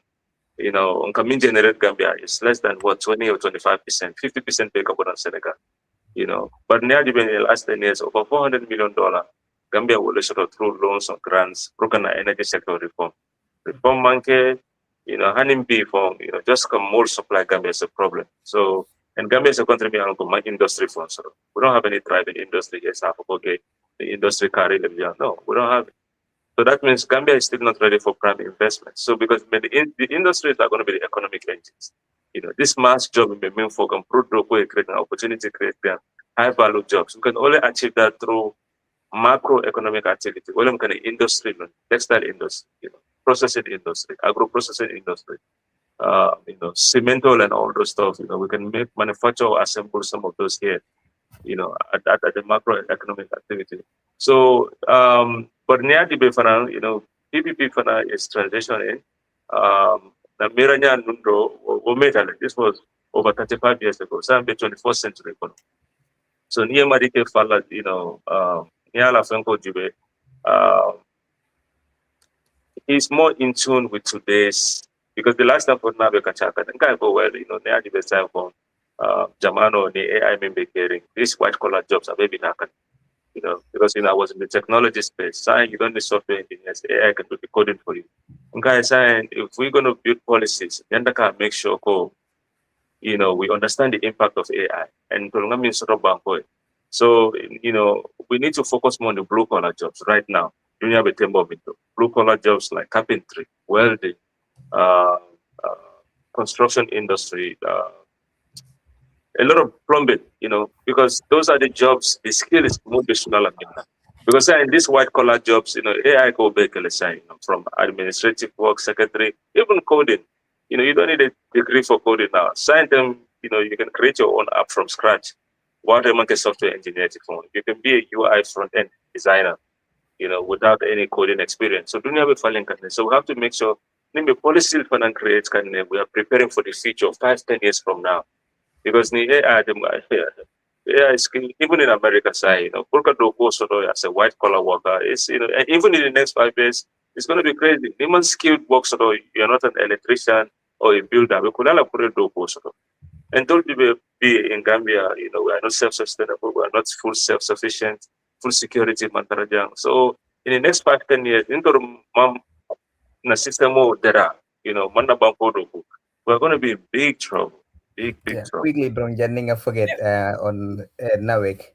Speaker 2: Unkamin generate Gambia is less than 20 or 25%, 50% bigger than Senegal. But nearly in the last 10 years, over $400 million, Gambia will issue through loans or grants, broken energy sector reform. Reform monkey, Hanimbi form, just come more supply Gambia is a problem. So, and Gambia is a country with industry funds. So we don't have any thriving industry. Yes, the industry carry them. No, we don't have it. So that means Gambia is still not ready for prime investment. So because the industries are going to be the economic engines. This mass job in the main for create an opportunity, create them, high value jobs. We can only achieve that through macroeconomic activity. Well, I'm kind of industry, textile industry, processing industry, agro processing industry, cemental and all those stuff. We can manufacture or assemble some of those here, at the macroeconomic activity. So, but near the Befana, PPP Fana is transitioning. The Miranya Nundro, this was over 35 years ago, so I'm the 21st century. So near Madike Fala, Niala Franco Jube, he's more in tune with today's, because the last time for Nabe Kachaka, the guy go well, near the best time for Jamano, the AI member caring, these white collar jobs are very knackered. Because I was in the technology space. Saying you don't need software engineers, AI can do the coding for you. And guys saying if we're gonna build policies, then they can make sure we understand the impact of AI and so we need to focus more on the blue collar jobs right now. Blue collar jobs like carpentry, welding, construction industry, a lot of plumbing, because those are the jobs, the skill is more traditional. Because in these white collar jobs, AI go back, from administrative work, secretary, even coding. You don't need a degree for coding now. Sign them, you can create your own app from scratch. Whatever software engineer, you can be a UI front end designer, without any coding experience. So, so we have to make sure the policy and creates we are preparing for the future 5-10 years from now. Because AI is even in America, say, as a white collar worker, is even in the next 5 years, it's going to be crazy. Even skilled work, you're not an electrician or a builder. We could all put a do and don't be in Gambia, we are not self-sustainable, we are not full self-sufficient, full security, so in the next 5-10 years, into the system there, we're going to be in big trouble. Big trouble.
Speaker 4: Quickly, Bron Janninga forget on Nawek.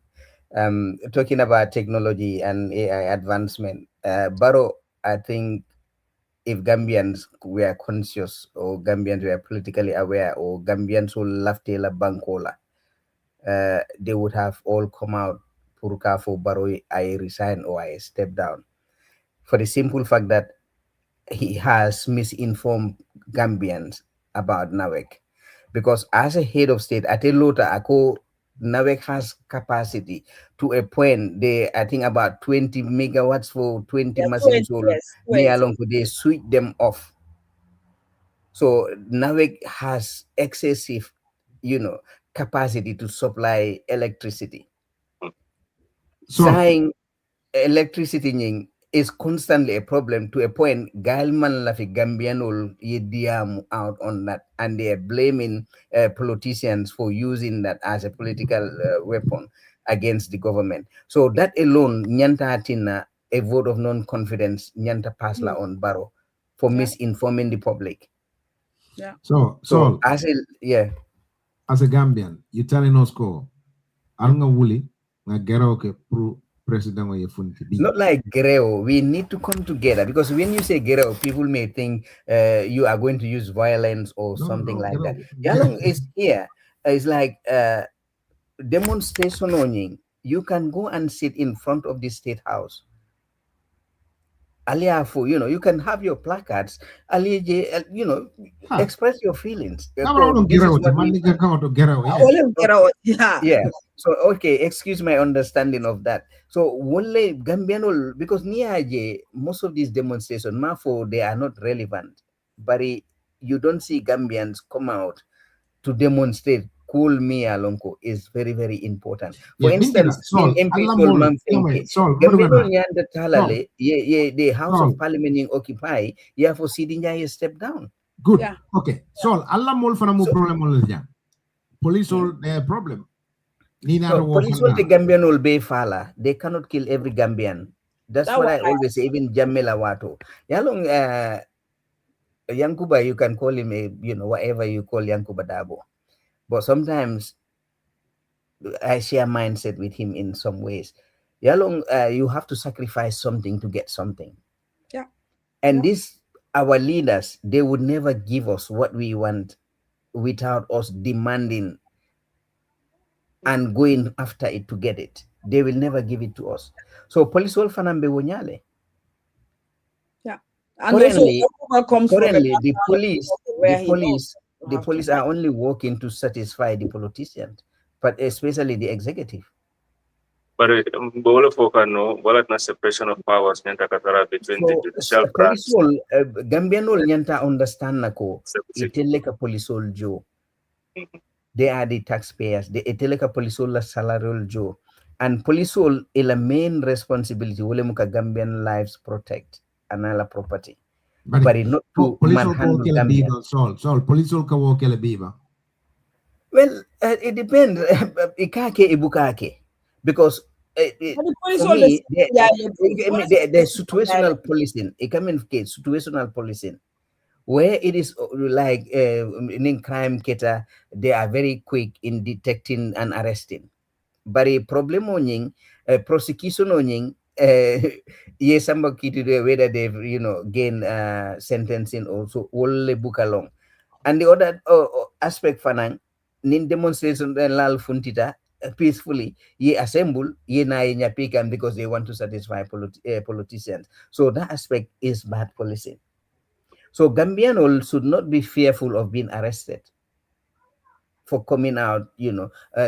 Speaker 4: Talking about technology and AI advancement, Barrow, I think if Gambians were conscious or Gambians were politically aware or Gambians who left la Bankola, they would have all come out Puruka for Barrow, I resign or I step down. For the simple fact that he has misinformed Gambians about Nawek. Because as a head of state, at a Lota, Ako Nawek has capacity to a point. I think about 20 megawatts for 20 machines. They switch them off. So Nawek has excessive, capacity to supply electricity. Saying electricity is constantly a problem to a point. Galman Lafi Gambianol Yediam out on that, and they are blaming politicians for using that as a political weapon against the government. So that alone, Nyanta Atina, a vote of non-confidence, Nyanta Pasla on Barrow for misinforming the public.
Speaker 3: Yeah.
Speaker 1: So
Speaker 4: as
Speaker 1: a Gambian, you're telling us Alunga Wuli na Gerauke pro president wa Yefunti.
Speaker 4: Not like Gereo. We need to come together, because when you say Gereo, people may think you are going to use violence or something like that. Yalong is here. It's like demonstration. You can go and sit in front of the State House. Aliafu, you can have your placards. Express your feelings. Yeah. So, okay, excuse my understanding of that. So, Wole Gambiano, because most of these demonstrations, they are not relevant. But you don't see Gambians come out to demonstrate. Cool me alonko is very, very important. For instance, the House of Parliament in Occupy, for Sidinya step down.
Speaker 1: Good. Yeah. Okay. So Allah mol fana mo problem on the police all problem.
Speaker 4: Police will the Gambian will be fala. They cannot kill every Gambian. That's what I always say, even Jamila Wato. Yalong Yankuba, you can call him whatever you call Yankuba Dabo. But sometimes I share mindset with him in some ways. Yalong, you have to sacrifice something to get something.
Speaker 3: Yeah.
Speaker 4: And our leaders, they would never give us what we want without us demanding and going after it to get it. They will never give it to us. So police will fanambe wonyale.
Speaker 3: Yeah. And
Speaker 4: Currently,
Speaker 3: also, comes
Speaker 4: currently the
Speaker 3: from
Speaker 4: police are only working to satisfy the politicians, but especially the executive.
Speaker 2: But bolo foka no, wala na separation of powers nyanta katara between the judicial branch.
Speaker 4: Gambianol nyanta understand nako iteleka polisol jo. They are the taxpayers. They iteleka polisol la salarial jo. And polisol is the main responsibility wole muka Gambian lives protect anala property. But it not to manhandle Gambian.
Speaker 1: Police will go kill a beaver.
Speaker 4: Well, it depends. Ikake ibukake, because for me, the situational policing. It come in case situational policing, where it is like in crime keta, they are very quick in detecting and arresting. But a problem onying prosecution onying yes, somebody to whether they've gain sentencing also will book along. And the other aspect fanang nin demonstration lal funtita peacefully ye assemble ye na nyapikam because they want to satisfy politicians. So that aspect is bad policing. So Gambian should not be fearful of being arrested for coming out,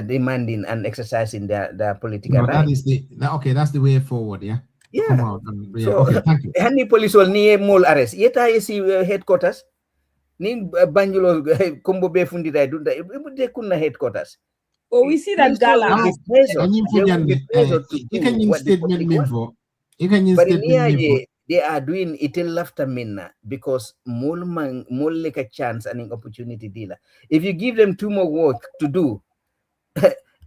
Speaker 4: demanding and exercising their political rights.
Speaker 1: That's the way forward, yeah.
Speaker 4: Yeah.
Speaker 1: Come out
Speaker 4: So,
Speaker 1: okay, thank you.
Speaker 4: Any police will need more arrest. Yeta is headquarters. Ni Banjulo Combo Bay Fundita do that. They couldn't headquarters.
Speaker 3: Oh, we see that gala.
Speaker 1: You can use statement info. You can use statement info.
Speaker 4: They are doing it in laughter minna because more like a chance and an opportunity dealer. If you give them 2 more work to do,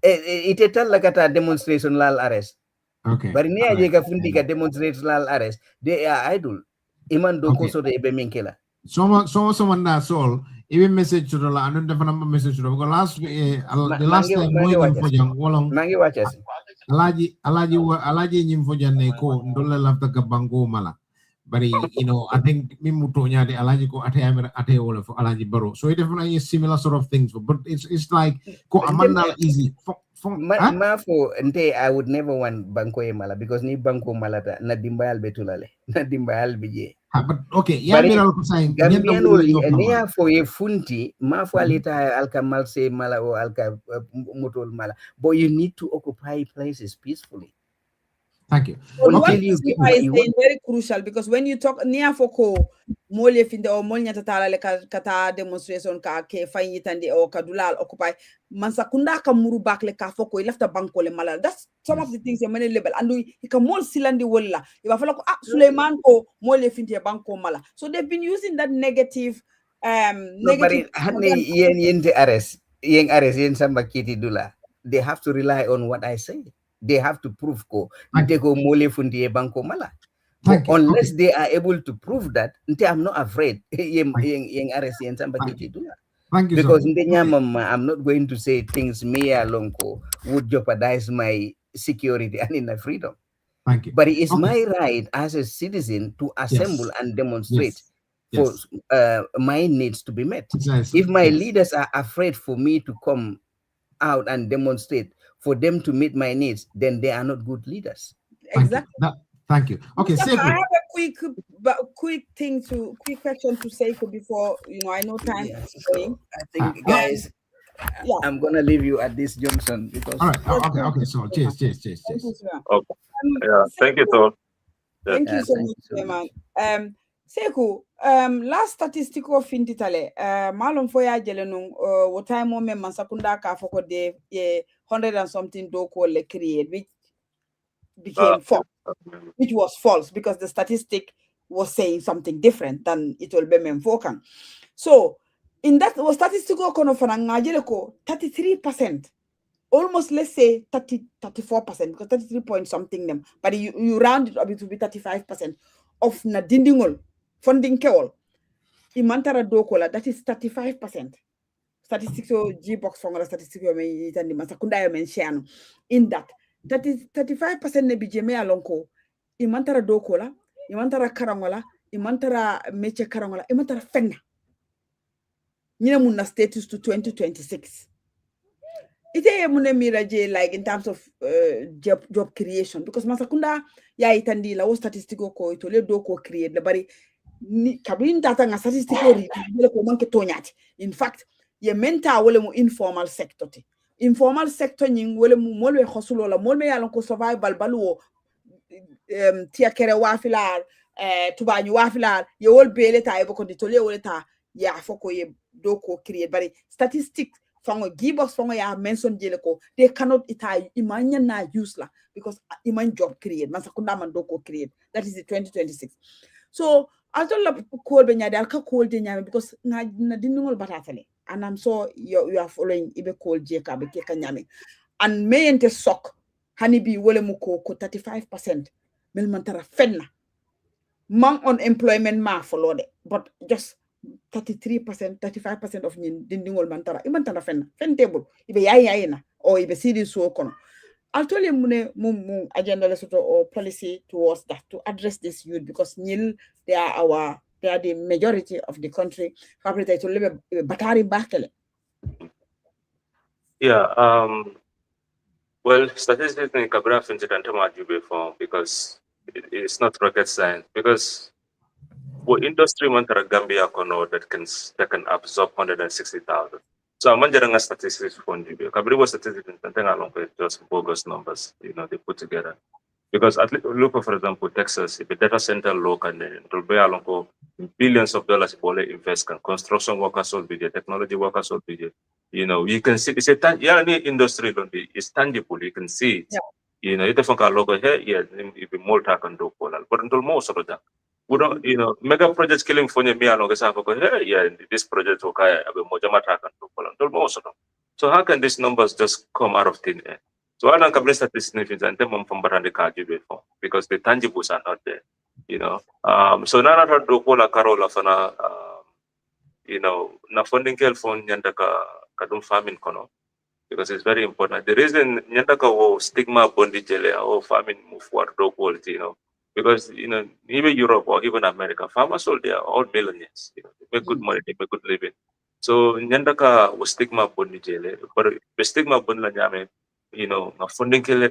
Speaker 4: it tell like a demonstration lal arrest.
Speaker 1: Okay.
Speaker 4: But near Jega Fundika demonstrates lal arrest, they are idle. Iman doko so the Ebeminkela.
Speaker 1: Someone that's all. Even message to the land and the message to the last the last time
Speaker 4: Mangi watches.
Speaker 1: Alaji nyimfojane ko ndola lafta kabango mala. But I think mimutonya de alaji ko ate all for alaji baro. So it definitely is similar sort of things. But it's like ko amanda easy.
Speaker 4: For nte I would never want banko mala because ni banko malata na dimbayal betulale na dimbayal bije.
Speaker 1: But okay, yeah,
Speaker 4: Gambian for a funti, alita alka malse mala or alka mutol mala. But you need to occupy places peacefully.
Speaker 1: Thank you.
Speaker 3: Well, what is very crucial because when you talk near foko mole finde or molnya tatala le kata demonstration ka ke fayitande or kadulal occupy mansakunda ka muru back le ka foko left the banko le mala. That's some of the things you many label and you can mol silandi wala if I feel like Suleiman ko mole finde banko mala. So they've been using that negative negative
Speaker 4: yente arrest yen samba kiti dula. They have to rely on what I say. They have to prove banko mala. Unless they are able to prove that, I'm not afraid.
Speaker 1: Thank you.
Speaker 4: Because I'm not going to say things me alone would jeopardize my security and in my freedom.
Speaker 1: Thank you.
Speaker 4: But it is my right as a citizen to assemble and demonstrate for my needs to be met. If my leaders are afraid for me to come out and demonstrate for them to meet my needs, then they are not good leaders.
Speaker 3: Exactly.
Speaker 1: Thank you. Okay,
Speaker 3: I have a quick question to say before I know time is going.
Speaker 4: I think, guys, I'm gonna leave you at this junction because.
Speaker 1: All right. Okay. So, cheers.
Speaker 2: Okay. Thank you, Thor.
Speaker 3: Thank you so much, man. Seku, last statistical fintitale, malum foya jelenung, what time moment mansakunda ka foko de 100 and something doko le create, which became false, which was false because the statistic was saying something different than it will be menfokan. So, in that was statistical konofanangajeleko 33%, almost let's say 34%, because 33 point something them, but you round it up to be 35% of nadindingol. Funding kewol imantara dokola that is 35%. Statistics G-box from the statistics itandi masakunda yo mention in that is 35% ne bijeme alonko imantara dokola imantara karangola imantara meche karangola imantara fenna nyina munna status to 2026 ite mune mira je like in terms of job creation because masakunda ya itandi la statistico ko to le do ko create le bari ni kabin data nga statistico ri le ko manke tonyati in fact ye menta wala mu informal sector te informal sector nying wala mu molwe khosulo la molme yalon ko survival baluwo tia kere wafilar tubanyu wafilar ye wol bele ta e boko di tole wala ta ya foko ye do ko create bari statistics fango gibos fango ya mention jele ko they cannot imanya na use la because iman job create man sakunda man do ko create that is the 2026 so although la call be nyaade alka call de nyame because na dinngol batatale and I'm so you are following ibe call je ka be ke ka nyame and mayente sok hani bi wole mu ko 35% mel man tara fenna man unemployment ma follow de but just 33%, 35% of dindingol mantara imantara fen table ibe yayina or ibe sidi so kono altole mune agenda lesoto or policy towards that to address this youth because they are the majority of the country fabrita to live batari bakele.
Speaker 2: Yeah, well, statistics in Kabra incident before because it's not rocket science because what industry mantara Gambia kono that can absorb 160,000. So I'm wondering a statistics from you. Kabri was statistics along with just bogus numbers, they put together. Because at least look for example, Texas, if a data center local and it'll be along billions of dollars invest in construction workers will be there, technology workers will be there. You can see it's a industry it's tangible, you can see it. Yeah. It's a logo here, it be more can do but until most of that. We don't, mega projects killing for me along this project okay, so how can these numbers just come out of thin air? So I don't come statistics and them from Barandi before because the tangibles are not there, So now I do call a Carola fana, na funding kell for Nyandaka kadum farming kono because it's very important. The reason Nyandaka wo stigma bondi jele or farming move forward do quality, because even Europe or even America, farmers they are all millionaires, they make good money, they make good living. So Nyandaka was stigma bondi jele, but the stigma bondi la nyame, funding care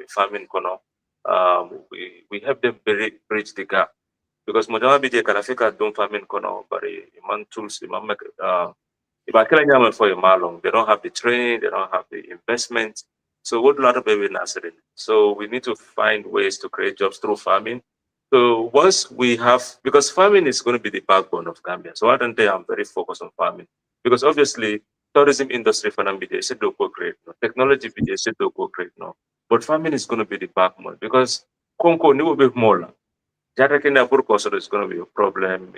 Speaker 2: farming kono, we have them bridge the gap because Mojama BJ Kanafika don't farming kono, but man tools, if I kill a for a malong, they don't have the training, they don't have the investment. So what lot of baby nursery? So we need to find ways to create jobs through farming. So once we have, because farming is going to be the backbone of Gambia. So I don't think I'm very focused on farming because obviously tourism industry for Namibia is do great, technology is do great, but farming is going to be the backbone because Konko will be more. Jatakina Purkoso is going to be a problem,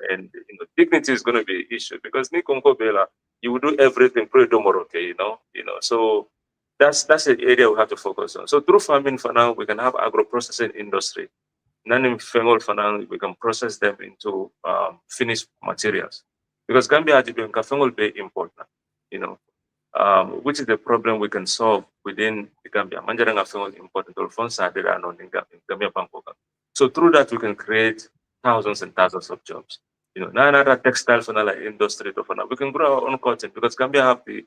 Speaker 2: and dignity is going to be an issue because Nikonko Bela, you will do everything pretty okay, So that's the area we have to focus on. So through farming for now, we can have agro-processing industry. Non-fengal for now, we can process them into finished materials. Because Gambia will be important, which is the problem we can solve within the Gambia. Manjaranga fengal important Gambia Bangkok. So through that, we can create thousands and thousands of jobs. Another textile industry, we can grow our own cotton because Gambia have the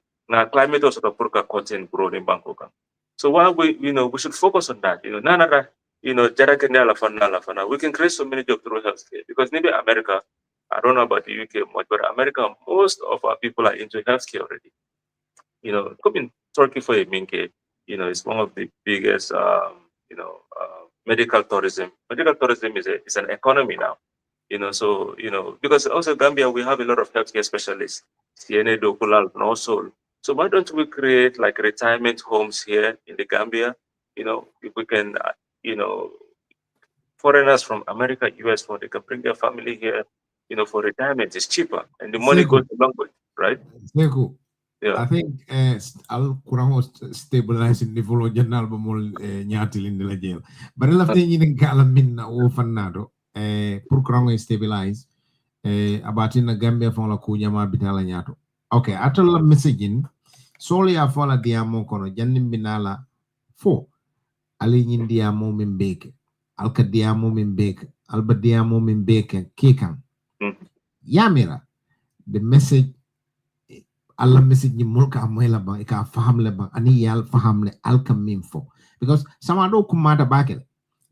Speaker 2: climate also to put cotton grown in Bangkok. So while we should focus on that. We can create so many jobs through healthcare because maybe America, I don't know about the UK much, but America, most of our people are into healthcare already. Coming Turkey for a minke, it's one of the biggest, medical tourism. Medical tourism is an economy now, So because also Gambia we have a lot of healthcare specialists, So why don't we create like retirement homes here in the Gambia? If we can, foreigners from America, US, they can bring their family here, for retirement. It's cheaper and the money goes along with, right?
Speaker 1: Yeah. I think I'll stabilize in the follow general bamol nyatil in the jail. But I love the in Galamin o fanado pour kurang stabilize about in the Gambia from la kunyama bitala nyato. Okay, after the messaging, solely a follow diamo kono jannim binala 4 ali nyin diamo min beke alka diamo min beke alba diamo min beke kikan. Yamira the message alla message ni mulka amoyla bang ika faham le bang ani yal faham le alkamim fo because sama do kumata bakel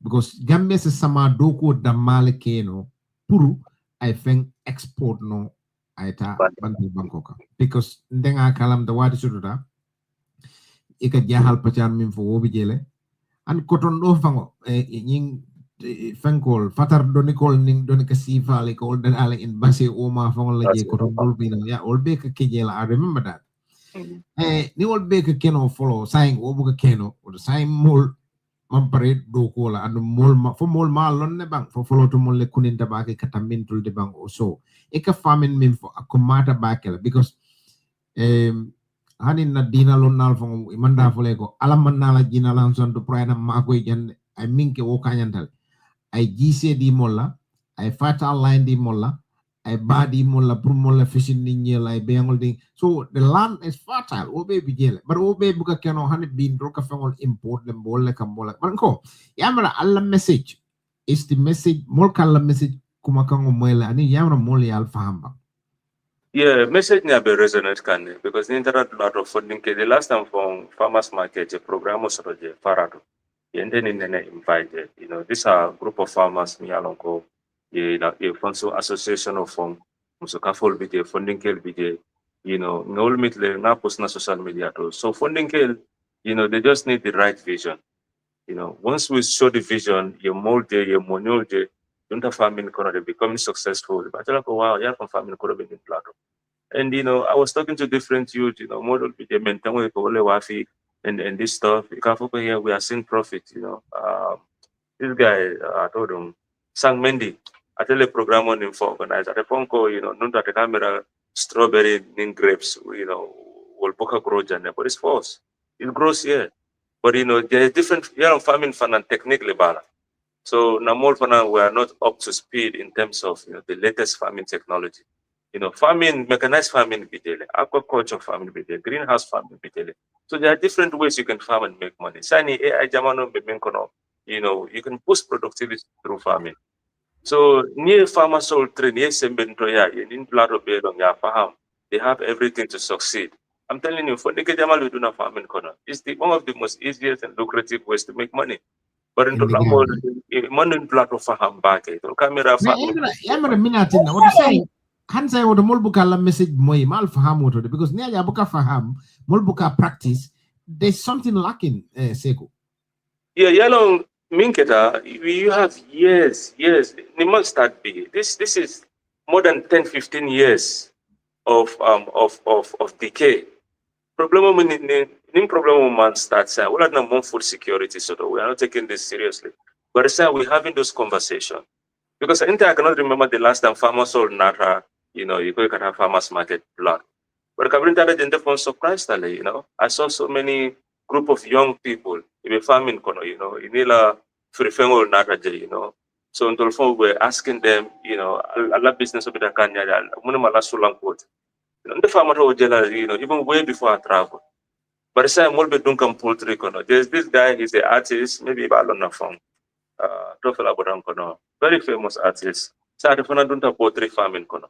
Speaker 1: because Gambia se sama do ko damale keno puru I think export no aita bantu Bangkok because ndenga kalam da wadi sududa ika jahal pachan min fo wobi jele an koton do fango nying fankol fatar donikol ning donika sifale ko dan ala in base o ma fango la je koton bol bina ya ol be ka kejela I remember that ni ol be ka keno follow saying o buka keno o saying mol mampare do ko la and mol ma fo mol ma lon ne bang fo follow to mol le kunin tabake katamintul de bang o so e ka famin min fo akomata bakela because hanin na dina lon nal fo imanda fo le ko alam man nala jina lan son to prana ma koy jande ay minke wo kanyantal ay gise di molla ay fatal line di molla ay badi molla pour molla fishing ni nyel ay bengol di so the land is fertile o be bijele but o be buka keno hani bin do ka fengol import dem bolle kam bolla man ko yamra alla message is the message mol kala message kuma kango moyla ani yamra mol yal fahamba.
Speaker 2: Yeah, message never be resonant can because the internet lot of funding the last time from farmers market a program was farado. And then invited, these are a group of farmers, me along go, a Fonso association of Musokafol BJ, funding kill BJ, no meet na post na social media too. So funding kill, they just need the right vision. Once we show the vision, your mold day, your money day, don't have farming corner becoming successful. But like, wow, yeah, from farming corner in plateau. And I was talking to different youth, model BJ maintain with wafi. And this stuff, here we are seeing profit, this guy, I told him, Sang Mendy, I tell the program on him for organize at a phone call, not at the camera, strawberry in grapes, will boka grow jane, but it's false. It grows here. But there's different farming fund and technically bala. So Namol Fana, we are not up to speed in terms of the latest farming technology. Farming, mechanized farming bidele, aquaculture farming bidele, greenhouse farming bidele. So there are different ways you can farm and make money. Sani AI jamano bemenkono, you can boost productivity through farming. So near farmer soul train, yes, sembentoya, in plato belong ya farm, they have everything to succeed. I'm telling you, for Nike Jamal we do not farming corner. It's one of the most easiest and lucrative ways to make money. But in the language, money in plato farm back, camera farming.
Speaker 1: What you saying? Hansa wodo mulbuka la message moy mal faham woto because niya buka faham mulbuka practice there's something lacking Seku.
Speaker 2: Yeah, yellow minketa you have years ni must start big. This is more than 10-15 years of decay. Problem man starts we are not food security so we are not taking this seriously. But we're having those conversations. Because I cannot remember the last time farmers sold nata. You go at a farmers market block. But I'm surprised, I saw so many group of young people in the farming corner, inila frifengo nataje, so until we're asking them, a lot business of the Kanya, Munamala Sulankot. The farmer, even way before I travel. But the same will be Duncan Poultry corner. There's this guy, he's an artist, maybe Balona from Tofela Bodankono, very famous artist. So I don't poultry farming corner.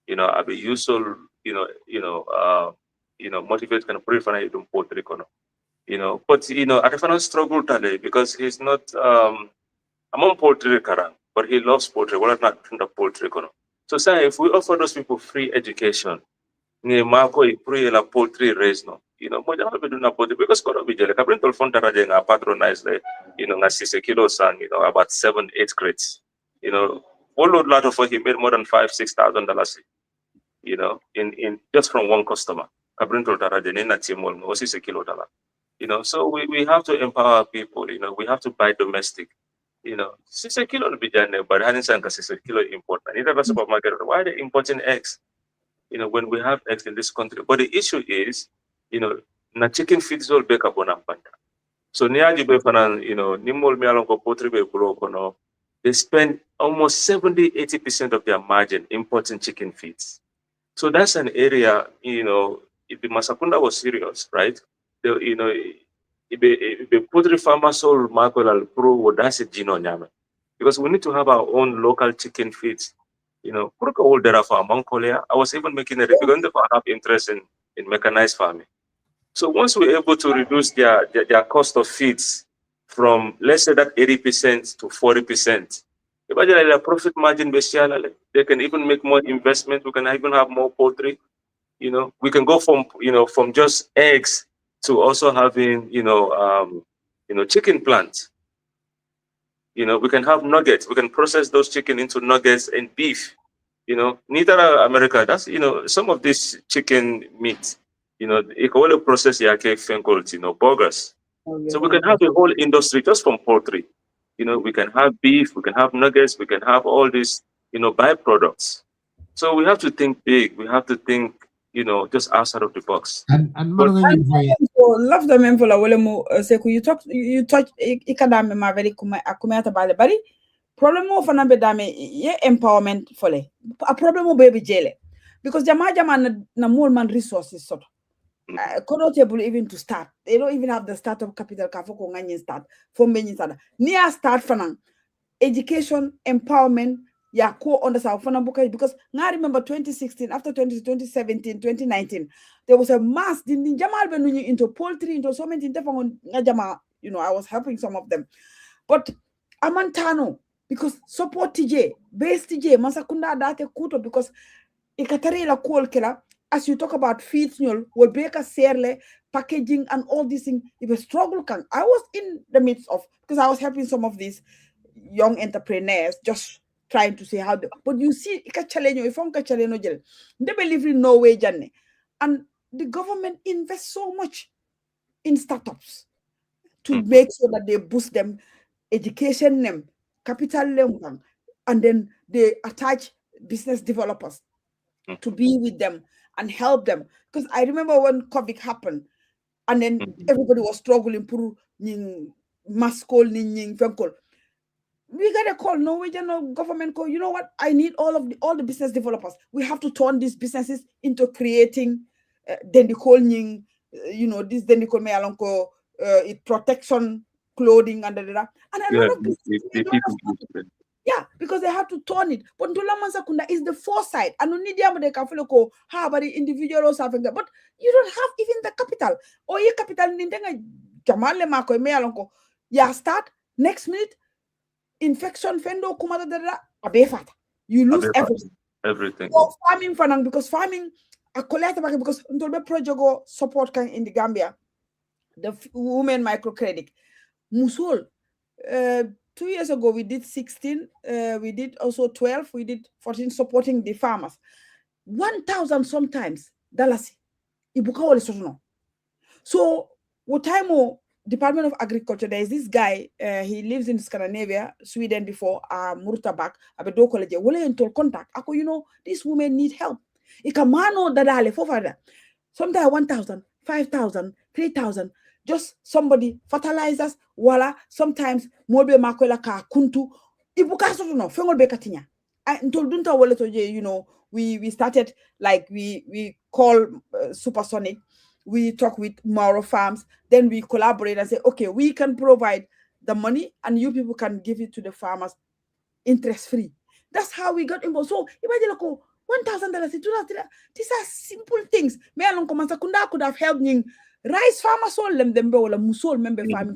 Speaker 2: I be useful, motivate kind of prefer you don't poultry corner. But I don't struggle today because he's not among poultry karan, but he loves poultry. We're not the poultry corner. So say if we offer those people free education, near Marco free la poultry raise no, more than we do not poultry because kono be jele. Kabrin tolfon taraje nga patronize le, nga 6 kilos and about 7-8 crates. All lot of he made more than $5,000-6,000. In just from one customer. So we have to empower people, we have to buy domestic. 6 kilo to be done, but having 6 kilo important. In the supermarket, why are they importing eggs? When we have eggs in this country. But the issue is, na chicken feeds all back up on Ampanta. So they spend almost 70-80% of their margin importing chicken feeds. So that's an area, if the Masakunda was serious, right? If the poultry farmers sold Marco Pro, that's a gino nyame. Because we need to have our own local chicken feeds. I was even making a because I have interest in mechanized farming. So once we're able to reduce their cost of feeds from, let's say, that 80% to 40%, imagine the profit margin, they can even make more investment. We can even have more poultry. We can go from just eggs to also having, chicken plants. We can have nuggets. We can process those chicken into nuggets and beef. Neither America, that's, some of this chicken meat, it can only process burgers. So we can have a whole industry just from poultry. We can have beef, we can have nuggets, we can have all these, byproducts. So we have to think big. We have to think, just outside of the box.
Speaker 1: And
Speaker 3: love the men for la wole mo seku you touch ikadame ma very kumata bale bari problem mo fana be dame ye empowerment fole a problem mo baby jele because jama na more man resources sort not able even to start. They don't even have the startup capital ka foko ngani start for many start near start fana education empowerment ya ko understand fana buka because I remember 2016 after 2017 2019 there was a mass in Jamal Benuni into poultry into so many jama, I was helping some of them, but amantano because support TJ base TJ masakunda date kuto because ikatari la cool killer. As you talk about feeds, will break a serle, packaging and all these things. It was struggle. I was in the midst of, because I was helping some of these young entrepreneurs, just trying to say how. But you see, they believe in no way, Janne. And the government invests so much in startups to make sure that they boost them, education them, capital them, and then they attach business developers to be with them and help them. Because I remember when COVID happened, and then everybody was struggling. We got a call, Norwegian government call. You know what? I need all the business developers. We have to turn these businesses into creating this then they call me alonko protection clothing and a lot of businesses. Yeah, because they have to turn it. But Ndula Mansakunda is the foresight. And you need the capital, but the individual something. But you don't have even the capital. Or your capital nintenga Jamale Mako me alonko. Yeah, start next minute. Infection fendo kumada dada abefata. You lose
Speaker 2: everything.
Speaker 3: So farming fanang because farming a collect because Ndolbe project go support kan in the Gambia. The women microcredit. Musul 2 years ago, we did 16, we did also 12, we did 14 supporting the farmers. 1,000 sometimes, dollars. So, what time Department of Agriculture, there is this guy, he lives in Scandinavia, Sweden before, Murtabak, Abedo College, wole into contact. Ako, these women need help. Ikamano dadale for father. Sometimes 1,000, 5,000, 3,000. Just somebody fertilizers, wala, sometimes mobe makwela ka kuntu. Ibuka so no, fengol be katinya. Ntol wale toje, we started like we call Supersonic. We talk with Mauro Farms, then we collaborate and say, okay, we can provide the money and you people can give it to the farmers interest free. That's how we got involved. So imagine $1,000. These are simple things. Me along Komansakunda could have helped me. Rice farmers all them or musol member farming.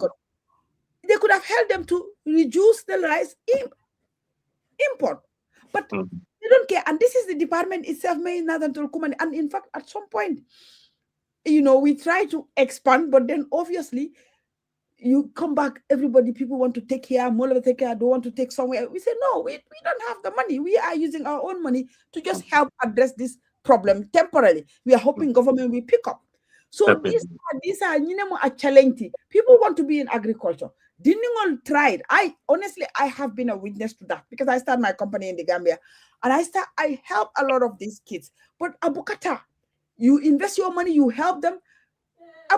Speaker 3: They could have helped them to reduce the rice import, but they don't care. And this is the department itself, and in fact, at some point, we try to expand, but then obviously you come back, people want to take care, more take care, don't want to take somewhere. We say, no, we don't have the money. We are using our own money to just help address this problem temporarily. We are hoping government will pick up. So these are a challenge. People want to be in agriculture. Diningol tried. I have been a witness to that because I started my company in the Gambia and I help a lot of these kids. But Abukata, you invest your money, you help them.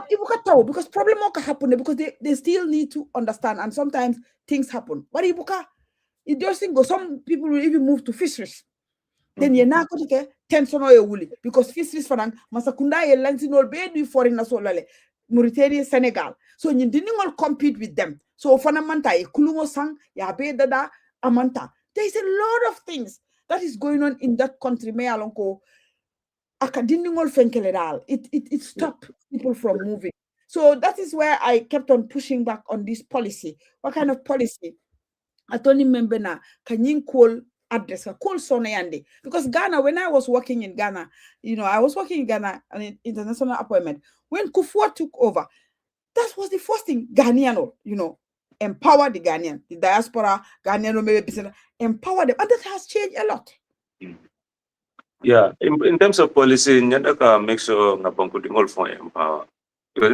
Speaker 3: Because problem happen because they still need to understand, and sometimes things happen. But Ibuka, it doesn't go. Some people will even move to fisheries. Then you're not going to get tension or woolly because fisheries for Masakunda and Lansinol be foreign solale, Mauritania, Senegal. So you didn't all compete with them. So Fanamanta, Kulumo Sang, Yabe Dada, Amanta. There is a lot of things that is going on in that country. Me alonko it stopped people from moving. So that is where I kept on pushing back on this policy. What kind of policy? I told him, "Membena, can you call address? Call Sonayande." Because Ghana, when I was working in Ghana, I was working in Ghana on an international appointment. When Kufuor took over, that was the first thing Ghanaian, empower the Ghanaian, the diaspora, Ghanaian, maybe empower them, and that has changed a lot.
Speaker 2: Yeah, in terms of policy, Nyandaka make sure Napankudingol for empower. Because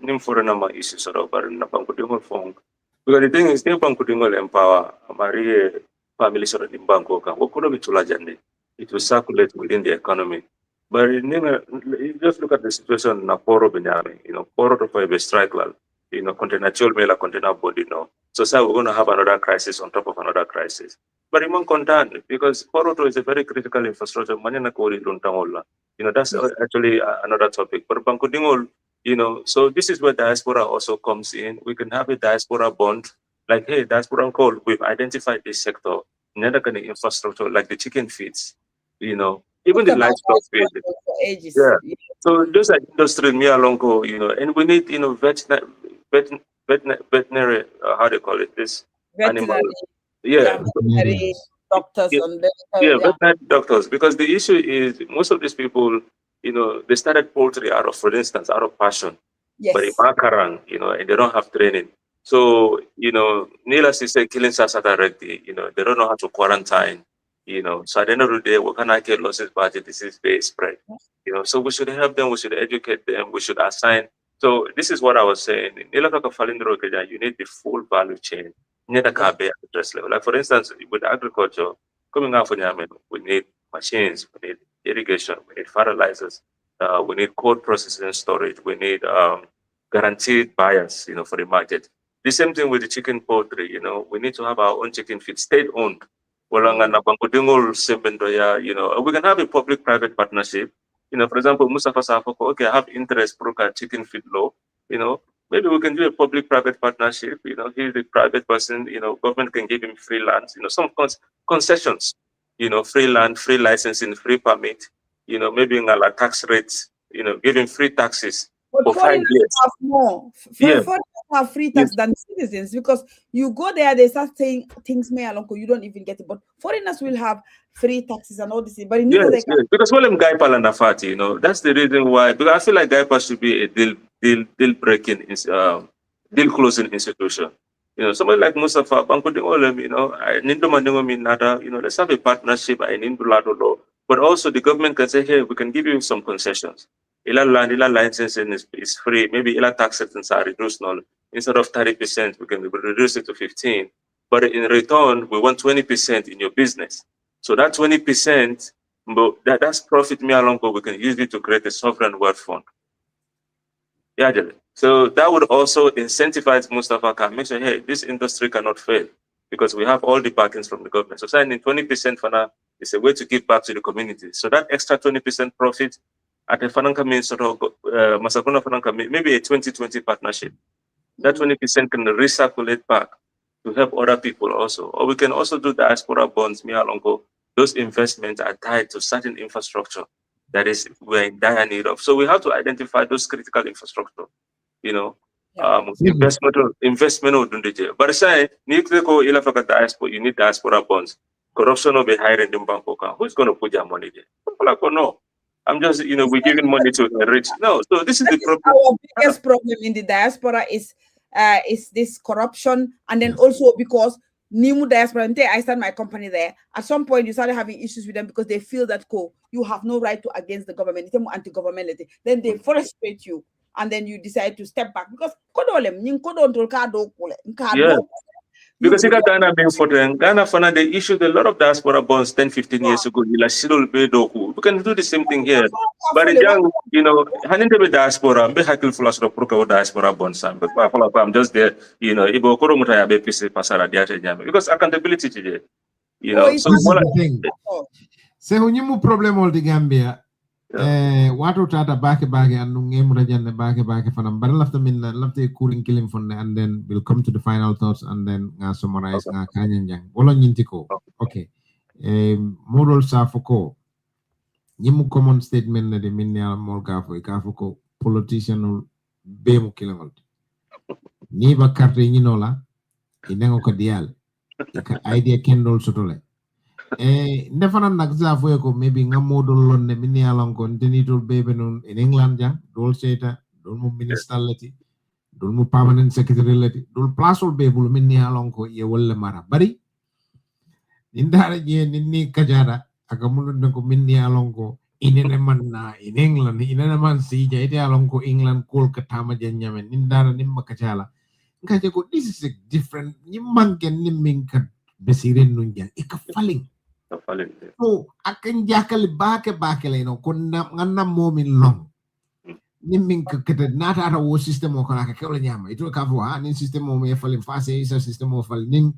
Speaker 2: nim foreign issues sort of, but Napankudingol for. Because the thing is, Napankudingol empower Marie family sort of in Bangkok. What could be Tulajandi? It will circulate within the economy. But you just look at the situation in Poro Benyami, Poro to a strike, container mela container body, So we're going to have another crisis on top of another crisis. But I'm content because Poroto is a very critical infrastructure. That's actually another topic. But Bankudingol, so this is where diaspora also comes in. We can have a diaspora bond, like, hey, diaspora call, we've identified this sector, another kind of infrastructure, like the chicken feeds, even the livestock feed. Yeah. So those are industry, and we need, veterinary, how do you call it? This animal.
Speaker 3: Veterinary doctors.
Speaker 2: Veterinary doctors. Because the issue is most of these people, they started poultry for instance, out of passion.
Speaker 3: Yes.
Speaker 2: But in Makarang, and they don't have training. So, needless to say, killing Sasata Rekti, they don't know how to quarantine, So at the end of the day, what can I get losses by the disease-based spread? So we should help them, we should educate them, we should assign. So this is what I was saying. You need the full value chain. Like for instance, with agriculture, coming out from Yemen, we need machines, we need irrigation, we need fertilizers, we need cold processing and storage, we need guaranteed buyers, for the market. The same thing with the chicken poultry, we need to have our own chicken feed, state-owned. We can have a public-private partnership. For example, Mustafa Safoko, okay, I have interest broker chicken feed law, maybe we can do a public-private partnership. He's the private person, government can give him free land, some concessions, free land, free licensing, free permit, maybe in a tax rates, give him free taxes for 5 years.
Speaker 3: Have more. Foreigners have free tax than citizens because you go there, they start saying things you don't even get it. But foreigners will have free taxes and all this. But
Speaker 2: because Gaipa and Afati, that's the reason why. Because I feel like Gaipa should be a deal breaking, deal closing institution. Somebody like Mustafa, let's have a partnership but also the government can say, hey, we can give you some concessions. Ila licensing is free. Maybe ila tax settings are reduced now. Instead of 30%, we can reduce it to 15%. But in return, we want 20% in your business. So that 20%, that's profit me along, but we can use it to create a sovereign wealth fund. Yeah, so that would also incentivize Mustafa Khan, make sure, hey, this industry cannot fail because we have all the backings from the government. So signing 20% for now is a way to give back to the community. So that extra 20% profit at the Fananka means sort of Masakuna Fananka, maybe a 20-20 partnership. That 20% can recirculate back to help other people also. Or we can also do diaspora bonds, Mialongo. Those investments are tied to certain infrastructure that is we're in dire need of. So we have to identify those critical infrastructure, investment. But say, you need diaspora bonds. Corruption will be higher in the bank. Who's going to put your money there? People are going, no. I'm just, we're giving money to the rich. No, so this is the problem.
Speaker 3: Our biggest problem in the diaspora is this corruption, and then also because Nimu diaspora, I started my company there. At some point, you started having issues with them because they feel that you have no right to against the government. It's anti-governmentality. Then they frustrate you, and then you decide to step back because
Speaker 2: because Ghana being for them, Ghana they issued a lot of diaspora bonds 10-15 years ago. We can do the same thing here. But the diaspora, diaspora bonds. I'm just there, because accountability today.
Speaker 1: So when you problem all the Gambia, what tata back and nungem back fanam but love the cooling killing fund and then we'll come to the final thoughts and then summarize kanyan jang wala nyintiko okay model safoko Nyimu common statement na de minnial mol gafo ko politician be mu kilangol. Ni ba carte nyinola inengo ko dial. Ika idea kendol sotole. Ndefana nak zafo ko maybe ngamodol lon ne minnial ko denitol bebe non in England jang dol seta dol mu minister lati dol mu permanent secretary lati dol placeol bebul minnial ko ye wolle mara bari indara je ninni kajara aga mun ko minnial ko inene manna in England inene man si jaite alon ko England kol katama janyame nindara nimma kachala ngaje ko this is a different nimmanken nimminka besiren nunja ika faling so akan jakali bake le no kon nganna momin long nimminka kete nata ata wo system o kala ka kewla nyama ito ka fo ha nin system o me falin fase isa system o fal nin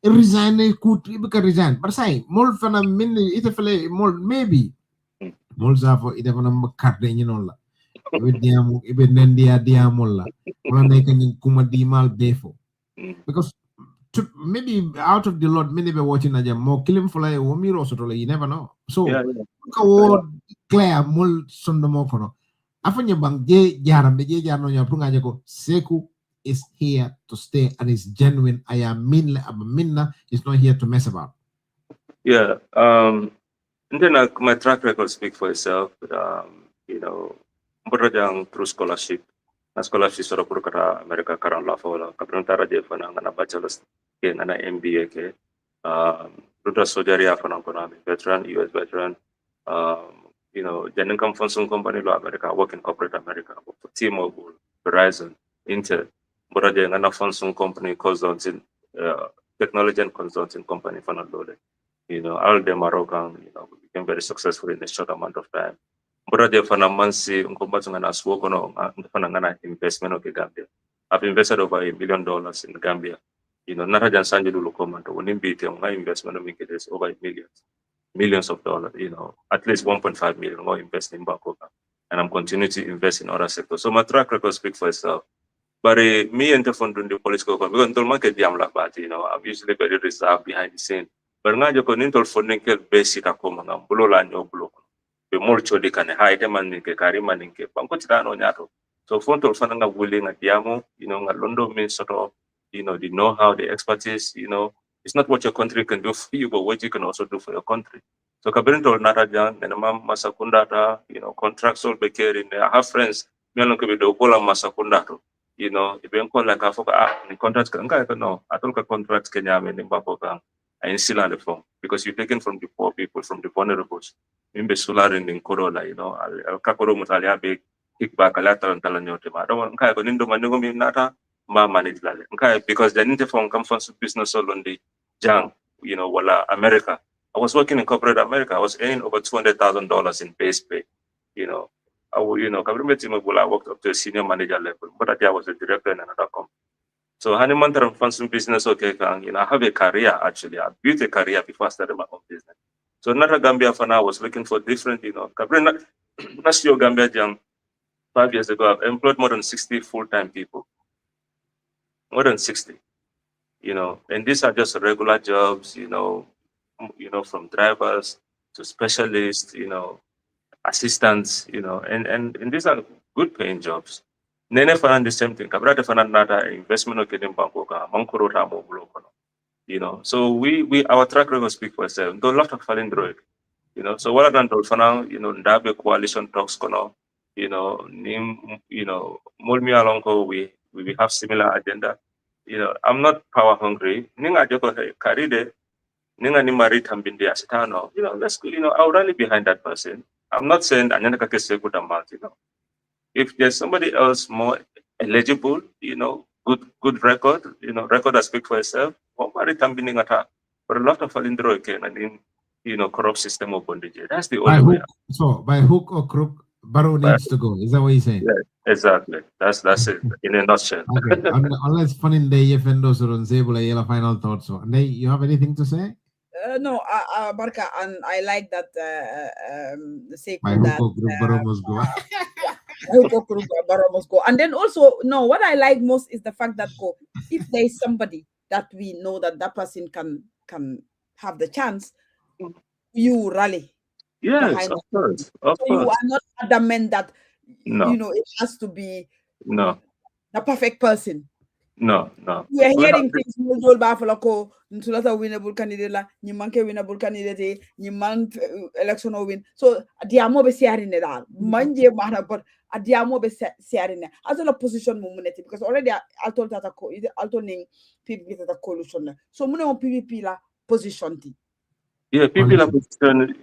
Speaker 1: resign kut ibika resign bar sai mol fana min ite fale mol maybe mol zafo ide fana makarde ni non la ibe diamu ibe nendia diamol la wala nay kan kuma dimal defo because maybe out of the lot many be watching aja mo kilim fly wo miro soto you never know so ko wo clear mol sondo mo kono afanya bang je jarambe je jarno nya pour ngaje ko Seku is here to stay and is genuine. I am minna is not here to mess about.
Speaker 2: Yeah, and then my track record speak for itself. You know, berajang through scholarship. Na scholarship soro pur kata Amerika karan la fola. Kapron tara je fana ngana bachelor's ke ngana MBA ke. Ruta sojaria fana kona veteran, US veteran. You know, Janin come from some company lo America, work in corporate America, work for T-Mobile, Verizon, Intel. Berajang ngana from some company consulting, technology and consulting company fana lole. You know, all the Moroccan, you know, became very successful in a short amount of time. But the Fanamansi, Uncombatan as work on Fanangana investment of Gambia. I've invested over $1 billion in Gambia. You know, Narajan Sanjulu Command, when in BT, my investment of is over millions of dollars, you know, at least 1.5 million more invest in Bangkok. And I'm continuing to invest in other sectors. So my track record speaks for itself. But me and the fund in the political because until market you know, I'm usually very reserved behind the scene. But now you can intol funding basic akoma ngam bulo la nyobulo be more chodi kan haite man ke kari man ke banko tano nyato so fontol fana nga willing at diamo you know nga londo means sort of you know the know-how, the expertise, you know it's not what your country can do for you but what you can also do for your country. So kabirintol nata jan and masakundata you know contracts all be caring. I have friends me alon ke be do kola masakundato you know even call like afoka ni contracts kan ka no atol ka contracts kenya me ni bapoka and still on the phone because you're taken from the poor people, from the vulnerables. Mimbe solar in Corolla, you know, I'll kakoro mutalia big kickback a lateral and talanyote. I don't want to go into manugo nata, ma manage lale. Because the interphone comes from business all on the jang, you know, wala America. I was working in corporate America. I was earning over $200,000 in base pay, you know. I worked up to a senior manager level, but I was a director in another company. So Hanimantaram function business, okay, you know, I have a career actually. I built a career before I started my own business. So Nata Gambia for now, I was looking for different, you know, last year Gambia Jam, 5 years ago, I've employed more than 60 full-time people. More than 60, you know, and these are just regular jobs, you know, from drivers to specialists, you know, assistants, you know, and these are good paying jobs. Nene fanan the same thing. Kabra de fanan nata investment of Kedim Bankoka, Mankoro Ramo Blokono. You know, so we our track record speak for itself. Do a lot of falling through. You know, so what I've done for you know, Ndabe coalition talks kono, you know, Nim, you know, Mulmi Alonko, we have similar agenda. You know, I'm not power hungry. Ninga Joko Karide, Ninga Nimari Tambindi Asitano, you know, let's you know, I'll rally behind that person. I'm not saying Anyanaka Kese good amount, you know. If there's somebody else more eligible, you know, good record, you know, record that speak for itself, but a lot of Falindro again and in, you know, corrupt system of bondage. That's the only way.
Speaker 1: So by hook or crook, Barrow needs to go. Is that what you're saying?
Speaker 2: Yeah, exactly. That's it in a nutshell.
Speaker 1: Okay. Unless fun in the Yefendos or on Zebula, final thoughts. So, and you have anything to say?
Speaker 3: No, Barka, and I like that Seku
Speaker 1: that Barrow must go.
Speaker 3: Barrow must go. And then also, no, what I like most is the fact that if there is somebody that we know that person can have the chance, you rally.
Speaker 2: Yes, of course, of
Speaker 3: So you
Speaker 2: course.
Speaker 3: are not adamant that
Speaker 2: No,
Speaker 3: it has to be
Speaker 2: no,
Speaker 3: the perfect person.
Speaker 2: no, no.
Speaker 3: We are
Speaker 2: We're not.
Speaker 3: hearing things multiple bafala ko ntulata winnable candidate la ni manke winnable candidate ni man election o win. So diamo be siarine dal. Manje mahna but diamo be siarine. As a position mumuneti because already I told that I told ning PPP that a coalition. So mune on PPP la position ti.
Speaker 2: Yeah, people are position,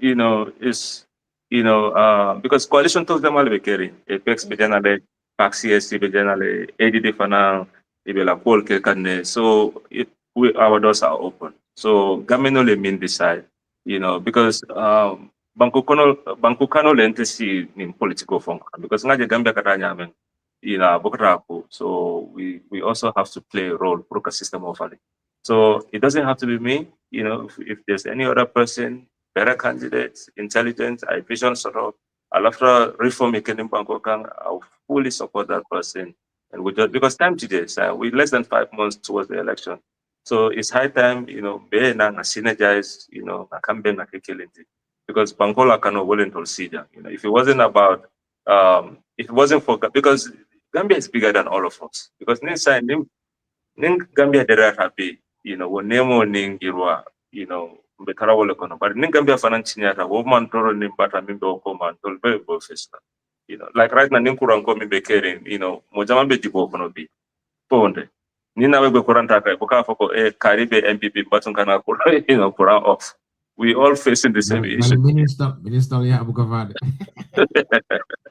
Speaker 2: is, because coalition talks them all be carry. Apex be generally, PAC CSC be generally, ADD fana, ibe la poll ke kanne. So our doors are open. So government only mean decide, because banku kano lente si in political function because ngaje Gambia katanya men, bokraku. So we also have to play a role for the system of it. So it doesn't have to be me. If there's any other person, better candidates, intelligent, I vision sort of, after reform in Bangkok, I'll fully support that person. And we just, because time today, we're less than 5 months towards the election. So it's high time, be na synergize, na campaign na kikilinti. Because Bankola cannot well into Sija. If it wasn't about, if it wasn't for, because Gambia is bigger than all of us. Because nin Gambia dera happy, wo nemo ning irwa, betara wole kono. But nin Gambia financiata, wo man toro nin bata mimbe oko man tol be bo festa. Like right now nin kuranko mimbe kering, mojama be jibo kono bi. Ponde. Nina we be kuranta kai buka foko Karibe MPP batun kana kuran off. We all facing the same issue.
Speaker 1: Minister ya Abu Gavad.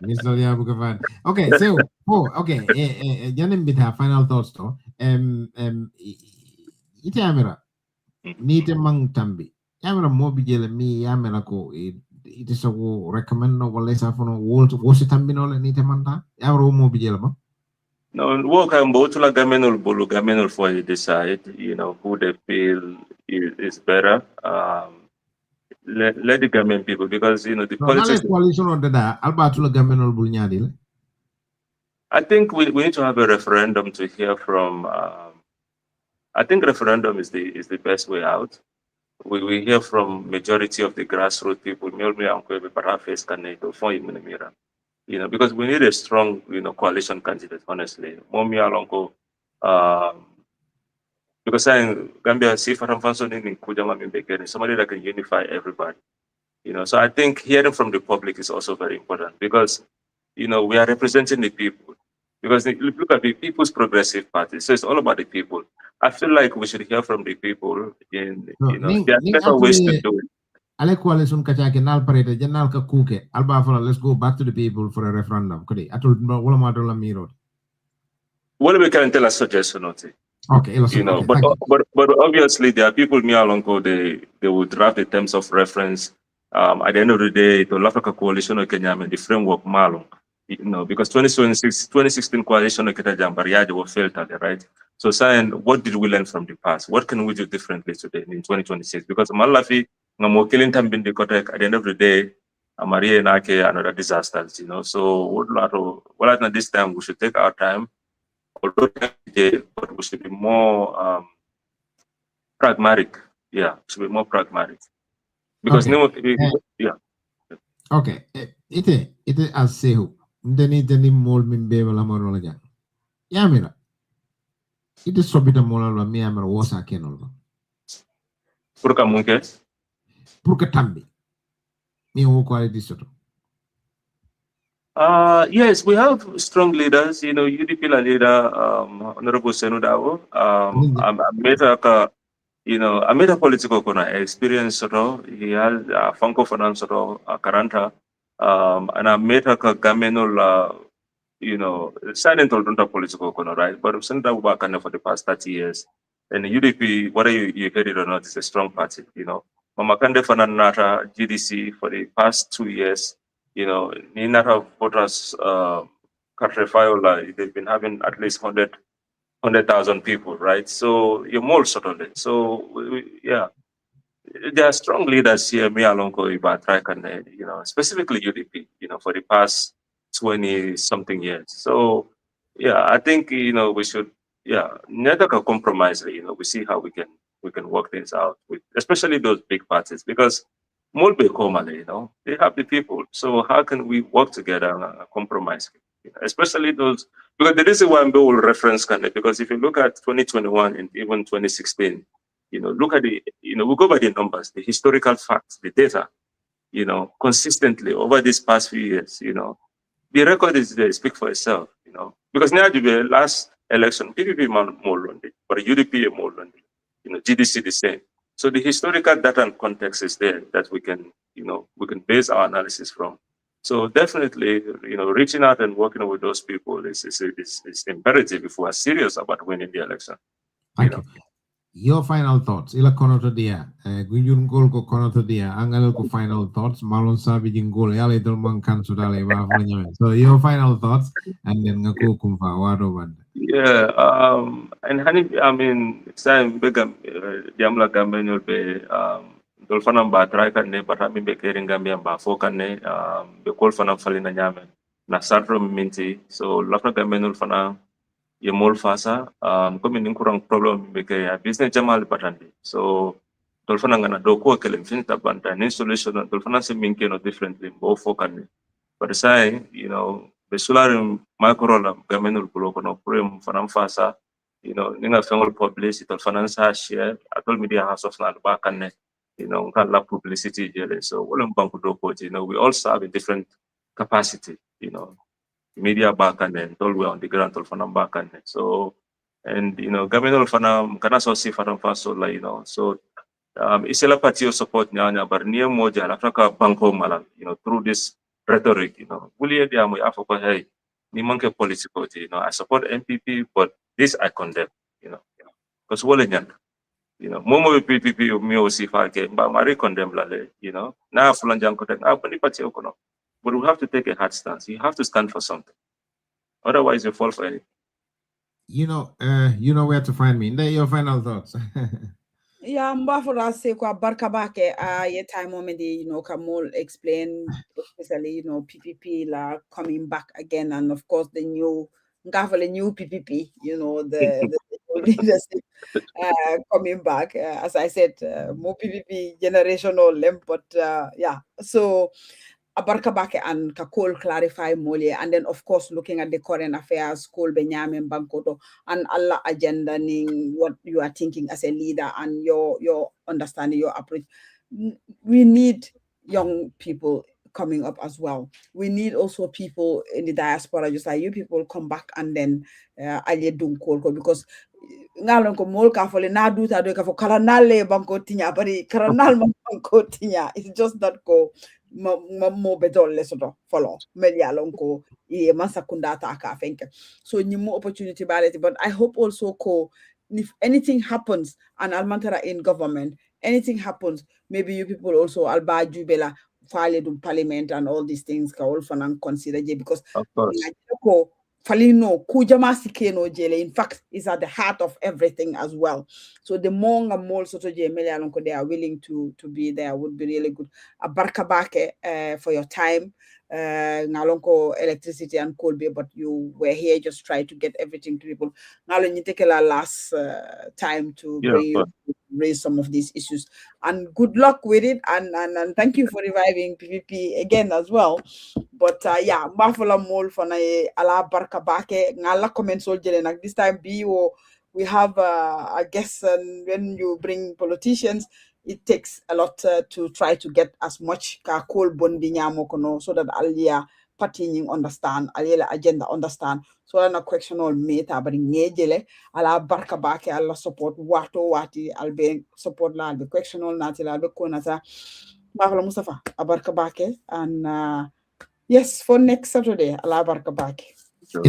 Speaker 1: Minister ya Abu Gavad. Okay, so okay, janem bita final thoughts to. Ite amira. Nite mang tambi. Amira mo bijele mi amira ko ite so recommend no wala sa fono wo se tambi no le nite manta. Amira mo bijele ba.
Speaker 2: No, work and botula gamenul for you decide, who they feel is better. Let the government people, because the politics.
Speaker 1: Coalition on that, Albatula gamenul bulnyadil.
Speaker 2: I think we need to have a referendum to hear from. I think referendum is the best way out. We hear from majority of the grassroots people. Because we need a strong, coalition candidate. Honestly, Momi Alonko, because saying Gambia see from functioning in Kujama Mimbekeni, somebody that can unify everybody. So I think hearing from the public is also very important because, we are representing the people. Because look at the People's Progressive Party, so it's all about the people. I feel like we should hear from the people. There are better ways to do it.
Speaker 1: Ale coalition kachake nal parete janal ka kuke alba fola let's go back to the people for a referendum kodi atul wala ma do la miro
Speaker 2: Well, we can tell a suggestion
Speaker 1: okay
Speaker 2: but obviously there are people near Lonko they will draft the terms of reference at the end of the day to Africa coalition of Kenya and the framework malong because 2016 coalition of Kenya Jambariaji were failed at the right. So saying what did we learn from the past? What can we do differently today in 2026? Because Malafi killing time been the at the end of the day, Maria and Ake another disasters, So at this time we should take our time, although but we should be more pragmatic. Yeah, we should be more pragmatic. Because
Speaker 1: Okay. Ite as sehu. Deni mol min be wala morola jang. Yamira. Ite sobita molala mi amira wosa kenol.
Speaker 2: Purka munke.
Speaker 1: Purka tambi. Mi wo quality soto.
Speaker 2: Yes, we have strong leaders. UDP leader, Honorable Senudao. I made a political experience. He has a Funko Finance Karanta. And I made a Gamenol, silent or political right? But Senator Wakanda for the past 30 years. And UDP, whether you heard it or not, is a strong party. Mama Kande Fananata, GDC for the past 2 years. Ninata voters, they've been having at least 100,000 people, right? So you're more certainly. So there are strong leaders here, me along and specifically UDP, for the past 20-something years. So I think we should never compromise. We see how we can work things out with, especially those big parties, because Molbe Komale, you know, they have the people. So how can we work together and compromise? You know, especially those, because the reason why I'm will reference Kanye, because if you look at 2021 and even 2016, you know, look at the, you know, we go by the numbers, the historical facts, the data, you know, consistently over these past few years, you know, the record is there, speak for itself, you know, because now the last election, PPP more London, but UDP more London, you know, GDC the same. So the historical data and context is there that we can, you know, we can base our analysis from. So definitely, you know, reaching out and working with those people is imperative if we are serious about winning the election.
Speaker 1: Thank you. Your final thoughts. Ila konoto dia. Gujun gol ko konoto dia. Angal ko final thoughts. Malon sabi jing gol. Yala idol man kan sudale wa So your final thoughts and then ngaku kumfa wado banda.
Speaker 2: Yeah, and honey, I mean, time begam jamla gambenul be dolfanam ba try kan ne but ami be kering gambia ba fo kan ne be kol fanam falina nyame na sarro minti so lafna gambenul fana ye mol fasa comme ni kurang problem be ke ya business jamal patandi so dolfana ngana do ko kelem finta banta ni solution dolfana se minke no differently bo fo kan ne but say you know be sularim micro la gamenul bulo kono problem fanam fasa you know ninga fengol publish it financial share atol media house of na ba kan you know kan la publicity jele so wolum banku do ko you know we all have a different capacity you know media back and then all we on the ground all fanam back and so and you know gamenul fanam kana so si fanam faso la you know so isela party support nyanya bar niya moja la ka banko malam you know through this rhetoric, you know, William Diamo Africa, hey, ni manke political, you know, I support MPP, but this I condemn, you know, because you know, Momo PPP mi osi falke, but Mari condemn lale, you know, now Fulanjang condemn, but we have to take a hard stance. You have to stand for something, otherwise you fall for anything.
Speaker 1: You know where to find me. Your final thoughts.
Speaker 3: Yeah, mbafura se kwa barka bake ye time moment you know Kamol explain especially you know PPP la coming back again and of course the new PPP you know the leadership coming back as I said more PPP generational limp but yeah so Abarkabake and Kakol clarify Mole, and then of course looking at the current affairs, Kol Benyamin Bankoto, and Allah agenda what you are thinking as a leader and your understanding, your approach. We need young people coming up as well. We need also people in the diaspora, just like you people come back and then alie dum kolko because ngalon ko mol ka fole na duta do ka fo kala nalle banko tinya bari karanal banko tinya it's just that go mo bedolle soto follow melialon ko e masakunda ta ka fenke so ni mo opportunity baleti but I hope also ko if anything happens and almantara in government anything happens maybe you people also alba jubela file dum parliament and all these things ka all fanan consider because
Speaker 2: of course
Speaker 3: Falino, Kujama Sikeno Jele, in fact, is at the heart of everything as well. So the more and more Soto Jemelianko they are willing to be there would be really good. A barkabake for your time. Ngalonko electricity and coal but you were here just try to get everything to people. Ngalon you take a last time to raise some of these issues and good luck with it and thank you for reviving PPP again as well. But yeah, Mafala Mol for ala barka bake ngala comment soldier like this time we have I guess when you bring politicians it takes a lot to try to get as much ka coal bondi nyamokono so that alia party understand alia agenda understand so na question all meta but ngejele ala barka bake ala support wato wati albe support la albe question all natila albe konata Mafala Mustafa abarka bake and yes, for next Saturday, Allah barka bake.
Speaker 1: So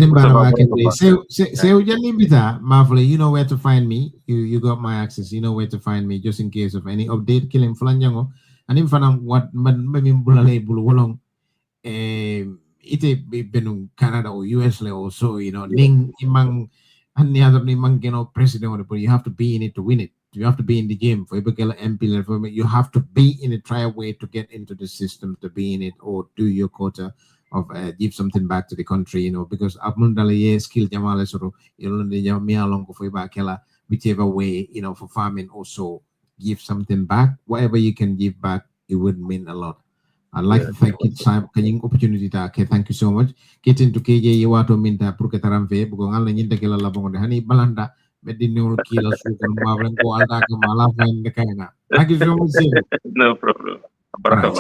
Speaker 1: Mafle, you know where to find me. You got my access. You know where to find me, just in case of any update. Killing Fulanjango, and in fanam what maybe bulale bulwolong. Ite benung Canada or US or so. You know, ning imang and the other nimang president, but you have to be in it to win it. You have to be in the game for Ibukela MP level. You have to be in it, try a way to get into the system to be in it or do your quota of give something back to the country, you know, because Abundale skill Jamala sort whichever way, you know, for farming also give something back, whatever you can give back, it would mean a lot. I'd like to thank you for the opportunity. Okay, thank you so much. Getting to KJ Yawato Minta Purketaramve, Bugongal and Yintakila Labong, Honey Balanda, Medino Kila Sukan Mavlan, go Alda Kamala, and the Kana. Thank you so much.
Speaker 2: No problem.
Speaker 1: Right.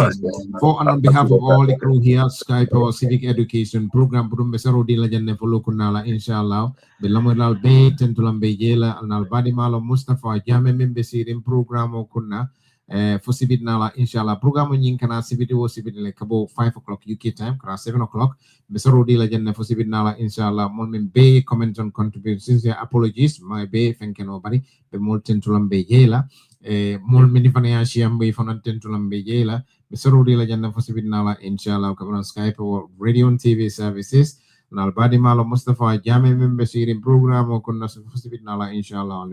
Speaker 1: For and on behalf of all the crew here, Skype or Civic Education Program, Purum Besaro di Lajan Nevolo Kunala, inshallah, Belamural Bay, Tentulam Bejela, and Albadi Malo Mustafa, Jame Membesirim Program or Kuna. For Sibit Nala, inshallah, program in Kana Sibit was Sibit like about 5 o'clock UK time, cross 7 o'clock. Besaro di Lajan for Sibit Nala, inshallah, Mon Bay comments on contributions, apologies, my Bay, thank you nobody, the Molten Tulam Bejela. Mol minifania shiambe fonan tentulam bejela besarudi la janna fosibit nala inshallah kabran Skype or radio and TV services nal badi malo Mustafa Jame member sirin program o kunna fosibit nala inshallah